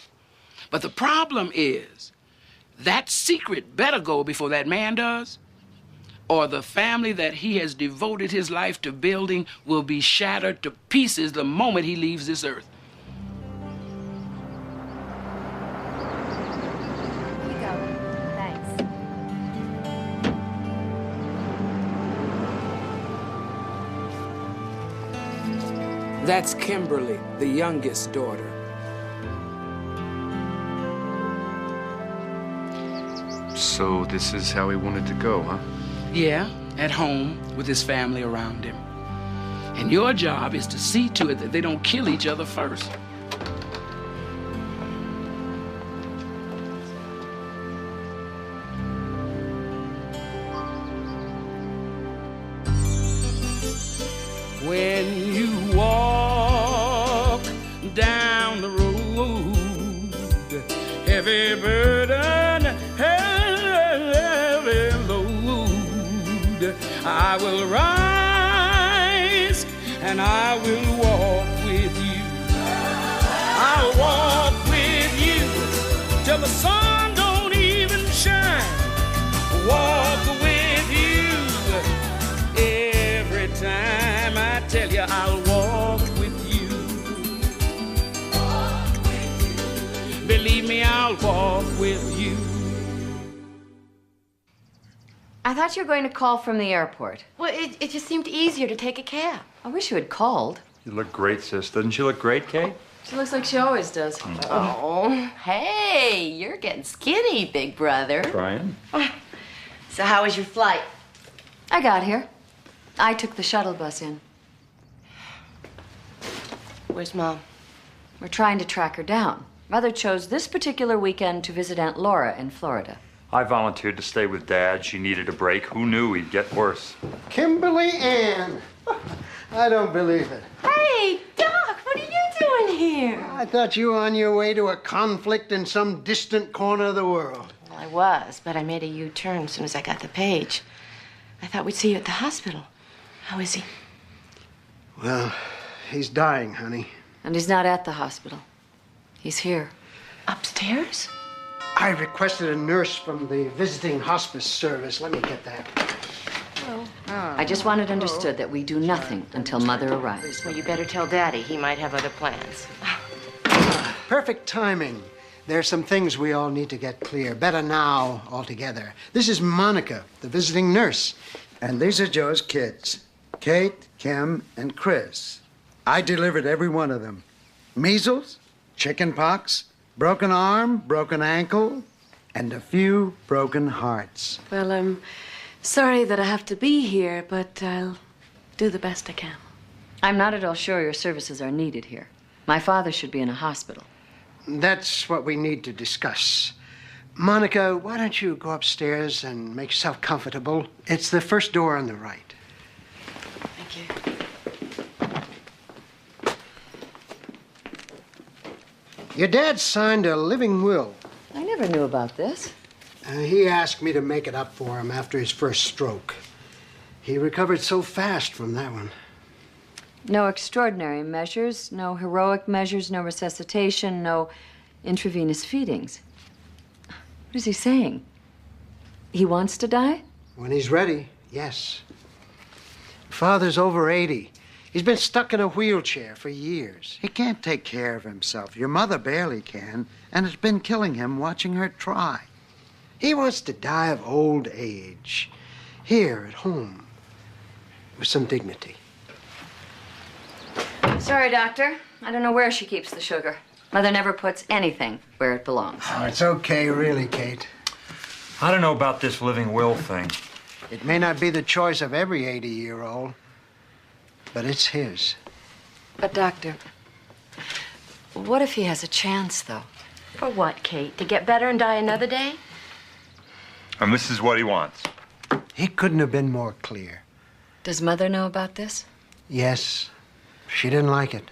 But the problem is, that secret better go before that man does, or the family that he has devoted his life to building will be shattered to pieces the moment he leaves this earth. Here you go. Thanks. That's Kimberly, the youngest daughter. So this is how he wanted to go, huh? Yeah, at home with his family around him. And your job is to see to it that they don't kill each other first. When you walk down the road, heavy burden, heavy load, I will rise and I will walk with you. I'll walk with you till the sun don't even shine. Walk with you every time. I tell you, I'll walk with you. Believe me, I'll walk with you. I thought you were going to call from the airport. Well, it just seemed easier to take a cab. I wish you had called. You look great, sis. Doesn't she look great, Kay? She looks like she always does. Oh, hey, you're getting skinny, big brother. Trying. So how was your flight? I got here. I took the shuttle bus in. Where's Mom? We're trying to track her down. Mother chose this particular weekend to visit Aunt Laura in Florida. I volunteered to stay with Dad. She needed a break. Who knew he'd get worse? Kimberly Ann. I don't believe it. Hey, Doc, what are you doing here? I thought you were on your way to a conflict in some distant corner of the world. Well, I was, but I made a U-turn as soon as I got the page. I thought we'd see you at the hospital. How is he? Well, he's dying, honey. And he's not at the hospital. He's here. Upstairs? I requested a nurse from the visiting hospice service. Let me get that. I just want it understood that we do nothing until Mother arrives. Well, you better tell Daddy. He might have other plans. Perfect timing. There's some things we all need to get clear. Better now altogether. This is Monica, the visiting nurse. And these are Joe's kids. Kate, Kim, and Chris. I delivered every one of them. Measles, chicken pox, broken arm, broken ankle, and a few broken hearts. Well, I'm sorry that I have to be here, but I'll do the best I can. I'm not at all sure your services are needed here. My father should be in a hospital. That's what we need to discuss. Monica, why don't you go upstairs and make yourself comfortable? It's the first door on the right. Thank you. Your dad signed a living will. I never knew about this. He asked me to make it up for him after his first stroke. He recovered so fast from that one. No extraordinary measures, no heroic measures, no resuscitation, no intravenous feedings. What is he saying? He wants to die? When he's ready, yes. Father's over 80. He's been stuck in a wheelchair for years. He can't take care of himself. Your mother barely can, and it's been killing him watching her try. He wants to die of old age, here at home, with some dignity. Sorry, Doctor. I don't know where she keeps the sugar. Mother never puts anything where it belongs. Oh, it's okay, really, Kate. I don't know about this living will thing. It may not be the choice of every 80-year-old, but it's his. But, Doctor, what if he has a chance, though? For what, Kate? To get better and die another day? And this is what he wants. He couldn't have been more clear. Does Mother know about this? Yes. She didn't like it.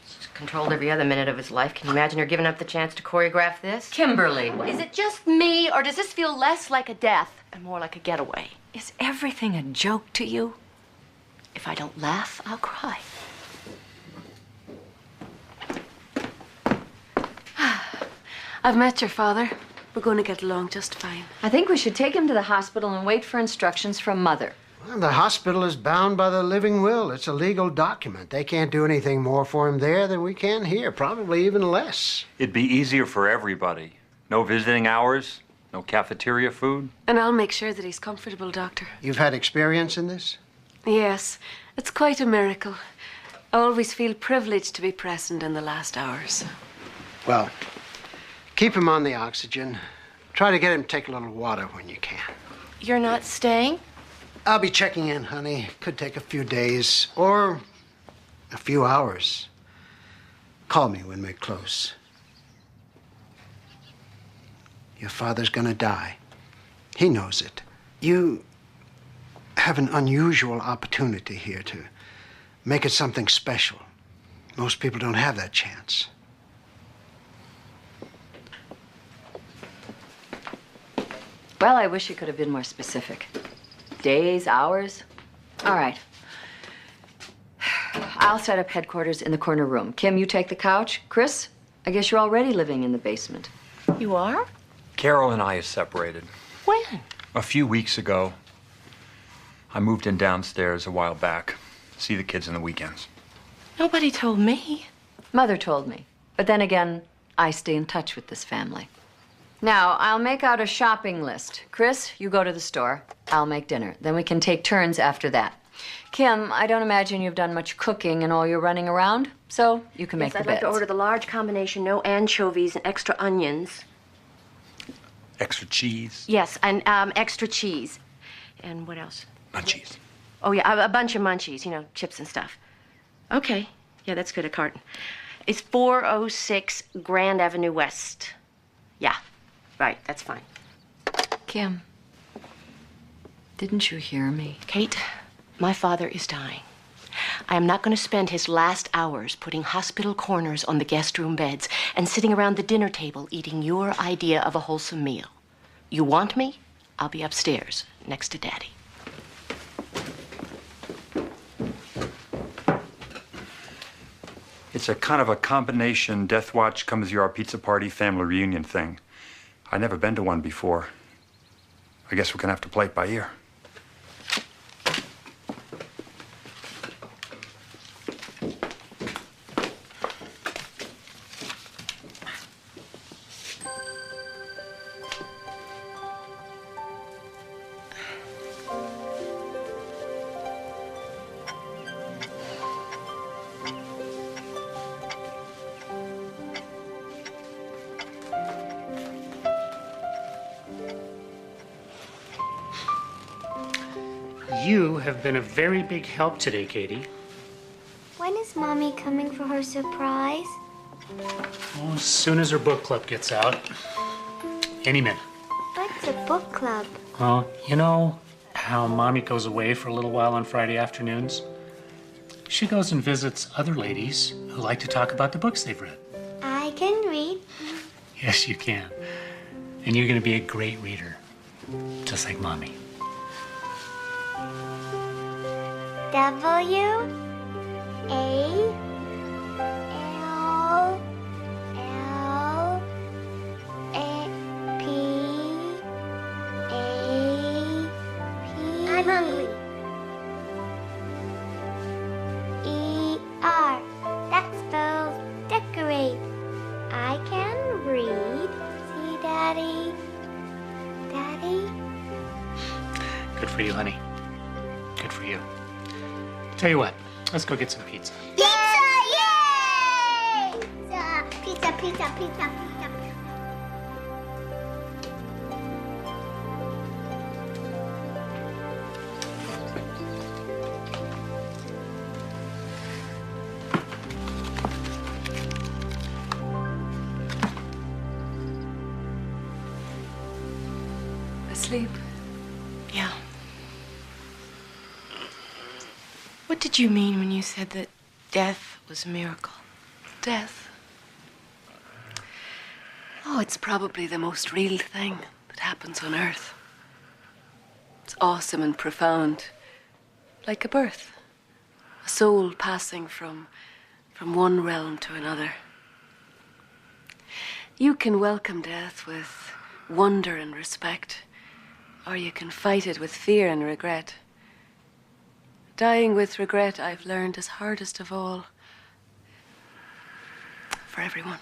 She's controlled every other minute of his life. Can you imagine her giving up the chance to choreograph this? Kimberly. Is it just me, or does this feel less like a death and more like a getaway? Is everything a joke to you? If I don't laugh, I'll cry. I've met your father. We're going to get along just fine. I think we should take him to the hospital and wait for instructions from Mother. Well, the hospital is bound by the living will. It's a legal document. They can't do anything more for him there than we can here, probably even less. It'd be easier for everybody. No visiting hours, no cafeteria food. And I'll make sure that he's comfortable, Doctor. You've had experience in this? Yes, it's quite a miracle. I always feel privileged to be present in the last hours. Well, keep him on the oxygen. Try to get him to take a little water when you can. You're not staying? I'll be checking in, honey. Could take a few days or a few hours. Call me when we're close. Your father's gonna die. He knows it. You have an unusual opportunity here to make it something special. Most people don't have that chance. Well, I wish you could have been more specific. Days, hours? All right. I'll set up headquarters in the corner room. Kim, you take the couch. Chris, I guess you're already living in the basement. You are? Carol and I are separated. When? A few weeks ago. I moved in downstairs a while back. See the kids on the weekends. Nobody told me. Mother told me. But then again, I stay in touch with this family. Now, I'll make out a shopping list. Chris, you go to the store. I'll make dinner. Then we can take turns after that. Kim, I don't imagine you've done much cooking in all your running around, so you can make the I'd beds. like to order the large combination, no anchovies and extra onions. Extra cheese. Yes, and extra cheese. And what else? Munchies. Oh, yeah, a bunch of munchies, you know, chips and stuff. Okay. Yeah, that's good, a carton. It's 406 Grand Avenue West. Yeah, right, that's fine. Kim, didn't you hear me? Kate, my father is dying. I am not going to spend his last hours putting hospital corners on the guest room beds and sitting around the dinner table eating your idea of a wholesome meal. You want me? I'll be upstairs next to Daddy. It's a kind of a combination Death Watch, Come As You Are pizza party, family reunion thing. I've never been to one before. I guess we're gonna have to play it by ear. You have been a very big help today, Katie. When is Mommy coming for her surprise? Oh, as soon as her book club gets out. Any minute. What's a book club? Well, you know how Mommy goes away for a little while on Friday afternoons? She goes and visits other ladies who like to talk about the books they've read. I can read. Yes, you can. And you're going to be a great reader, just like Mommy. W A L L A P A P. I'm hungry. E R. That spells decorate. I can read. See, Daddy? Daddy? Good for you, honey. Good for you. Tell you what, let's go get some pizza. Pizza! Yay! Pizza, pizza, pizza, pizza, pizza. Asleep? Yeah. What did you mean when you said that death was a miracle? Death? Oh, it's probably the most real thing that happens on Earth. It's awesome and profound. Like a birth. A soul passing from one realm to another. You can welcome death with wonder and respect, or you can fight it with fear and regret. Dying with regret, I've learned, is hardest of all. For everyone.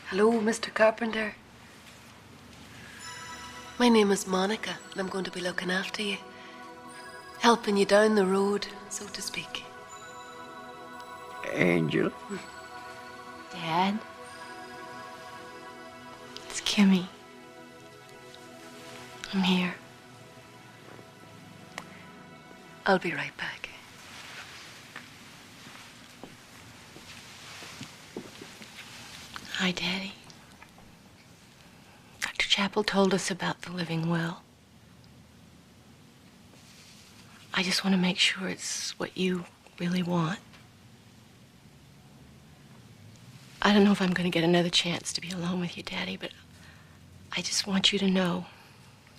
Hello, Mr. Carpenter. My name is Monica, and I'm going to be looking after you. Helping you down the road, so to speak. Angel. Dad? It's Kimmy. I'm here. I'll be right back. Hi, Daddy. Dr. Chappell told us about the living will. I just want to make sure it's what you really want. I don't know if I'm going to get another chance to be alone with you, Daddy, but I just want you to know,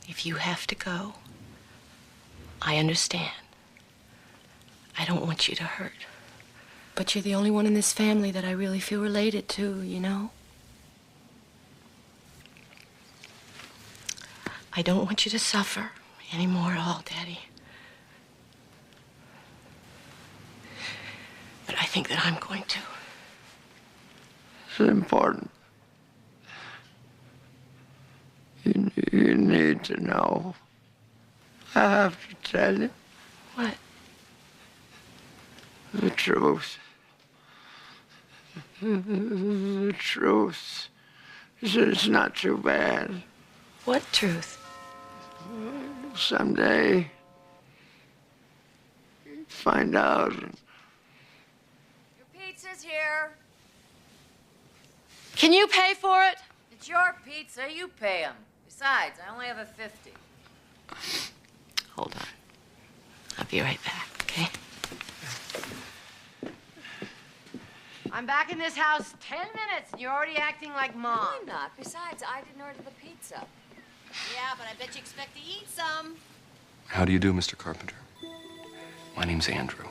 if you have to go, I understand. I don't want you to hurt. But you're the only one in this family that I really feel related to, you know? I don't want you to suffer anymore at all, Daddy. But I think that I'm going to. It's important. You need to know. I have to tell you. What? The truth. The truth. It's not too bad. What truth? Someday, find out. Your pizza's here. Can you pay for it? It's your pizza. You pay him. Besides, I only have a 50. Hold on. I'll be right back, okay? I'm back in this house 10 minutes, and you're already acting like Mom. No, I'm not. Besides, I didn't order the pizza. Yeah, but I bet you expect to eat some. How do you do, Mr. Carpenter? My name's Andrew.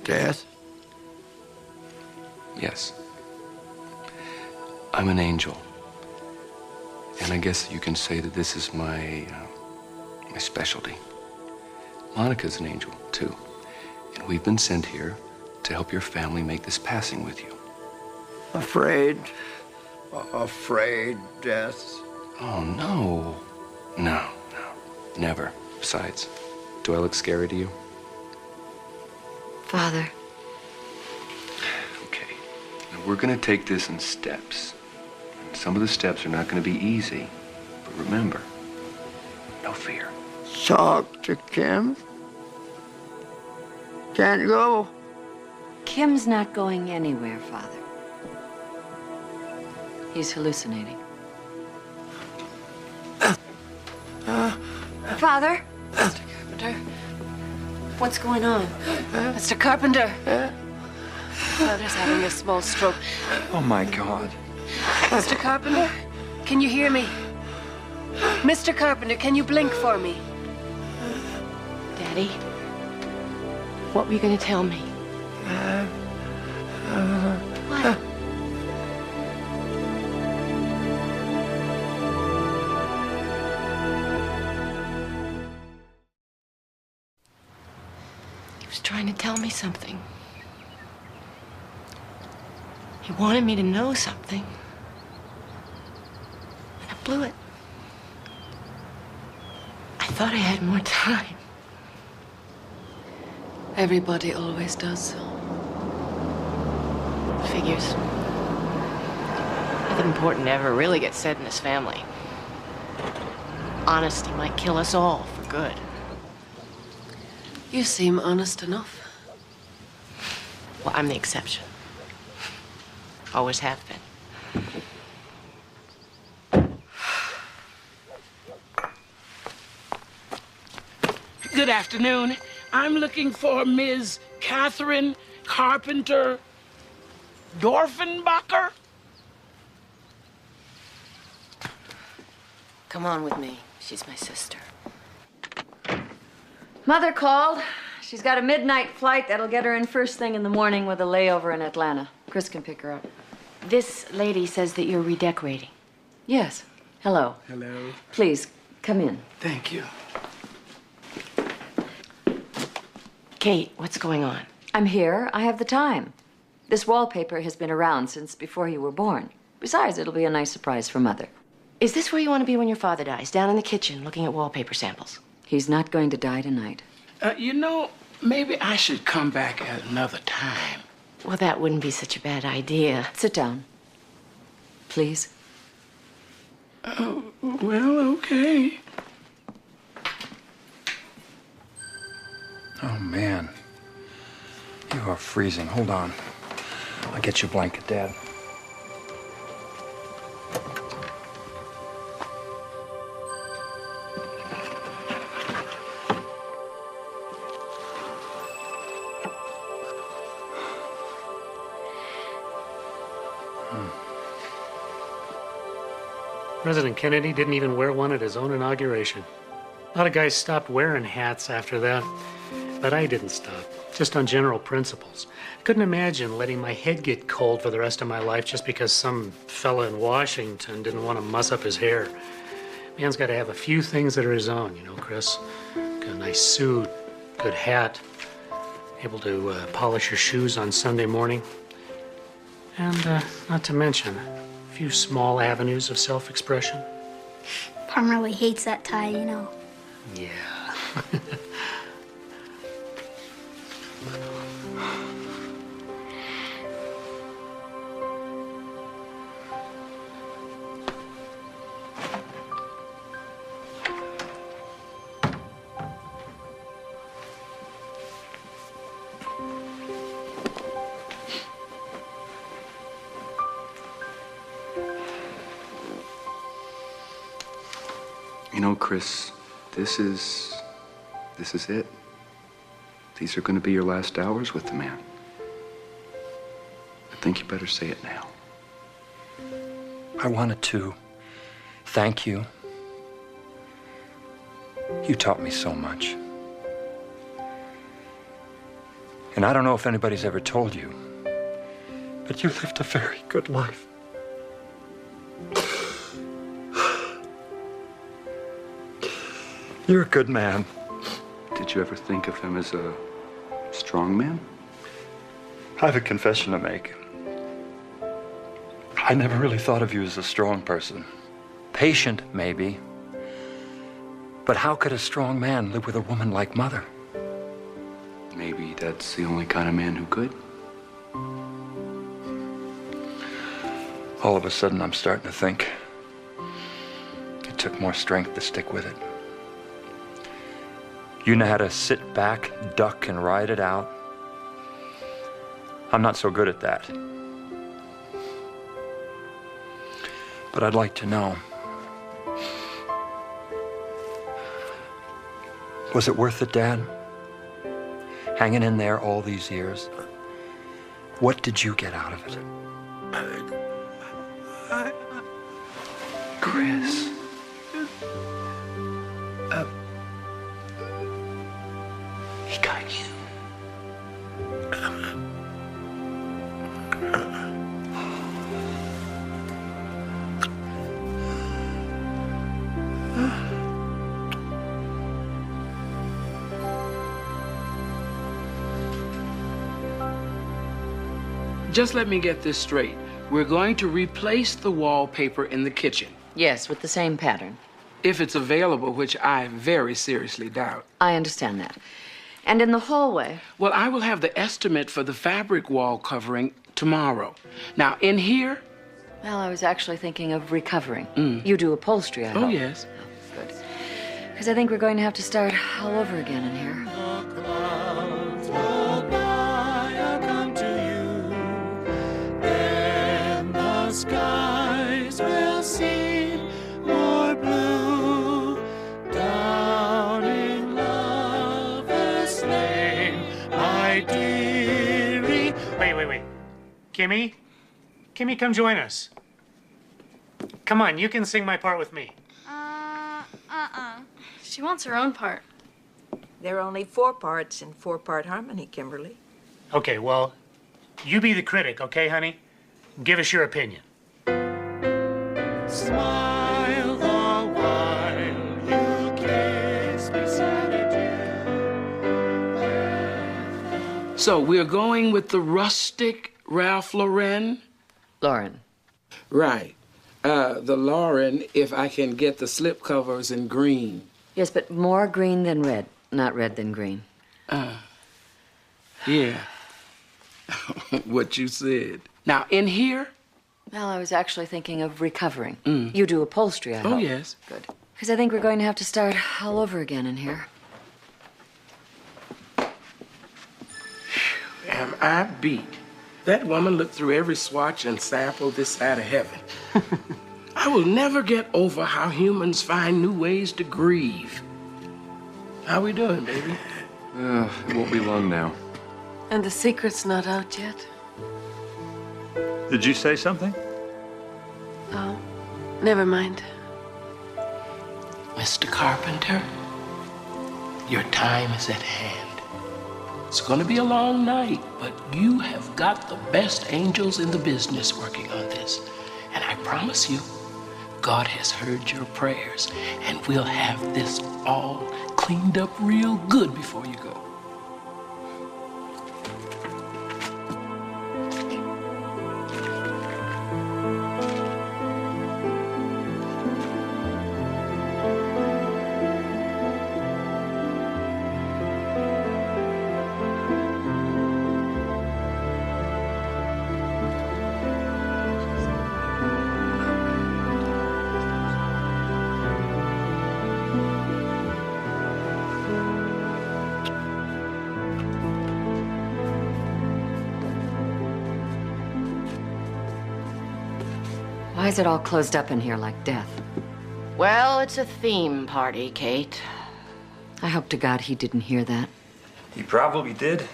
Death? Yes. I'm an angel. And I guess you can say that this is my specialty. Monica's an angel, too. And we've been sent here to help your family make this passing with you. Afraid? Afraid, Death? Oh, no. No, never. Besides, do I look scary to you? Father. Okay. Now, we're going to take this in steps. And some of the steps are not going to be easy. But remember, no fear. Talk to Kim? Can't go? Kim's not going anywhere, Father. He's hallucinating. Father? Mr. Carpenter. What's going on? Mr. Carpenter. Father's having a small stroke. Oh, my God. Mr. Carpenter, can you hear me? Mr. Carpenter, can you blink for me? Daddy, what were you going to tell me? What? He was trying to tell me something. He wanted me to know something. And I blew it. I thought I had more time. Everybody always does. Figures. Nothing important ever really gets said in this family. Honesty might kill us all for good. You seem honest enough. Well, I'm the exception. Always have been. Good afternoon. I'm looking for Ms. Catherine Carpenter Dorfenbacher. Come on with me. She's my sister. Mother called. She's got a midnight flight that'll get her in first thing in the morning with a layover in Atlanta. Chris can pick her up. This lady says that you're redecorating. Yes. Hello. Hello. Please, come in. Thank you. Kate, what's going on? I'm here. I have the time. This wallpaper has been around since before you were born. Besides, it'll be a nice surprise for Mother. Is this where you want to be when your father dies? Down in the kitchen, looking at wallpaper samples? He's not going to die tonight. You know, maybe I should come back at another time. Well, that wouldn't be such a bad idea. Sit down. Please. Oh, well, okay. Oh, man. You are freezing. Hold on. I'll get you a blanket, Dad. President Kennedy didn't even wear one at his own inauguration. A lot of guys stopped wearing hats after that, but I didn't stop, just on general principles. I couldn't imagine letting my head get cold for the rest of my life just because some fella in Washington didn't want to muss up his hair. Man's got to have a few things that are his own, you know, Chris. Got a nice suit, good hat, able to polish your shoes on Sunday morning. And not to mention, a few small avenues of self-expression. Mom really hates that tie, you know. Yeah. You know, Chris, this is it. These are going to be your last hours with the man. I think you better say it now. I wanted to thank you. You taught me so much. And I don't know if anybody's ever told you, but you lived a very good life. You're a good man. Did you ever think of him as a strong man? I have a confession to make. I never really thought of you as a strong person. Patient, maybe. But how could a strong man live with a woman like Mother? Maybe that's the only kind of man who could. All of a sudden, I'm starting to think it took more strength to stick with it. You know how to sit back, duck, and ride it out. I'm not so good at that. But I'd like to know, was it worth it, Dad? Hanging in there all these years? What did you get out of it? Chris. He got you. Just let me get this straight. We're going to replace the wallpaper in the kitchen. Yes, with the same pattern. If it's available, which I very seriously doubt. I understand that. And in the hallway? Well, I will have the estimate for the fabric wall covering tomorrow. Now, in here? Well, I was actually thinking of recovering. You do upholstery, I hope. Oh, yes. Oh, good. Because I think we're going to have to start all over again in here. Skies will seem more blue down in Lover's Lane, my dearie. Wait. Kimmy? Kimmy, come join us. Come on, you can sing my part with me. She wants her own part. There are only 4 parts in 4-part harmony, Kimberly. Okay, well, you be the critic, okay, honey? Give us your opinion. Smile the while you kiss me, Saturday. So we're going with the rustic Ralph Lauren? Lauren. Right. The Lauren, if I can get the slip covers in green. Yes, but more green than red, not red than green. Yeah. What you said. Now, in here? Well, I was actually thinking of recovering. You do upholstery, I hope. Oh, yes. Good. Because I think we're going to have to start all over again in here. Am I beat? That woman looked through every swatch and sample this side of heaven. I will never get over how humans find new ways to grieve. How we doing, baby? It won't be long now. And the secret's not out yet? Did you say something? Oh, never mind. Mr. Carpenter, your time is at hand. It's gonna be a long night, but you have got the best angels in the business working on this. And I promise you, God has heard your prayers, and we'll have this all cleaned up real good before you go. Why is it all closed up in here like death? Well, it's a theme party, Kate. I hope to God he didn't hear that. He probably did.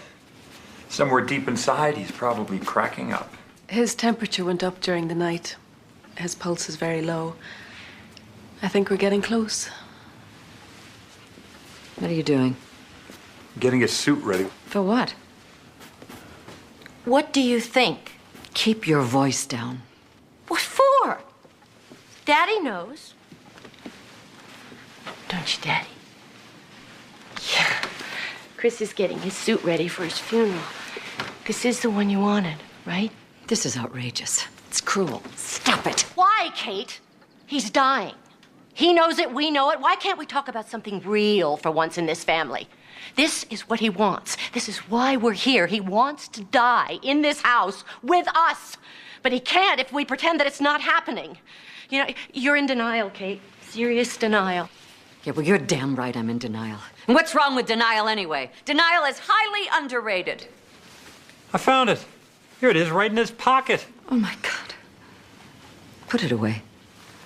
Somewhere deep inside, he's probably cracking up. His temperature went up during the night. His pulse is very low. I think we're getting close. What are you doing? Getting his suit ready. For what? What do you think? Keep your voice down. What for? Daddy knows. Don't you, Daddy? Yeah. Chris is getting his suit ready for his funeral. This is the one you wanted, right? This is outrageous. It's cruel. Stop it. Why, Kate? He's dying. He knows it, we know it. Why can't we talk about something real for once in this family? This is what he wants. This is why we're here. He wants to die in this house with us. But he can't if we pretend that it's not happening. You know, you're in denial, Kate. Serious denial. Yeah, well, you're damn right I'm in denial. And what's wrong with denial anyway? Denial is highly underrated. I found it. Here it is, right in his pocket. Oh, my God. Put it away.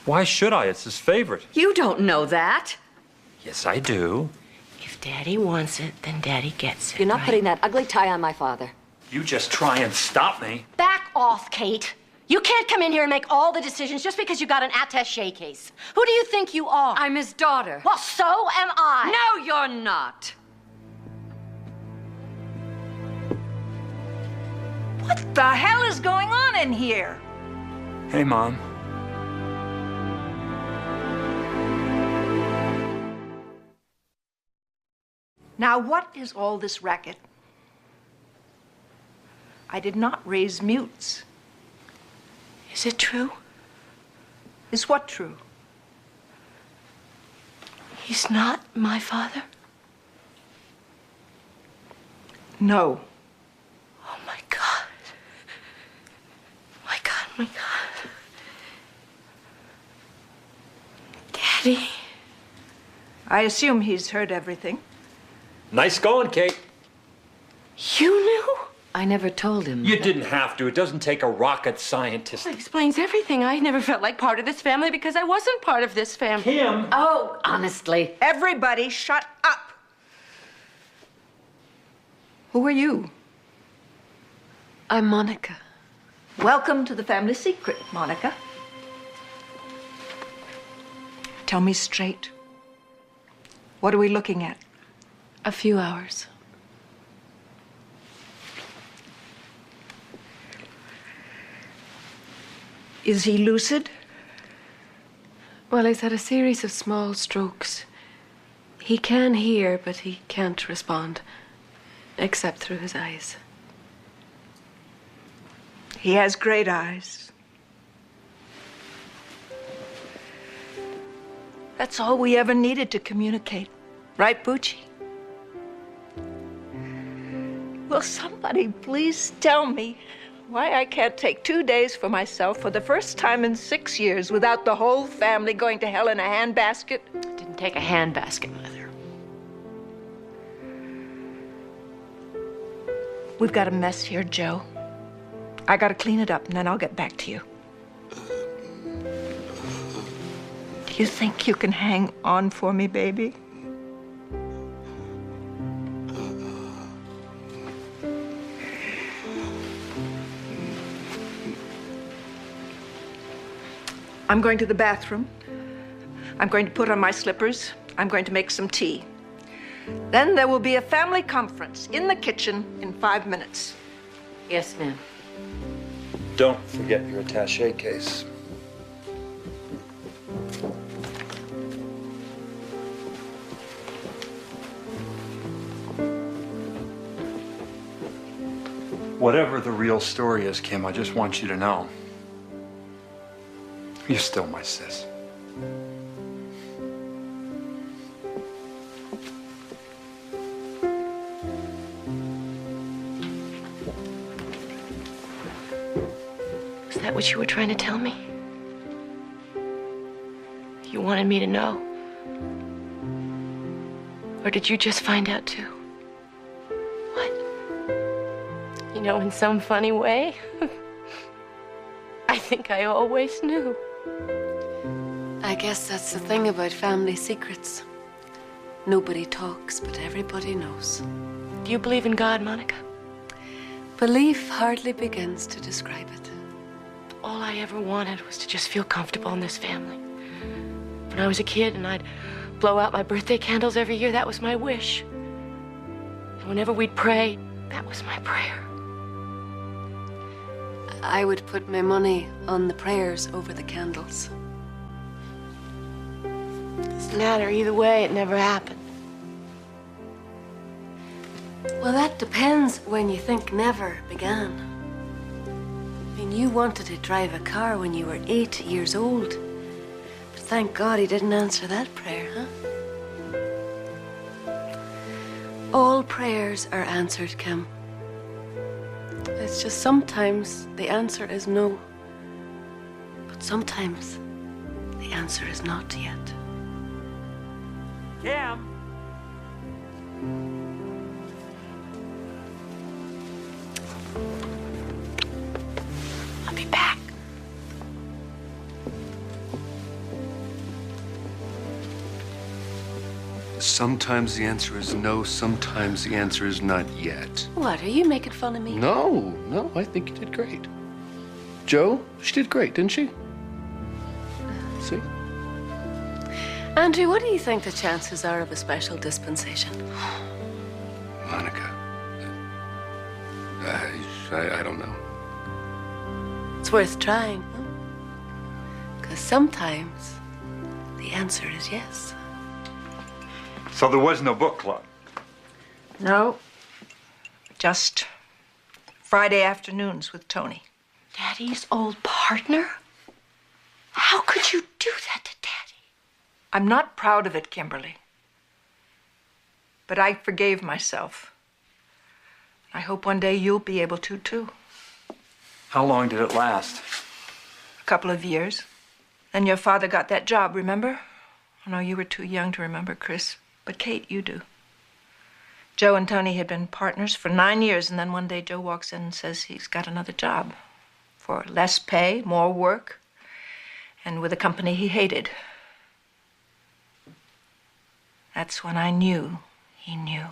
Why should I? It's his favorite. You don't know that. Yes, I do. If Daddy wants it, then Daddy gets it. You're not right? putting that ugly tie on my father. You just try and stop me. Back off, Kate. You can't come in here and make all the decisions just because you got an attaché case. Who do you think you are? I'm his daughter. Well, so am I. No, you're not. What the hell is going on in here? Hey, Mom. Now, what is all this racket? I did not raise mutes. Is it true? Is what true? He's not my father? No. Oh, my God. My God, my God. Daddy. I assume he's heard everything. Nice going, Kate. You knew? I never told him. You didn't have to. It doesn't take a rocket scientist. That explains everything. I never felt like part of this family because I wasn't part of this family. Kim. Oh, honestly. Everybody shut up. Who are you? I'm Monica. Welcome to the family secret, Monica. Tell me straight. What are we looking at? A few hours. Is he lucid? Well, he's had a series of small strokes. He can hear, but he can't respond, except through his eyes. He has great eyes. That's all we ever needed to communicate. Right, Bucci? Will somebody please tell me why I can't take 2 days for myself for the first time in 6 years without the whole family going to hell in a handbasket? Didn't take a handbasket, Mother. We've got a mess here, Joe. I gotta clean it up and then I'll get back to you. Do you think you can hang on for me, baby? I'm going to the bathroom. I'm going to put on my slippers. I'm going to make some tea. Then there will be a family conference in the kitchen in 5 minutes. Yes, ma'am. Don't forget your attaché case. Whatever the real story is, Kim, I just want you to know. You're still my sis. Is that what you were trying to tell me? You wanted me to know? Or did you just find out too? What? You know, in some funny way? I think I always knew. I guess that's the thing about family secrets. Nobody talks, but everybody knows. Do you believe in God, Monica? Belief hardly begins to describe it. All I ever wanted was to just feel comfortable in this family. When I was a kid and I'd blow out my birthday candles every year, that was my wish. And whenever we'd pray, that was my prayer. I would put my money on the prayers over the candles. Doesn't matter either way, it never happened. Well, that depends when you think never began. I mean, you wanted to drive a car when you were 8 years old. But thank God he didn't answer that prayer, huh? All prayers are answered, Kim. It's just sometimes the answer is no. But sometimes the answer is not yet. Kim! I'll be back. Sometimes the answer is no, sometimes the answer is not yet. What, are you making fun of me? No, I think you did great. Joe, she did great, didn't she? See? Andrew, what do you think the chances are of a special dispensation? Monica, I don't know. It's worth trying, huh? Because sometimes the answer is yes. So there was no book club? No. Just Friday afternoons with Tony. Daddy's old partner? How could you do that to Daddy? I'm not proud of it, Kimberly. But I forgave myself. I hope one day you'll be able to, too. How long did it last? A couple of years. Then your father got that job, remember? I know you were too young to remember, Chris. But Kate, you do. Joe and Tony had been partners for 9 years, and then one day Joe walks in and says he's got another job. For less pay, more work, and with a company he hated. That's when I knew he knew.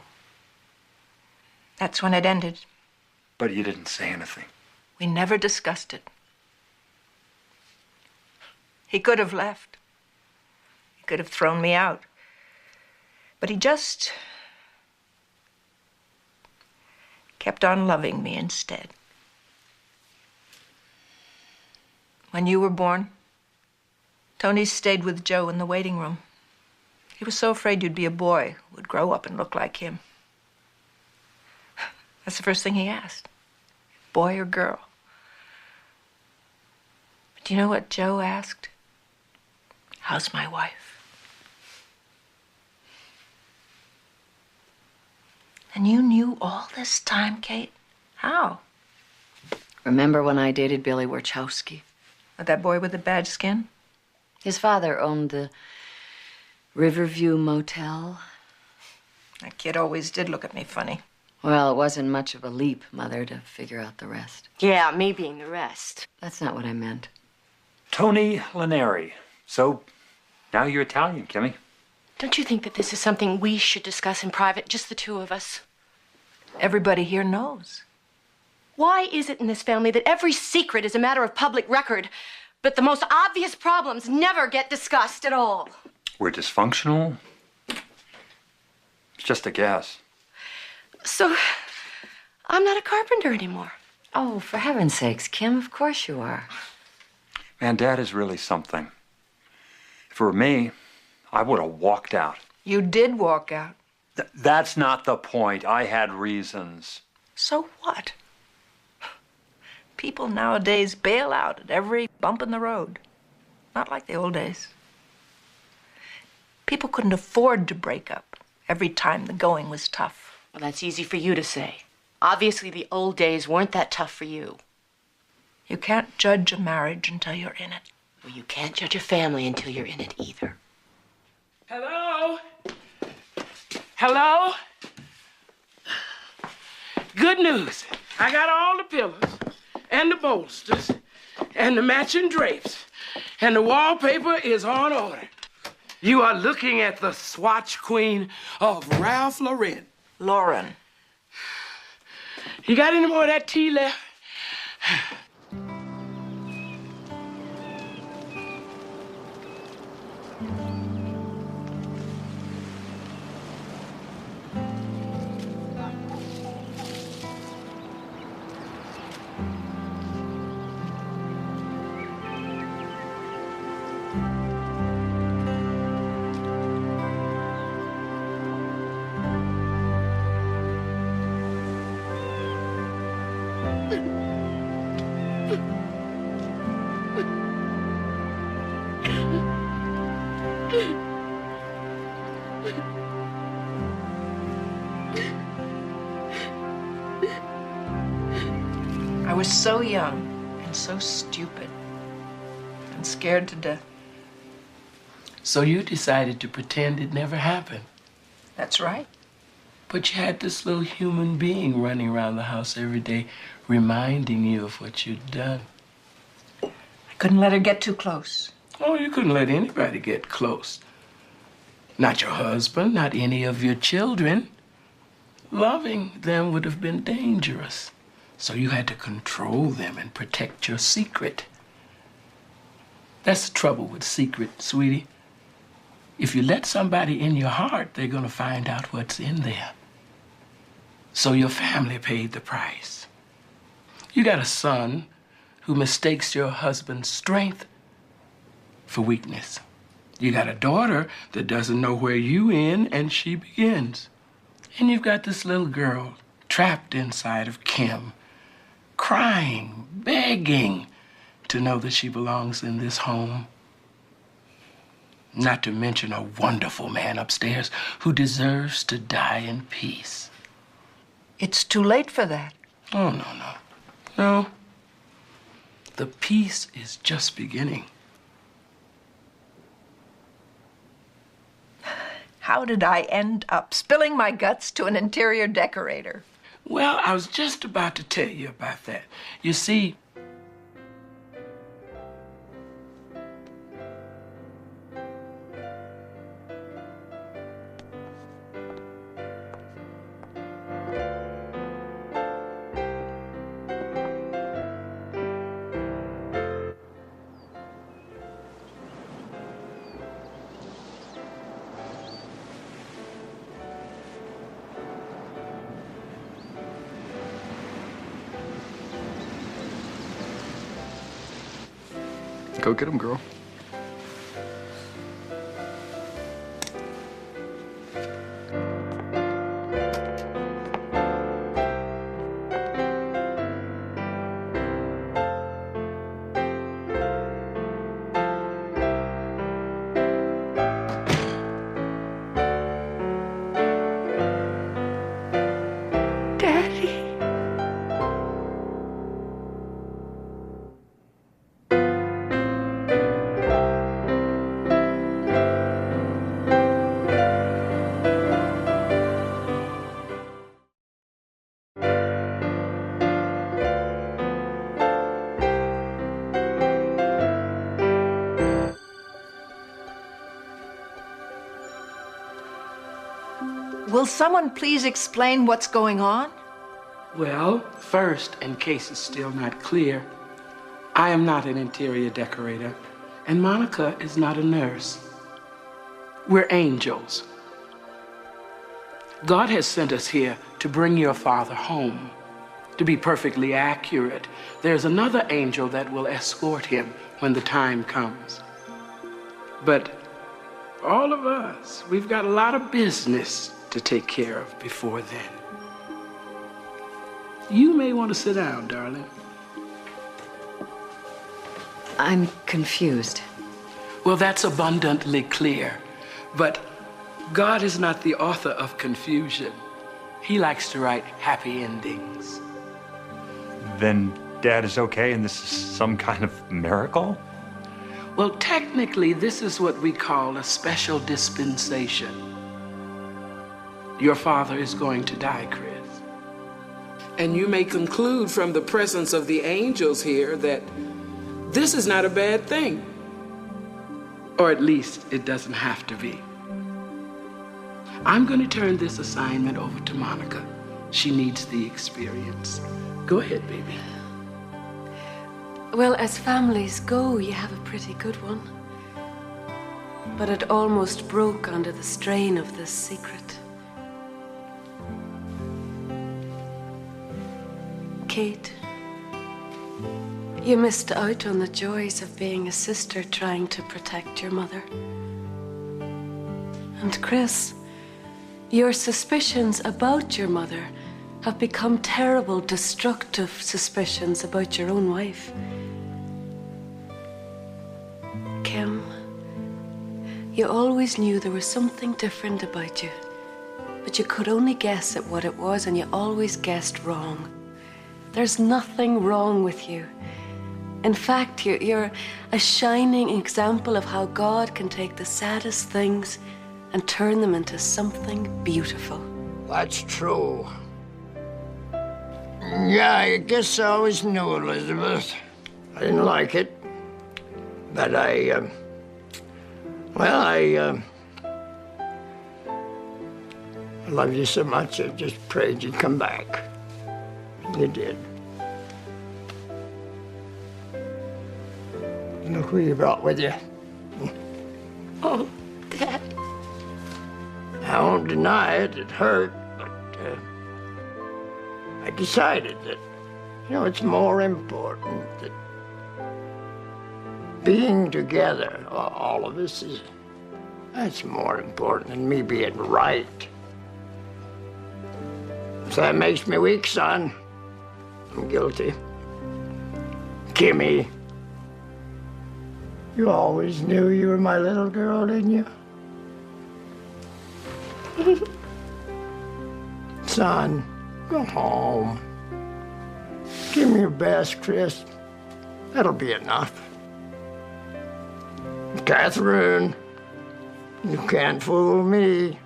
That's when it ended. But you didn't say anything. We never discussed it. He could have left. He could have thrown me out. But he just kept on loving me instead. When you were born, Tony stayed with Joe in the waiting room. He was so afraid you'd be a boy who would grow up and look like him. That's the first thing he asked. Boy or girl? But do you know what Joe asked? How's my wife? And you knew all this time, Kate? How? Remember when I dated Billy Warchowski? That boy with the bad skin? His father owned the Riverview Motel. That kid always did look at me funny. Well, it wasn't much of a leap, Mother, to figure out the rest. Yeah, me being the rest. That's not what I meant. Tony Laneri. So, now you're Italian, Kimmy. Don't you think that this is something we should discuss in private, just the two of us? Everybody here knows. Why is it in this family that every secret is a matter of public record, but the most obvious problems never get discussed at all? We're dysfunctional? It's just a guess. So, I'm not a carpenter anymore. Oh, for heaven's sakes, Kim, of course you are. Man, Dad is really something. If it were me, I would have walked out. You did walk out. That's not the point. I had reasons. So what? People nowadays bail out at every bump in the road. Not like the old days. People couldn't afford to break up every time the going was tough. Well, that's easy for you to say. Obviously, the old days weren't that tough for you. You can't judge a marriage until you're in it. Well, you can't judge a family until you're in it either. Hello? Hello? Good news. I got all the pillows and the bolsters and the matching drapes, and the wallpaper is on order. You are looking at the swatch queen of Ralph Lauren. Lauren. You got any more of that tea left? I was so young and so stupid and scared to death. So you decided to pretend it never happened. That's right. But you had this little human being running around the house every day, reminding you of what you'd done. I couldn't let her get too close. Oh, you couldn't let anybody get close. Not your husband, not any of your children. Loving them would have been dangerous. So you had to control them and protect your secret. That's the trouble with secret, sweetie. If you let somebody in your heart, they're going to find out what's in there. So your family paid the price. You got a son who mistakes your husband's strength for weakness. You got a daughter that doesn't know where you end and she begins. And you've got this little girl trapped inside of Kim, crying, begging to know that she belongs in this home. Not to mention a wonderful man upstairs who deserves to die in peace. It's too late for that. Oh, no. The peace is just beginning. How did I end up spilling my guts to an interior decorator? Well, I was just about to tell you about that. You see, Go get him, girl. Will someone please explain what's going on? well, first, in case it's still not clear, I am not an interior decorator, and Monica is not a nurse. We're angels. God has sent us here to bring your father home. To be perfectly accurate, there's another angel that will escort him when the time comes. But all of us, we've got a lot of business to take care of before then. You may want to sit down, darling. I'm confused. Well, that's abundantly clear. But God is not the author of confusion. He likes to write happy endings. Then Dad is okay and this is some kind of miracle? Well, technically, this is what we call a special dispensation. Your father is going to die, Chris. And you may conclude from the presence of the angels here that This is not a bad thing. Or at least it doesn't have to be. I'm going to turn this assignment over to Monica. She needs the experience. Go ahead, baby. Well, as families go, you have a pretty good one. But it almost broke under the strain of this secret. Kate, you missed out on the joys of being a sister trying to protect your mother. And Chris, your suspicions about your mother have become terrible, destructive suspicions about your own wife. Kim, you always knew there was something different about you, but you could only guess at what it was, and you always guessed wrong. There's nothing wrong with you. In fact, you're a shining example of how God can take the saddest things and turn them into something beautiful. That's true. Yeah, I guess I always knew Elizabeth. I didn't like it, but I love you so much, I just prayed you'd come back. You did. Look who you brought with you. Oh, Dad. I won't deny it, it hurt, but I decided that, it's more important that being together, all of us, that's more important than me being right. If that makes me weak, son, I'm guilty. Kimmy, you always knew you were my little girl, didn't you? Son, go home. Give me your best, Chris. That'll be enough. Catherine, you can't fool me.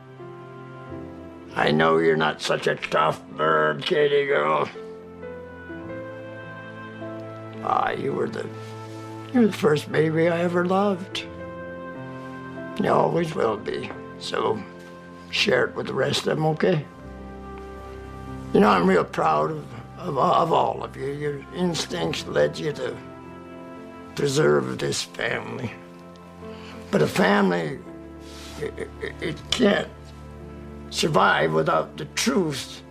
I know you're not such a tough bird, Katie girl. You were the first baby I ever loved. You always will be. So share it with the rest of them, okay? I'm real proud of all of you. Your instincts led you to preserve this family. But a family, it can't survive without the truth.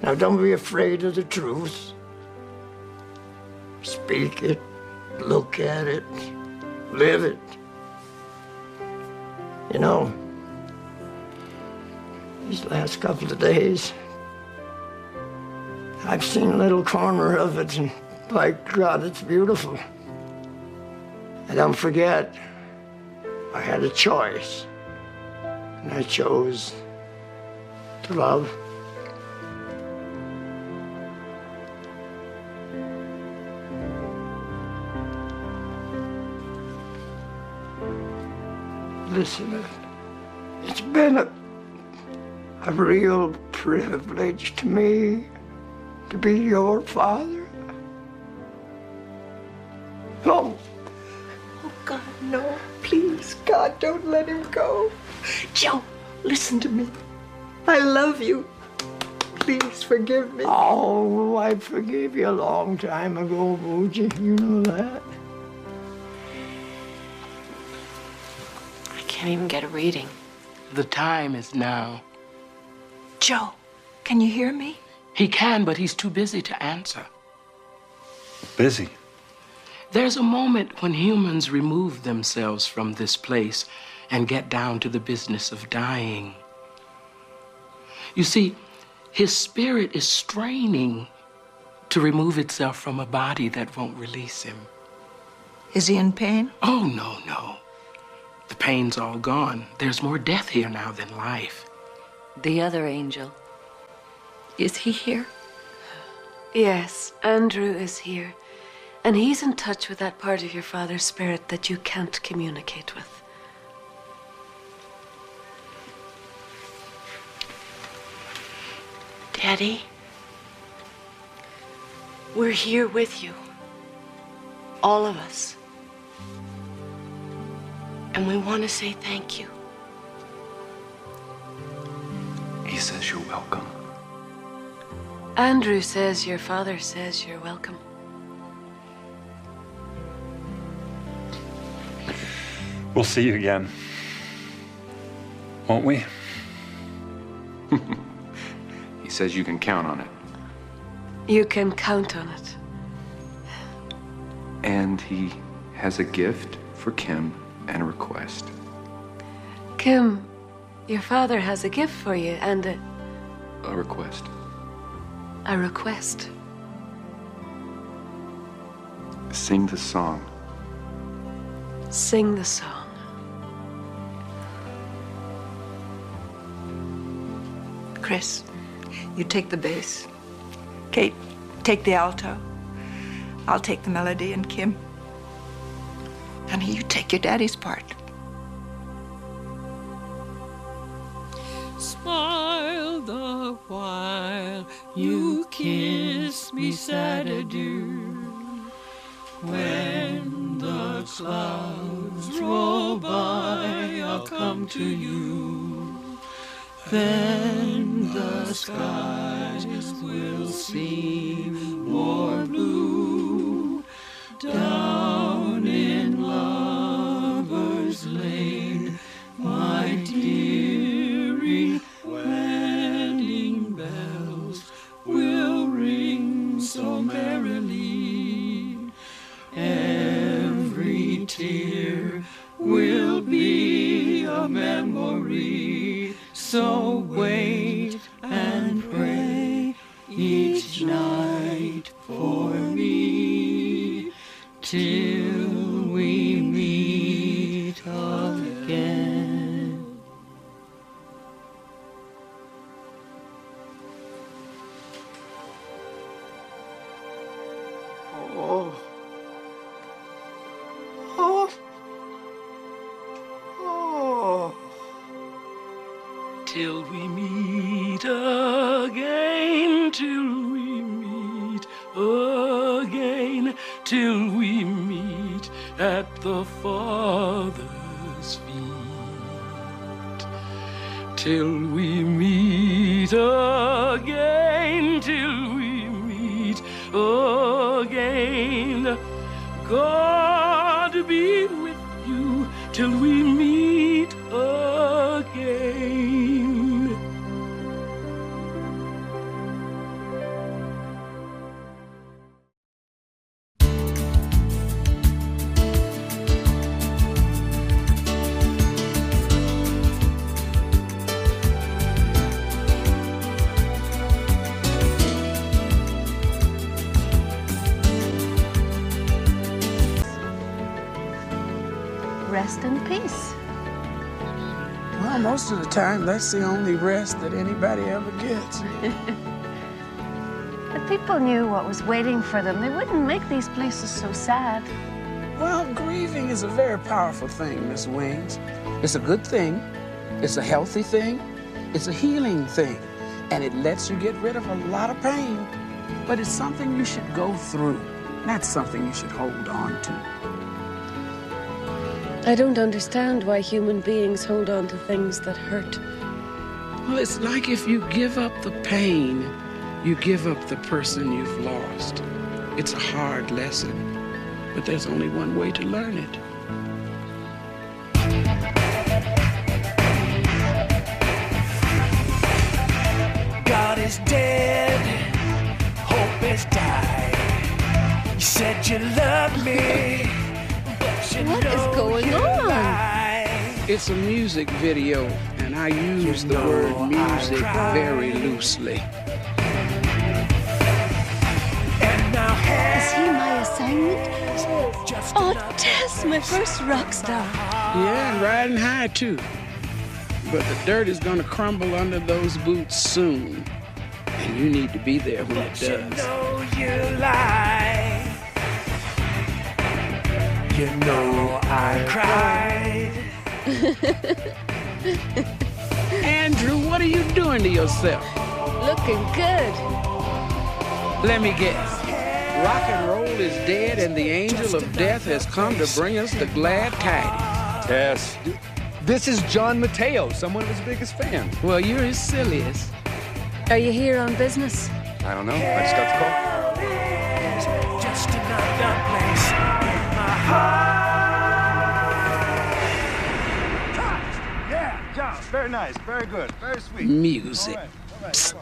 Now, don't be afraid of the truth. Speak it, look at it, live it. These last couple of days, I've seen a little corner of it, and by God, it's beautiful. And don't forget, I had a choice, and I chose to love. Listen, it's been a real privilege to me to be your father. Oh. Oh, God, no. Please, God, don't let him go. Joe, listen to me. I love you. Please forgive me. Oh, I forgave you a long time ago, Boogie. You know that. I can't even get a reading. The time is now. Joe, can you hear me? He can, but he's too busy to answer. Busy? There's a moment when humans remove themselves from this place and get down to the business of dying. You see, his spirit is straining to remove itself from a body that won't release him. Is he in pain? Oh, no. The pain's all gone. There's more death here now than life. The other angel, is he here? Yes, Andrew is here. And he's in touch with that part of your father's spirit that you can't communicate with. Daddy, we're here with you. All of us. And we want to say thank you. He says you're welcome. Andrew says your father says you're welcome. We'll see you again. Won't we? He says you can count on it. You can count on it. And he has a gift for Kim and a request. Kim, your father has a gift for you and A request. a request. Sing the song. Sing the song. Chris, you take the bass. Kate, take the alto. I'll take the melody, and Kim, honey, you take your daddy's part. Smile the while you kiss me sad adieu. When the clouds roll by, I'll come to you. Then the skies will seem more blue. Down in Lover's Lane, my dearie, wedding bells will ring so merrily. Every tear will be a memory. So wait and pray each night for me till we meet again. Oh. Oh. Oh. Till we meet again, till we meet again, till we meet at the Father's feet. Till we meet again, till we meet again. God be with you till we meet again. Rest in peace. Well, most of the time, that's the only rest that anybody ever gets. If people knew what was waiting for them, they wouldn't make these places so sad. Well, grieving is a very powerful thing, Miss Wings. It's a good thing. It's a healthy thing. It's a healing thing. And it lets you get rid of a lot of pain. But it's something you should go through, not something you should hold on to. I don't understand why human beings hold on to things that hurt. Well, it's like if you give up the pain, you give up the person you've lost. It's a hard lesson, but there's only one way to learn it. God is dead, hope has died. You said you loved me. What is going on? It's a music video, and I use the word music very loosely. Is he my assignment? Oh, Tess, my first rock star. Yeah, and riding high, too. But the dirt is gonna crumble under those boots soon, and you need to be there when it does. You lie. You know I cried. Andrew, what are you doing to yourself? Looking good. Let me guess. Rock and roll is dead and the angel of death has come to bring us the glad tidings. Tess. This is John Mateo, someone of his biggest fans. Well, you're his silliest. Are you here on business? I don't know. I just got the call. Just another place in my heart. Yeah, John, very nice, very good, very sweet. Music. All right.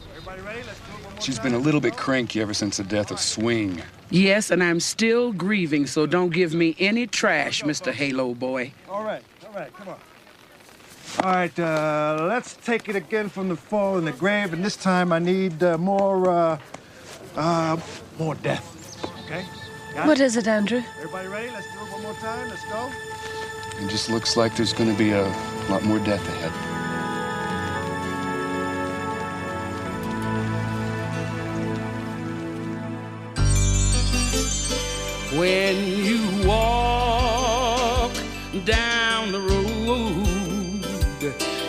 Everybody ready? Let's do it one more She's time. been a little bit cranky ever since the death of Swing. Yes, and I'm still grieving, so don't give me any trash, Mr. Halo Boy. All right, come on. All right, let's take it again from the fall in the grave, and this time I need more death. Okay? Got What it? is it, Andrew? Everybody ready? Let's do it one more time. Let's go. It just looks like there's going to be a lot more death ahead. When you walk down the road,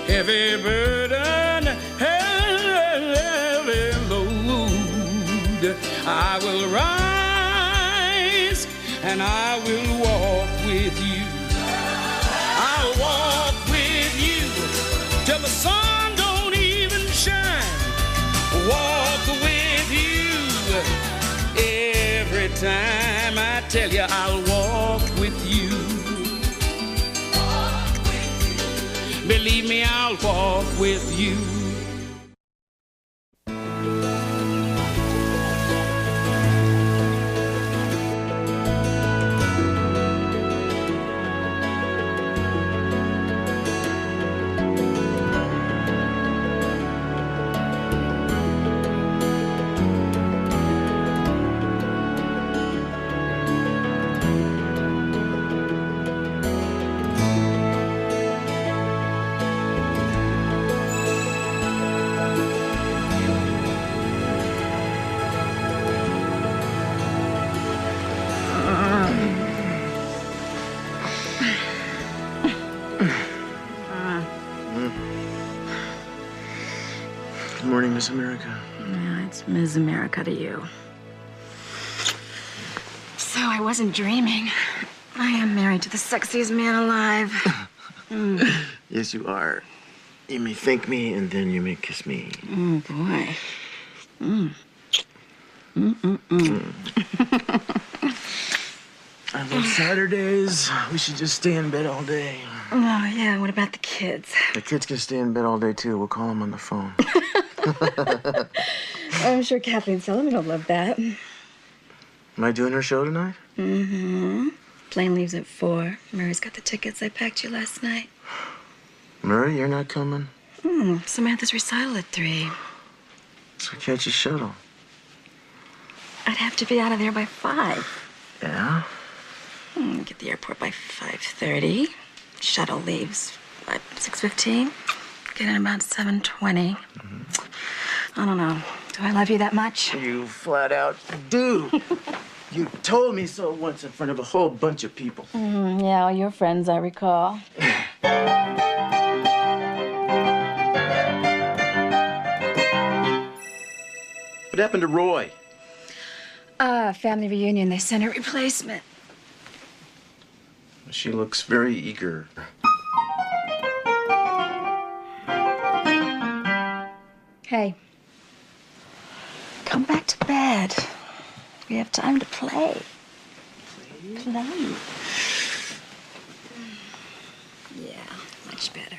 heavy burden, heavy load, I will rise and I will walk with you. I'll walk with you till the sun don't even shine. Walk with you every time. I tell you, I'll walk with you. Believe me, I'll walk with you. Good morning, Miss America. Yeah, it's Ms. America to you. So I wasn't dreaming. I am married to the sexiest man alive. Yes, you are. You may thank me, and then you may kiss me. Oh, boy. I love Saturdays. We should just stay in bed all day. Oh, yeah. What about the kids? The kids can stay in bed all day, too. We'll call them on the phone. I'm sure Kathleen Sullivan will love that. Am I doing her show tonight? Mm-hmm. Plane leaves at 4. Murray's got the tickets. I packed you last night. Murray, you're not coming? Samantha's recital at 3. So catch a shuttle. I'd have to be out of there by 5. Yeah? Get to the airport by 5:30. Shuttle leaves at 6:15. Get in about 7:20. I don't know. Do I love you that much? You flat out do. You told me so once in front of a whole bunch of people. Yeah, all your friends, I recall. What happened to Roy? Family reunion. They sent a replacement. She looks very eager. Hey. Come back to bed. We have time to play. Play? Yeah, much better.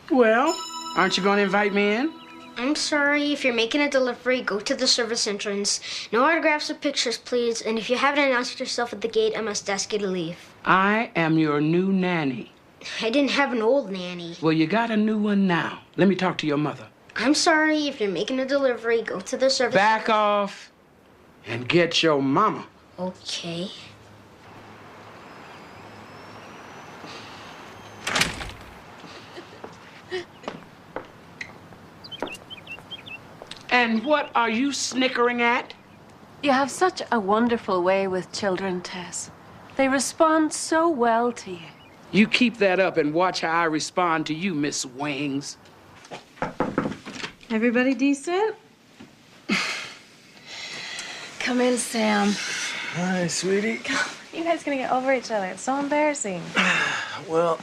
Well, aren't you going to invite me in? I'm sorry. If you're making a delivery, go to the service entrance. No autographs or pictures, please. And if you haven't announced yourself at the gate, I must ask you to leave. I am your new nanny. I didn't have an old nanny. Well, you got a new one now. Let me talk to your mother. I'm sorry. If you're making a delivery, go to the service. Back off and get your mama. Okay. And what are you snickering at? You have such a wonderful way with children, Tess. They respond so well to you. You keep that up and watch how I respond to you, Miss Wings. Everybody decent? Come in, Sam. Hi, sweetie. You guys gonna get over each other. It's so embarrassing. Well,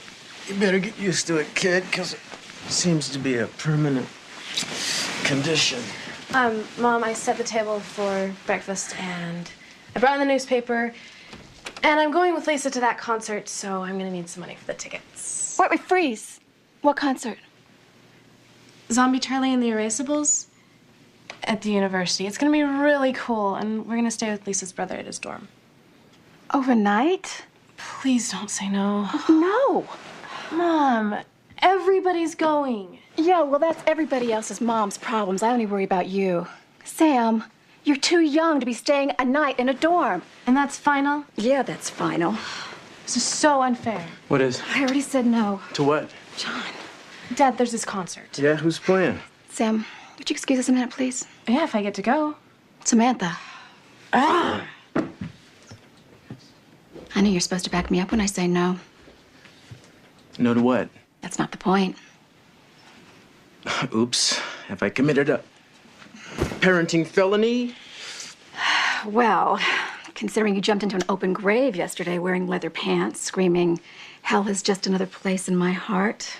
you better get used to it, kid, because it seems to be a permanent condition. Mom, I set the table for breakfast and I brought in the newspaper. And I'm going with Lisa to that concert, so I'm gonna need some money for the tickets. Wait, freeze. What concert? Zombie Charlie and the Erasables at the university. It's gonna be really cool, and we're gonna stay with Lisa's brother at his dorm. Overnight? Please don't say no. No. Mom, everybody's going. Yeah, well, that's everybody else's mom's problems. I only worry about you. Sam, you're too young to be staying a night in a dorm. And that's final? Yeah, that's final. This is so unfair. What is? I already said no. To what? John. Dad, there's this concert. Yeah, who's playing? Sam, would you excuse us a minute, please? Yeah, if I get to go. Samantha. I know you're supposed to back me up when I say no. No to what? That's not the point. Oops. Have I committed a parenting felony? Well, considering you jumped into an open grave yesterday wearing leather pants, screaming, "Hell is just another place in my heart."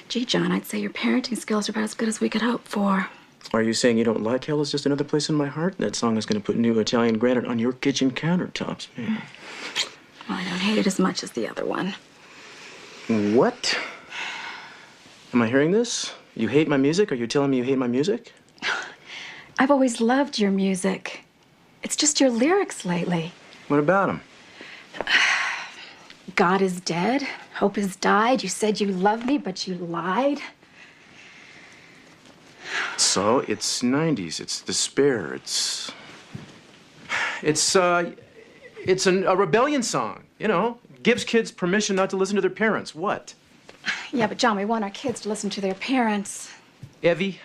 Gee, John, I'd say your parenting skills are about as good as we could hope for. Are you saying you don't like Hell is Just Another Place in My Heart? That song is going to put new Italian granite on your kitchen countertops, man. Well, I don't hate it as much as the other one. What? Am I hearing this? You hate my music? Are you telling me you hate my music? I've always loved your music. It's just your lyrics lately. What about them? God is dead. Hope has died. You said you loved me, but you lied. So, it's 90s. It's despair. It's a rebellion song, you know. Gives kids permission not to listen to their parents. What? Yeah, but John, we want our kids to listen to their parents. Evie,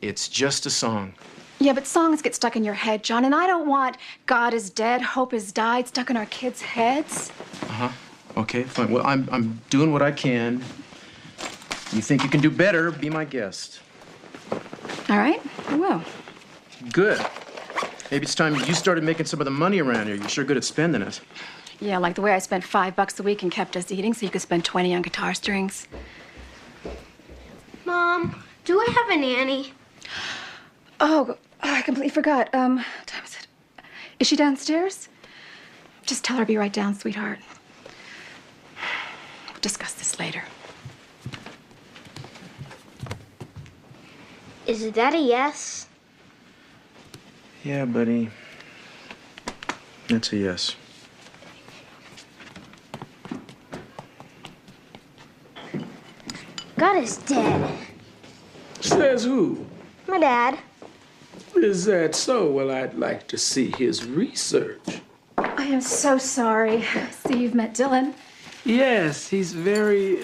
it's just a song. Yeah, but songs get stuck in your head, John, and I don't want God is dead, hope has died stuck in our kids' heads. Uh-huh. Okay, fine. Well, I'm doing what I can. You think you can do better, be my guest. All right, I will. Good. Maybe it's time you started making some of the money around here. You're sure good at spending it. Yeah, like the way I spent $5 a week and kept us eating so you could spend 20 on guitar strings. Mom, do I have a nanny? Oh, I completely forgot. What time is it? Is she downstairs? Just tell her to be right down, sweetheart. We'll discuss this later. Is that a yes? Yeah, buddy. That's a yes. God is dead. Says who? My dad. Is that so? Well, I'd like to see his research. I am so sorry. See, you've met Dylan. Yes, he's very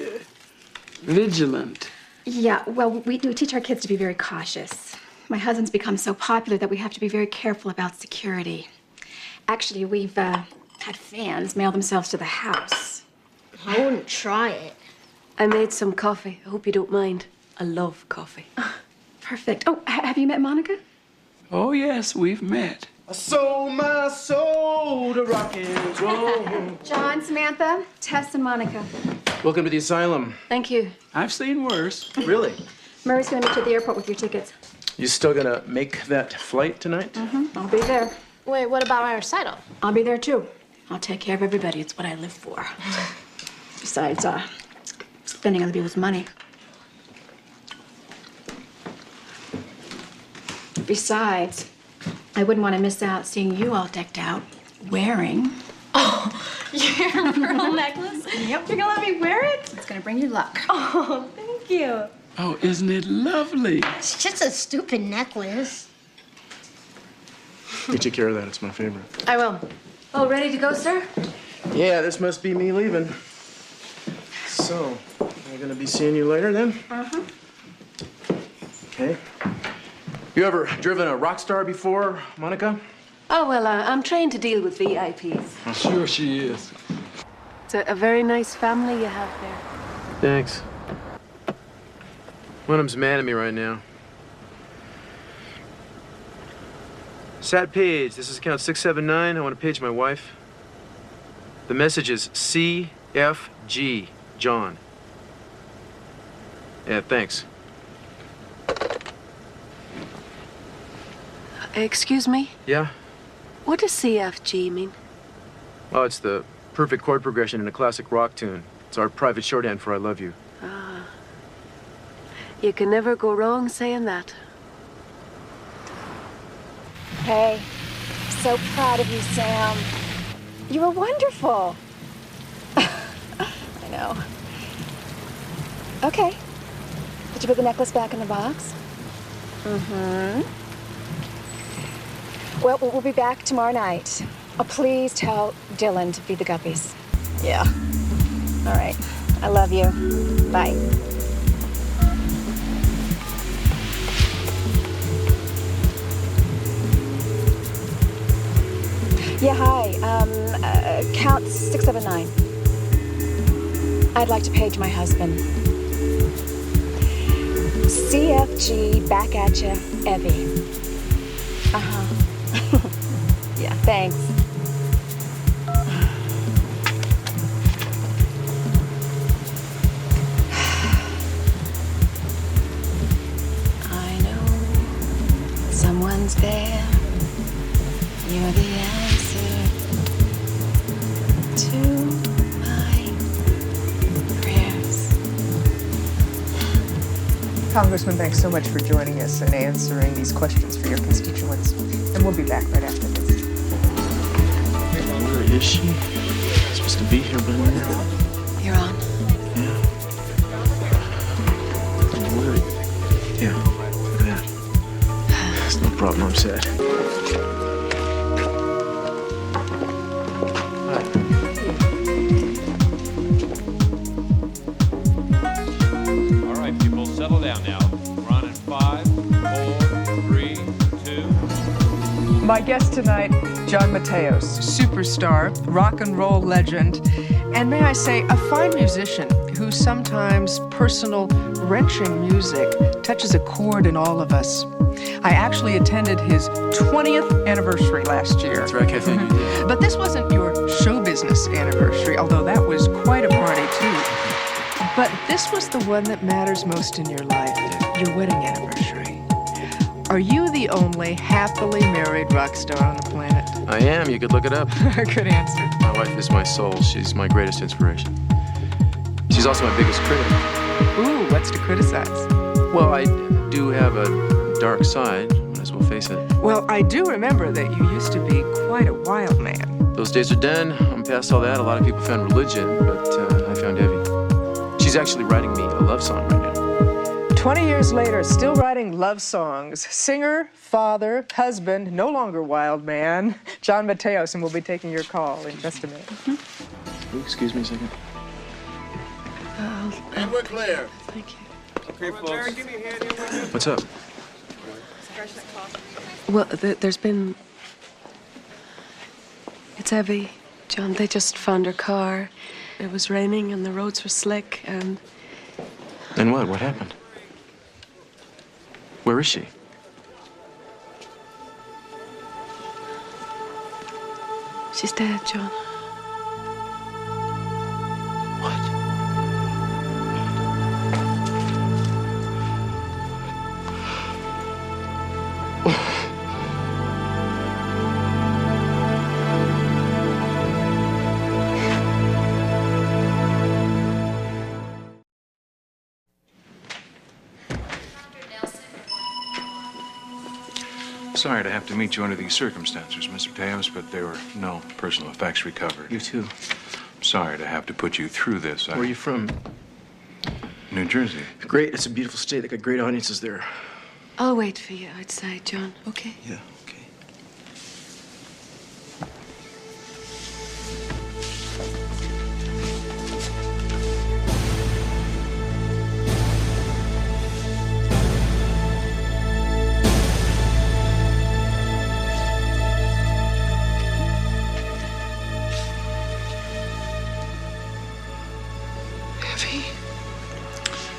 vigilant. Yeah, well, we do teach our kids to be very cautious. My husband's become so popular that we have to be very careful about security. Actually, we've had fans mail themselves to the house. I wouldn't try it. I made some coffee. I hope you don't mind. I love coffee. Perfect. Oh, have you met Monica? Oh, yes, we've met. I sold my soul to rock and roll. John, Samantha, Tess, and Monica. Welcome to the asylum. Thank you. I've seen worse. Really? Murray's gonna meet you at the airport with your tickets. You still gonna make that flight tonight? I'll be there. Wait, what about my recital? I'll be there too. I'll take care of everybody. It's what I live for. Besides, spending other people's money. Besides, I wouldn't want to miss out seeing you all decked out, wearing. Oh, your pearl necklace? Yep. You're gonna let me wear it? It's gonna bring you luck. Oh, thank you. Oh, isn't it lovely? It's just a stupid necklace. You take care of that. It's my favorite. I will. Oh, ready to go, sir? Yeah, this must be me leaving. So, I'm gonna be seeing you later then? Uh-huh. Okay. You ever driven a rock star before, Monica? Oh, well, I'm trained to deal with VIPs. I'm sure she is. It's a very nice family you have there. Thanks. One of them's mad at me right now. Sat page, this is account 679. I want to page my wife. The message is CFG, John. Yeah, thanks. Excuse me? Yeah? What does CFG mean? Oh, it's the perfect chord progression in a classic rock tune. It's our private shorthand for I love you. Ah. You can never go wrong saying that. Hey, so proud of you, Sam. You were wonderful. I know. Okay. Did you put the necklace back in the box? Mm-hmm. Well, we'll be back tomorrow night. Oh, please tell Dylan to feed the guppies. Yeah. All right. I love you. Bye. Yeah, hi. Count 679. I'd like to page my husband. CFG, back at ya, Evie. Uh-huh. Yeah, thanks. I know someone's there. You're the answer to my prayers. Congressman, thanks so much for joining us and answering these questions for your constituents. And we'll be back right after this. Where is she? Supposed to be here by now. You're on. Yeah. Where? Yeah. Look at that. It's no problem, I'm sad. All right, people, settle down now. We're on in 5, 4, 3, 2. My guest tonight, John Mateos, superstar, rock and roll legend, and may I say, a fine musician whose sometimes personal, wrenching music touches a chord in all of us. I actually attended his 20th anniversary last year. That's right, I think you did. But this wasn't your show business anniversary, although that was quite a party, too. But this was the one that matters most in your life, your wedding anniversary. Are you the only happily married rock star on the planet? I am. You could look it up. Good answer. My wife is my soul. She's my greatest inspiration. She's also my biggest critic. Ooh, what's to criticize? Well, I do have a dark side. Might as well face it. Well, I do remember that you used to be quite a wild man. Those days are done. I'm past all that. A lot of people found religion, but I found Evie. She's actually writing me a love song right now. 20 years later, still writing love songs. Singer, father, husband, no longer wild man, John Mateos, and we'll be taking your call in just a minute. Ooh, excuse me a second. And we're clear. Thank you. Okay, folks. What's up? Well, there's been... It's Evie, John. They just found her car. It was raining and the roads were slick and... And what? What happened? Where is she? She's dead, John. Sorry to have to meet you under these circumstances, Mr. Teos, but there were no personal effects recovered. You too. I'm sorry to have to put you through this. Where are you from? New Jersey. Great. It's a beautiful state. They got great audiences there. I'll wait for you outside, John, okay? Yeah.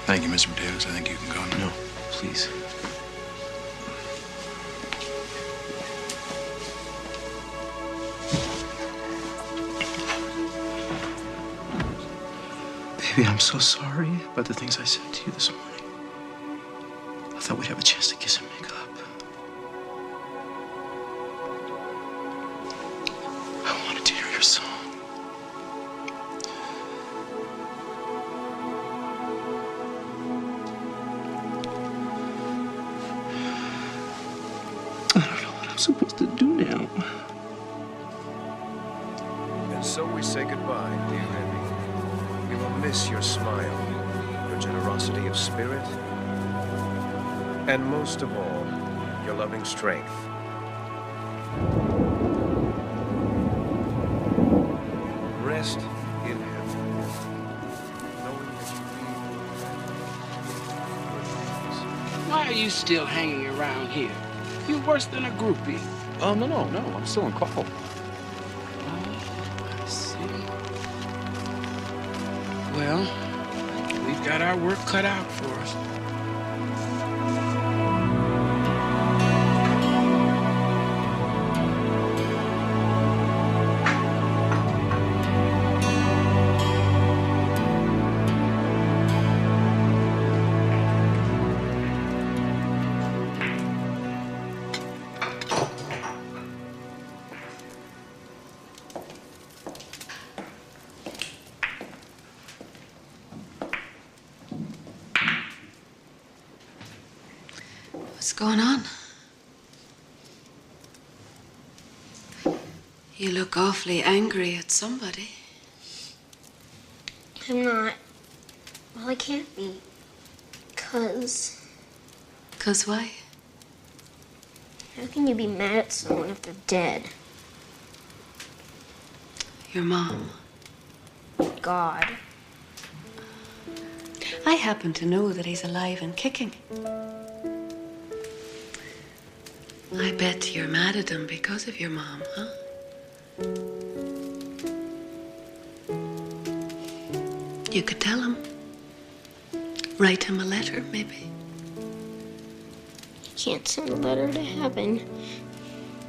Thank you, Mr. Davis. I think you can go now. No, please. Baby, I'm so sorry about the things I said to you this morning. I thought we'd have a chance to kiss and make up. I wanted to hear your song. I don't know what I'm supposed to do now. And so we say goodbye, dear Emmy. We will miss your smile, your generosity of spirit, and most of all, your loving strength. Rest in heaven, knowing that Why are you still hanging around here? You're worse than a groupie. Oh, no. I'm still on call. I see. Well, we've got our work cut out for us. What's going on? You look awfully angry at somebody. I'm not. Well, I can't be. 'Cause... 'Cause why? How can you be mad at someone if they're dead? Your mom. God. I happen to know that he's alive and kicking. I bet you're mad at him because of your mom, huh? You could tell him. Write him a letter, maybe. You can't send a letter to heaven.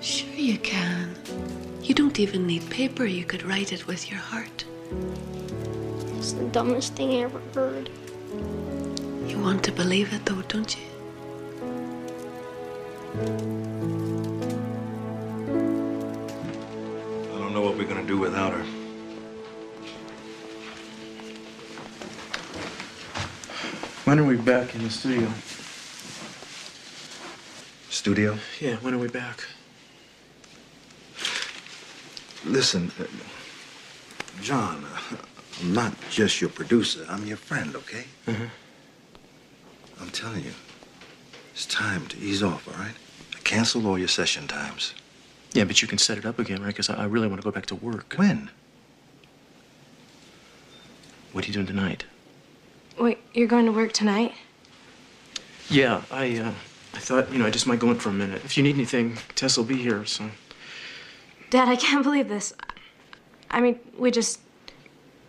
Sure you can. You don't even need paper. You could write it with your heart. It's the dumbest thing I ever heard. You want to believe it, though, don't you? I don't know what we're gonna do without her. When are we back in the studio? Studio? Yeah, when are we back? Listen, John, I'm not just your producer. I'm your friend, okay? I'm telling you, it's time to ease off, all right? Cancel all your session times. Yeah, but you can set it up again, right? Because I really want to go back to work. When? What are you doing tonight? Wait, you're going to work tonight? Yeah, I thought, I just might go in for a minute. If you need anything, Tess will be here, so... Dad, I can't believe this. I mean, we just...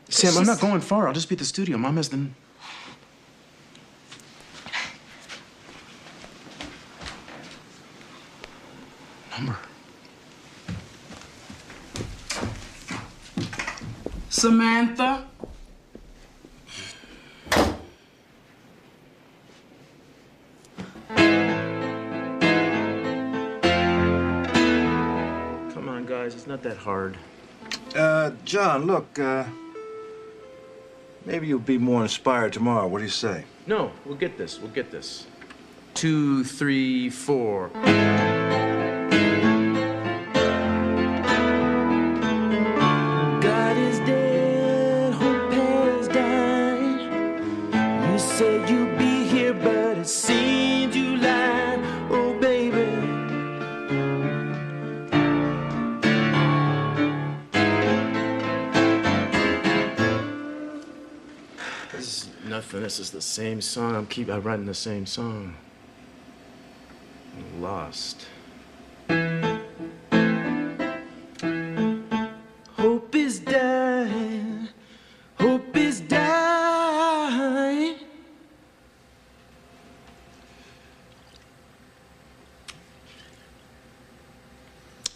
Sam, I'm not going far. I'll just be at the studio. Mom has the... number. Samantha? Come on, guys. It's not that hard. John, look, maybe you'll be more inspired tomorrow. What do you say? No, we'll get this. We'll get this. 2, 3, 4. God is dead, hope has died. You said you'd be here, but it seemed you lied. Oh, baby. This is nothing. This is the same song. I'm writing the same song. I'm lost. Hope is dying. Hope is dying.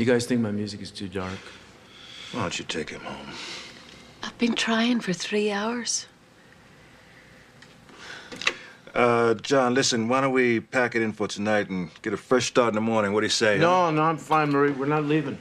You guys think my music is too dark? Why don't you take him home? I've been trying for 3 hours. John, listen, why don't we pack it in for tonight and get a fresh start in the morning? What do you say? No, no, I'm fine, Marie. We're not leaving.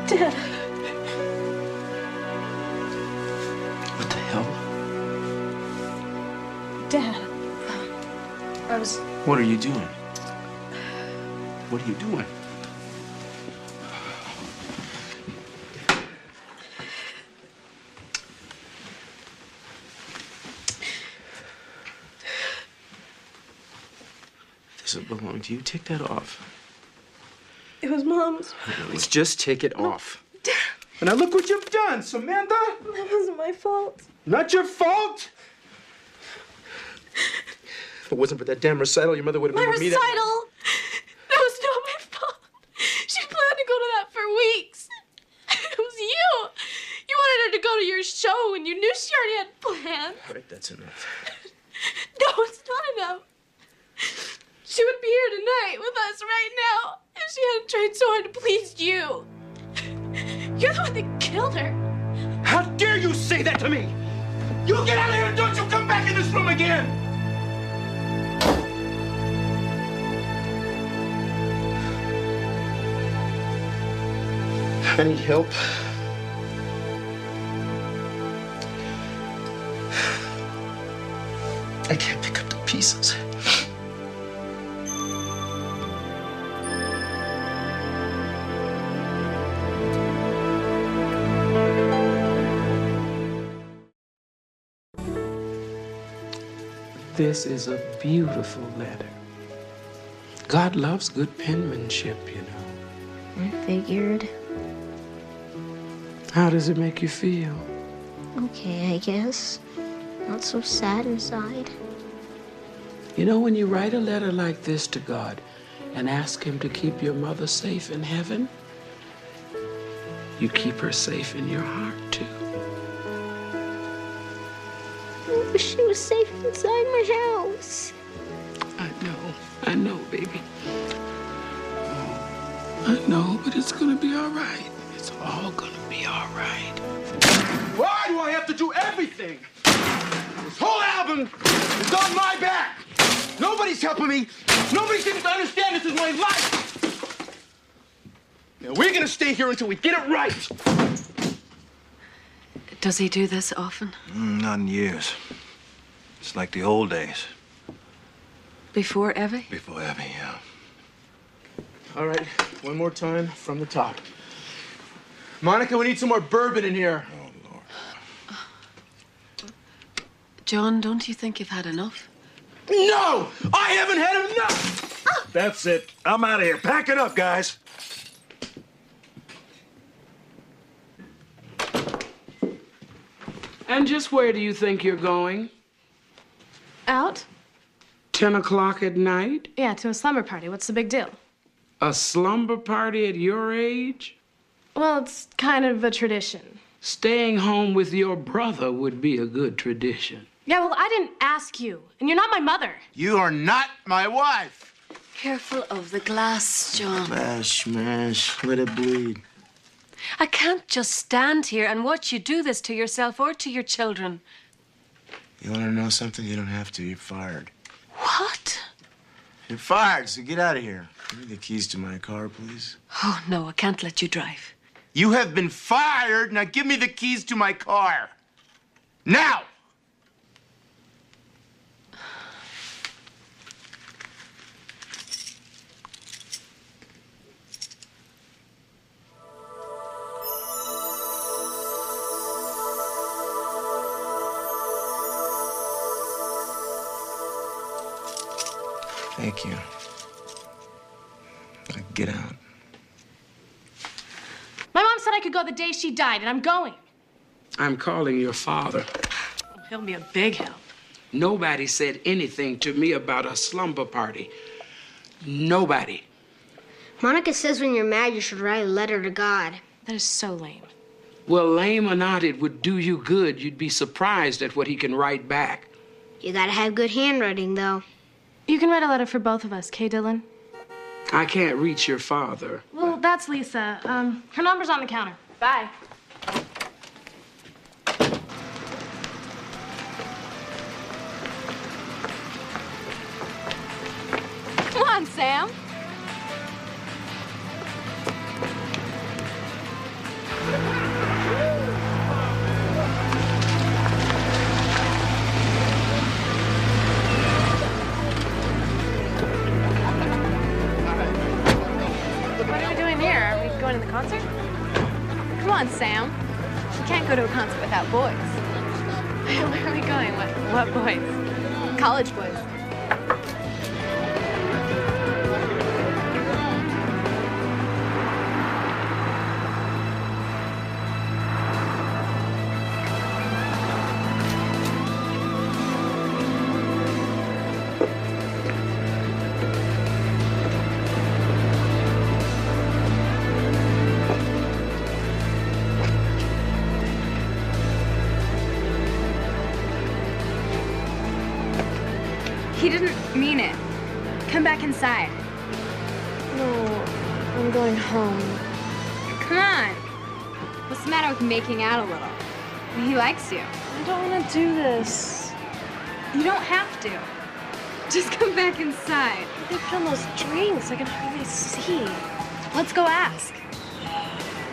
Dad. What the hell? Dad. I was... What are you doing? What are you doing? Doesn't belong to you. Take that off. It was Mom's. Let's just take it off. And now look what you've done, Samantha! That wasn't my fault. Not your fault! If it wasn't for that damn recital, your mother would have My been with me. recital? That was not my fault. She planned to go to that for weeks. It was you. You wanted her to go to your show and you knew she already had plans. All right, that's enough. No, it's not enough. She would be here tonight with us right now if she hadn't tried so hard to please you. You're the one that killed her. How dare you say that to me? You get out of here and don't you come back in this room again! I need help. I can't pick up the pieces. This is a beautiful letter. God loves good penmanship, you know. I figured. How does it make you feel? Okay, I guess. Not so sad inside. You know, when you write a letter like this to God and ask Him to keep your mother safe in heaven, you keep her safe in your heart, too. I wish she was safe inside my house. I know, baby. I know, but it's gonna be all right. It's all gonna be all right. Why do I have to do everything? This whole album is on my back. Nobody's helping me. Nobody seems to understand this is my life. Now, we're gonna stay here until we get it right. Does he do this often? Not in years. It's like the old days. Before Evie? Before Evie, yeah. All right, one more time from the top. Monica, we need some more bourbon in here. Oh, Lord. John, don't you think you've had enough? No! I haven't had enough! That's it. I'm out of here. Pack it up, guys. And just where do you think you're going? Out? 10 o'clock at night? Yeah, to a slumber party. What's the big deal? A slumber party at your age? Well, it's kind of a tradition. Staying home with your brother would be a good tradition. Yeah, well, I didn't ask you, and you're not my mother. You are not my wife. Careful of the glass, John. Smash, let it bleed. I can't just stand here and watch you do this to yourself or to your children. You want to know something? You don't have to. You're fired. What? You're fired, so get out of here. Give me the keys to my car, please. Oh, no, I can't let you drive. You have been fired. Now give me the keys to my car. Now! Thank you. Now get out. My mom said I could go the day she died, and I'm going. I'm calling your father. He'll be a big help. Nobody said anything to me about a slumber party. Nobody. Monica says when you're mad, you should write a letter to God. That is so lame. Well, lame or not, it would do you good. You'd be surprised at what he can write back. You gotta have good handwriting, though. You can write a letter for both of us, Kay Dillon? I can't reach your father. Well, that's Lisa. Her number's on the counter. Bye. Come on, Sam. What are we doing here? Are we going to the concert? Come on, Sam. We can't go to a concert without boys. Where are we going? What boys? College boys. He didn't mean it. Come back inside. No, I'm going home. Come on. What's the matter with making out a little? He likes you. I don't want to do this. You don't have to. Just come back inside. They put on those drinks. I can hardly see. Let's go ask.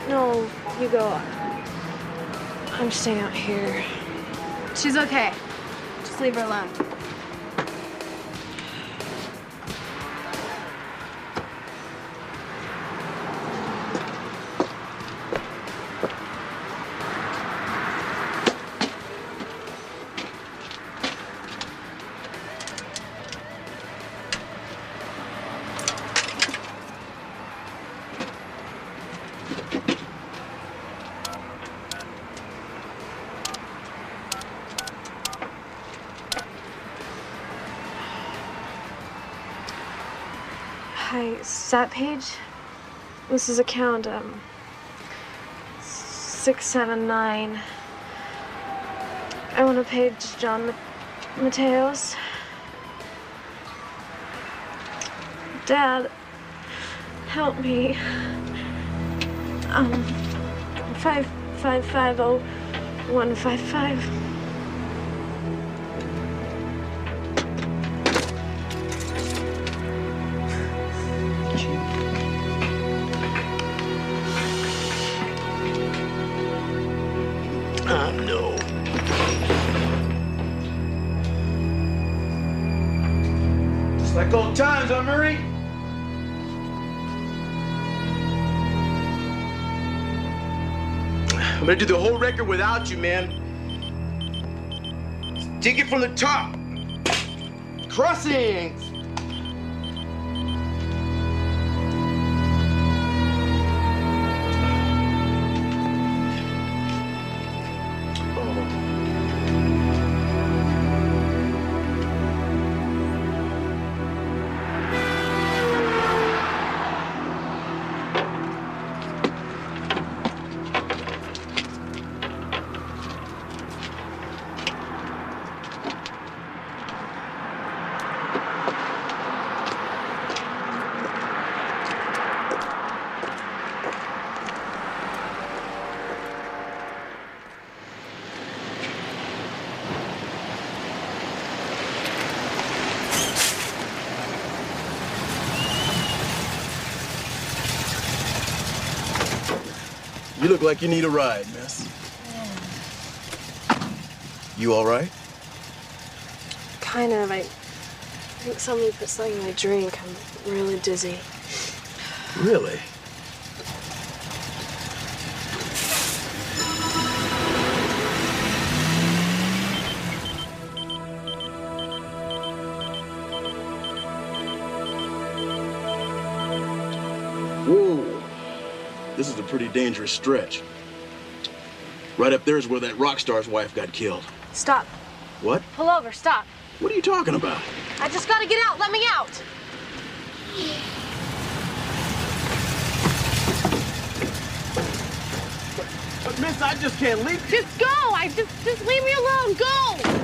No, you go. I'm staying out here. She's okay. Just leave her alone. Hi, stat page. This is account 679. I want to pay John Mateos. Dad, help me. 5550155. No. Just like old times, huh, Murray? I'm gonna do the whole record without you, man. Take it from the top. Crossings. You look like you need a ride, miss. You all right? Kind of. I think somebody put something in my drink. I'm really dizzy. Really? Whoa. This is a pretty dangerous stretch. Right up there is where that rock star's wife got killed. Stop. What? Pull over. Stop. What are you talking about? I just gotta get out. Let me out. But miss, I just can't leave. Just go. Just leave me alone. Go.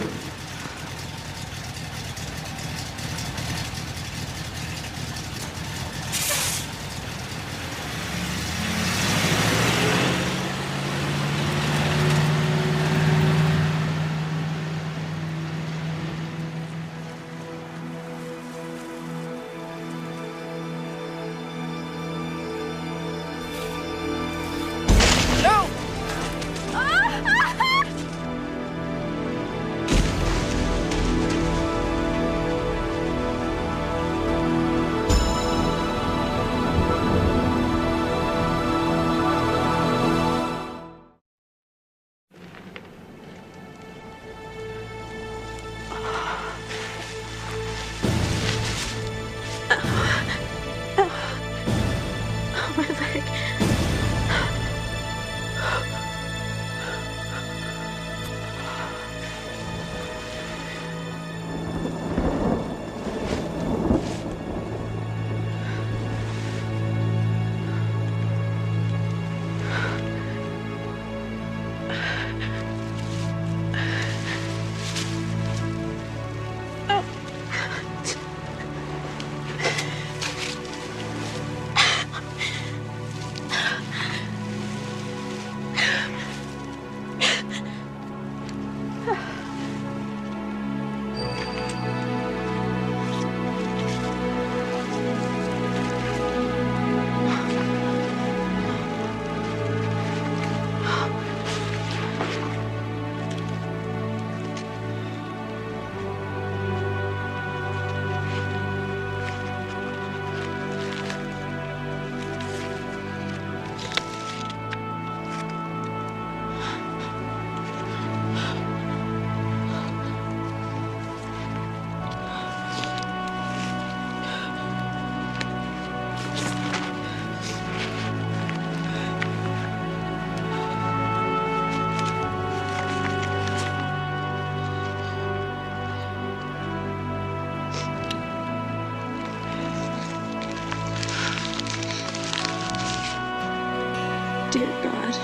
Dear God.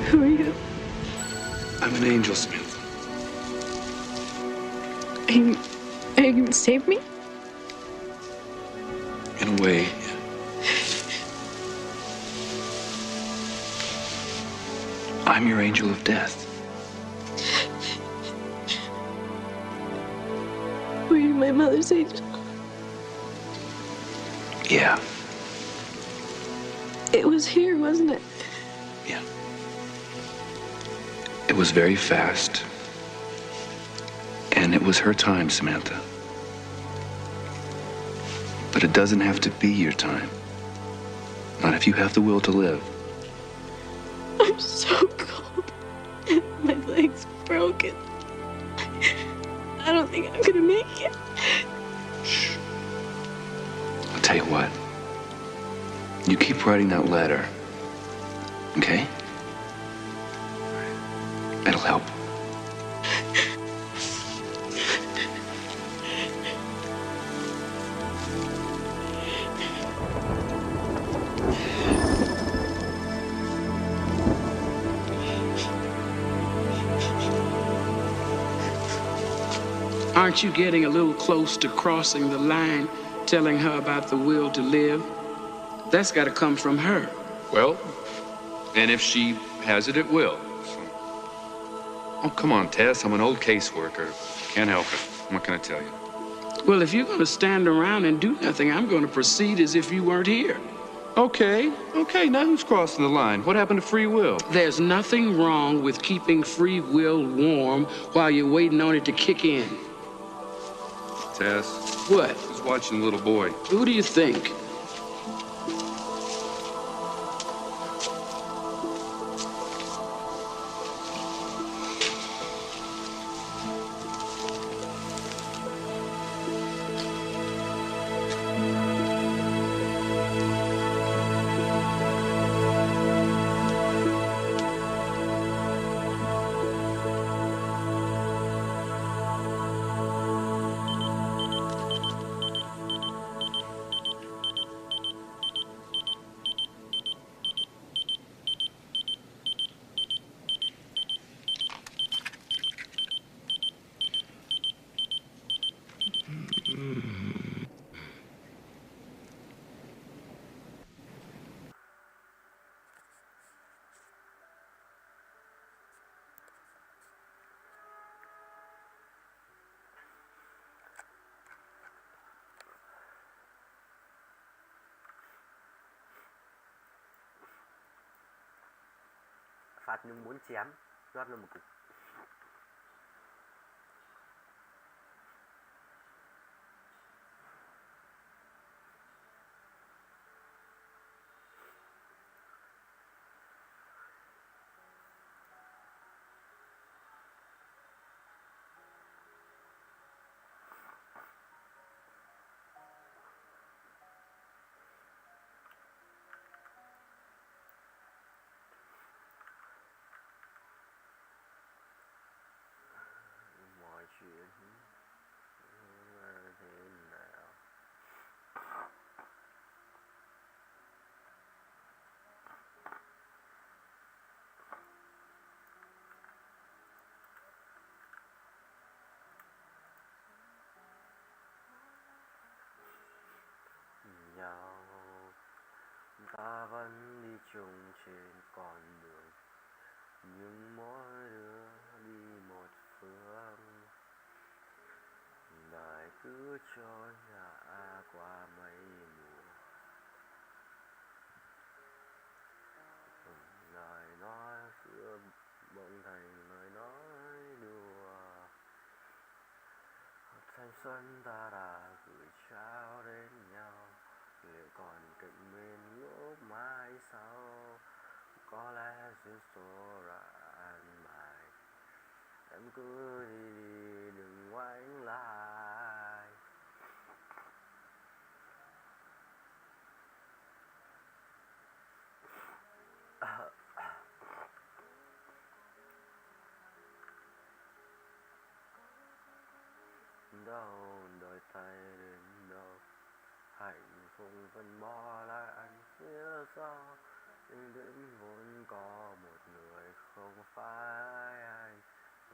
Who are you? I'm an angel, Smith. Are you gonna save me? In a way. I'm your angel of death. Were you my mother's angel? Yeah. It was here, wasn't it? Yeah. It was very fast. And it was her time, Samantha. But it doesn't have to be your time. Not if you have the will to live. I'm so cold. My leg's broken. I don't think I'm gonna make it. Shh. I'll tell you what. You keep writing that letter. Okay? It'll help. Aren't you getting a little close to crossing the line, telling her about the will to live? That's got to come from her. Well, and if she has it, it will. So. Oh, come on, Tess. I'm an old caseworker. Can't help it. What can I tell you? Well, if you're going to stand around and do nothing, I'm going to proceed as if you weren't here. Okay, now who's crossing the line? What happened to free will? There's nothing wrong with keeping free will warm while you're waiting on it to kick in. Tess. What? Who's watching the little boy? Who do you think? Phạt nhưng muốn chém, rót lên một cục. Mọi chuyện thế nào? Nhau ta vẫn đi chung trên con đường, nhưng mỗi đứa đi một phương. Đời cứ trôi ngã qua mấy mùa, lời nói xưa bỗng thành lời nói đùa. Thanh xuân ta đã gửi trao đến nhau, liệu còn cạnh bên lúc mai sau? Có lẽ duyên số đã an bài, em cứ đi đừng ngoảnh lại. Đâu đôi tay đến đâu, hạnh phúc vẫn bỏ lại anh phía sau. Nhưng vẫn vốn có một người không phải anh,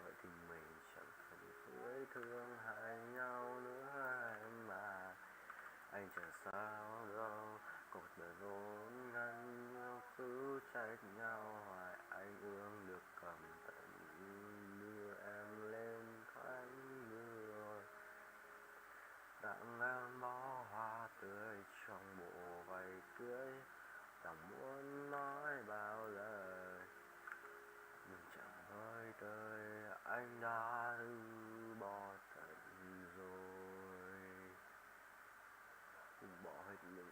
vậy thì mình chẳng cần phải thương hại nhau nữa em mà. Anh chẳng sao đâu, cuộc đời vốn ngắn nhau cứ trách nhau hoài. Anh ương được cầm tận đưa em lên thoáng mưa, tặng em bó hoa tươi trong bộ váy cưới. Chẳng muốn nói bao lời, nhưng chẳng nói tới anh đã từ bỏ tận rồi. Bỏ hết những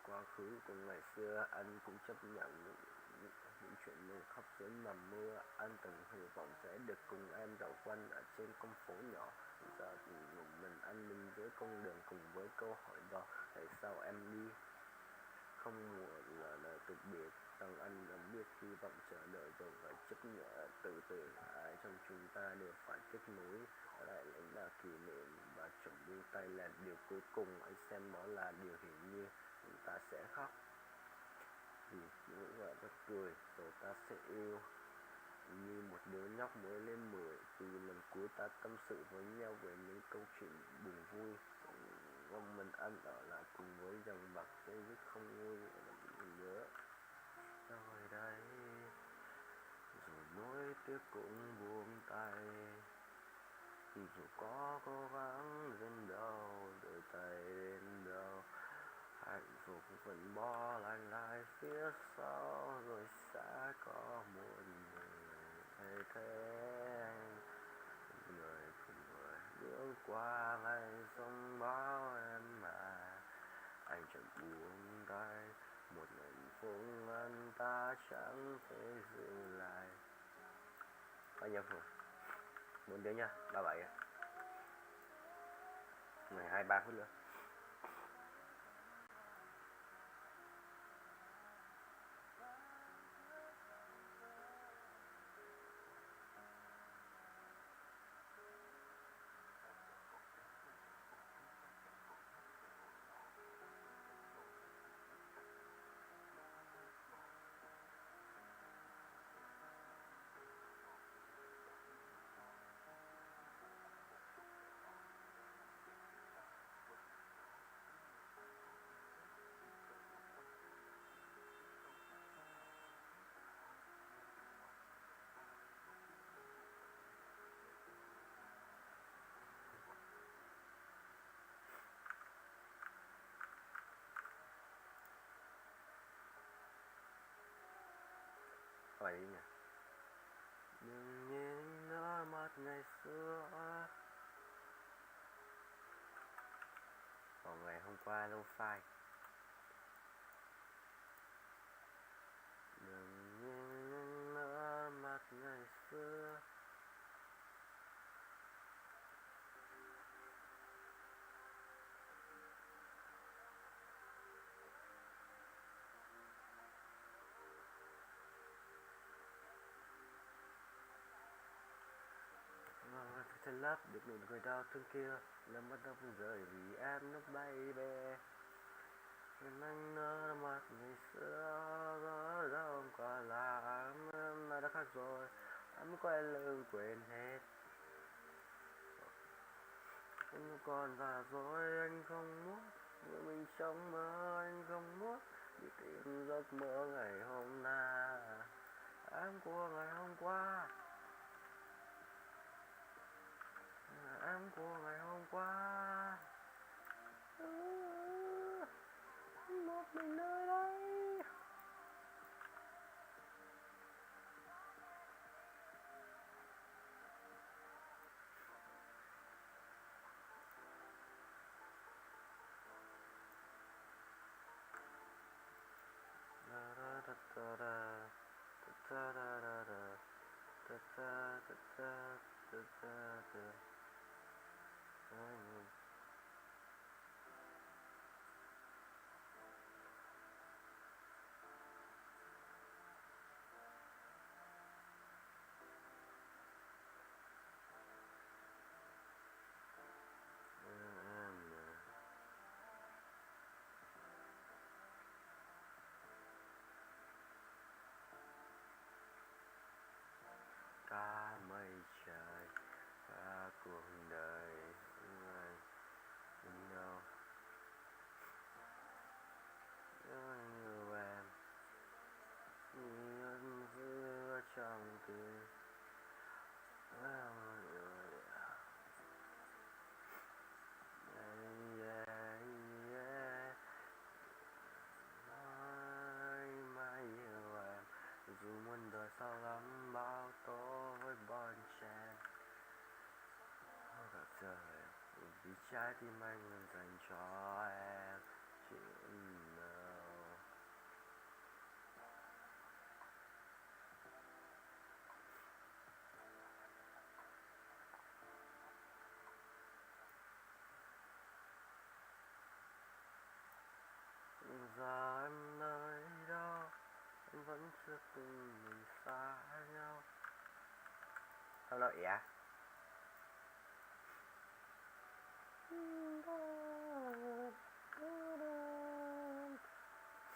quá khứ của ngày xưa, anh cũng chấp nhận những chuyện mình khóc dưới màn mưa. Anh từng hy vọng sẽ được cùng em dạo quanh ở trên con phố nhỏ. Giờ thì một mình anh đứng dưới con đường cùng với câu hỏi đó: tại sao em đi? Không muộn là lời từ biệt, rằng anh đã biết hy vọng chờ đợi rồi phải chấp nhận từ từ. Ai trong chúng ta đều phải kết nối lại lãnh đạo kỷ niệm và chuẩn bị tay là điều cuối cùng. Anh xem đó là điều hiển nhiên. Chúng ta sẽ khóc vì những vợ ta cười, rồi ta sẽ yêu như một đứa nhóc mới lên 10. Vì lần cuối ta tâm sự với nhau về những câu chuyện buồn vui, mong mình ăn ở lại cùng với dòng bạc dây dứt không nguôi mình nhớ. Rồi đây, rồi nỗi tiếc cũng buông tay. Dù có cố gắng đến đâu, đôi tay đến đâu, hạnh phúc vẫn bỏ lại phía sau, rồi sẽ có một người thay thế người cùng người bước qua lại sông bão em mà anh chẳng buông tay, một hạnh phúc anh ta chẳng thể giữ lại. Bao nhiêu phút? 4 tiếng nha, 37 ạ. Này 23 phút nữa. Bài đi nè. Đừng nhìn đôi mắt ngày xưa, vào ngày hôm qua lâu phai. Đừng nhìn đôi mắt ngày xưa, Thật lấp được nụ cười đau thương kia, nước mắt đâu không rơi vì em nước bay bè. Nhưng anh nỡ mắt ngày xưa, có đâu không còn là em đã khác rồi, em quay lưng quên hết. Anh còn già rồi, anh không muốn người mình trong mơ, anh không muốn đi tìm giấc mơ ngày hôm nay, em của ngày hôm qua. Em của ngày hôm qua, một mình nơi đây. Da da da da da da da da da da da da da. Cả mây trời, cả cuộc đời người mình đâu như em như giữa trong tim mãi yêu em dù muôn đời sau lắm bao tố với bon chen gặp trời vì trái tim anh luôn dành cho em chỉ nào. Giờ em nơi đâu, em vẫn chưa từng mình xa nhau. Sao lợi vậy?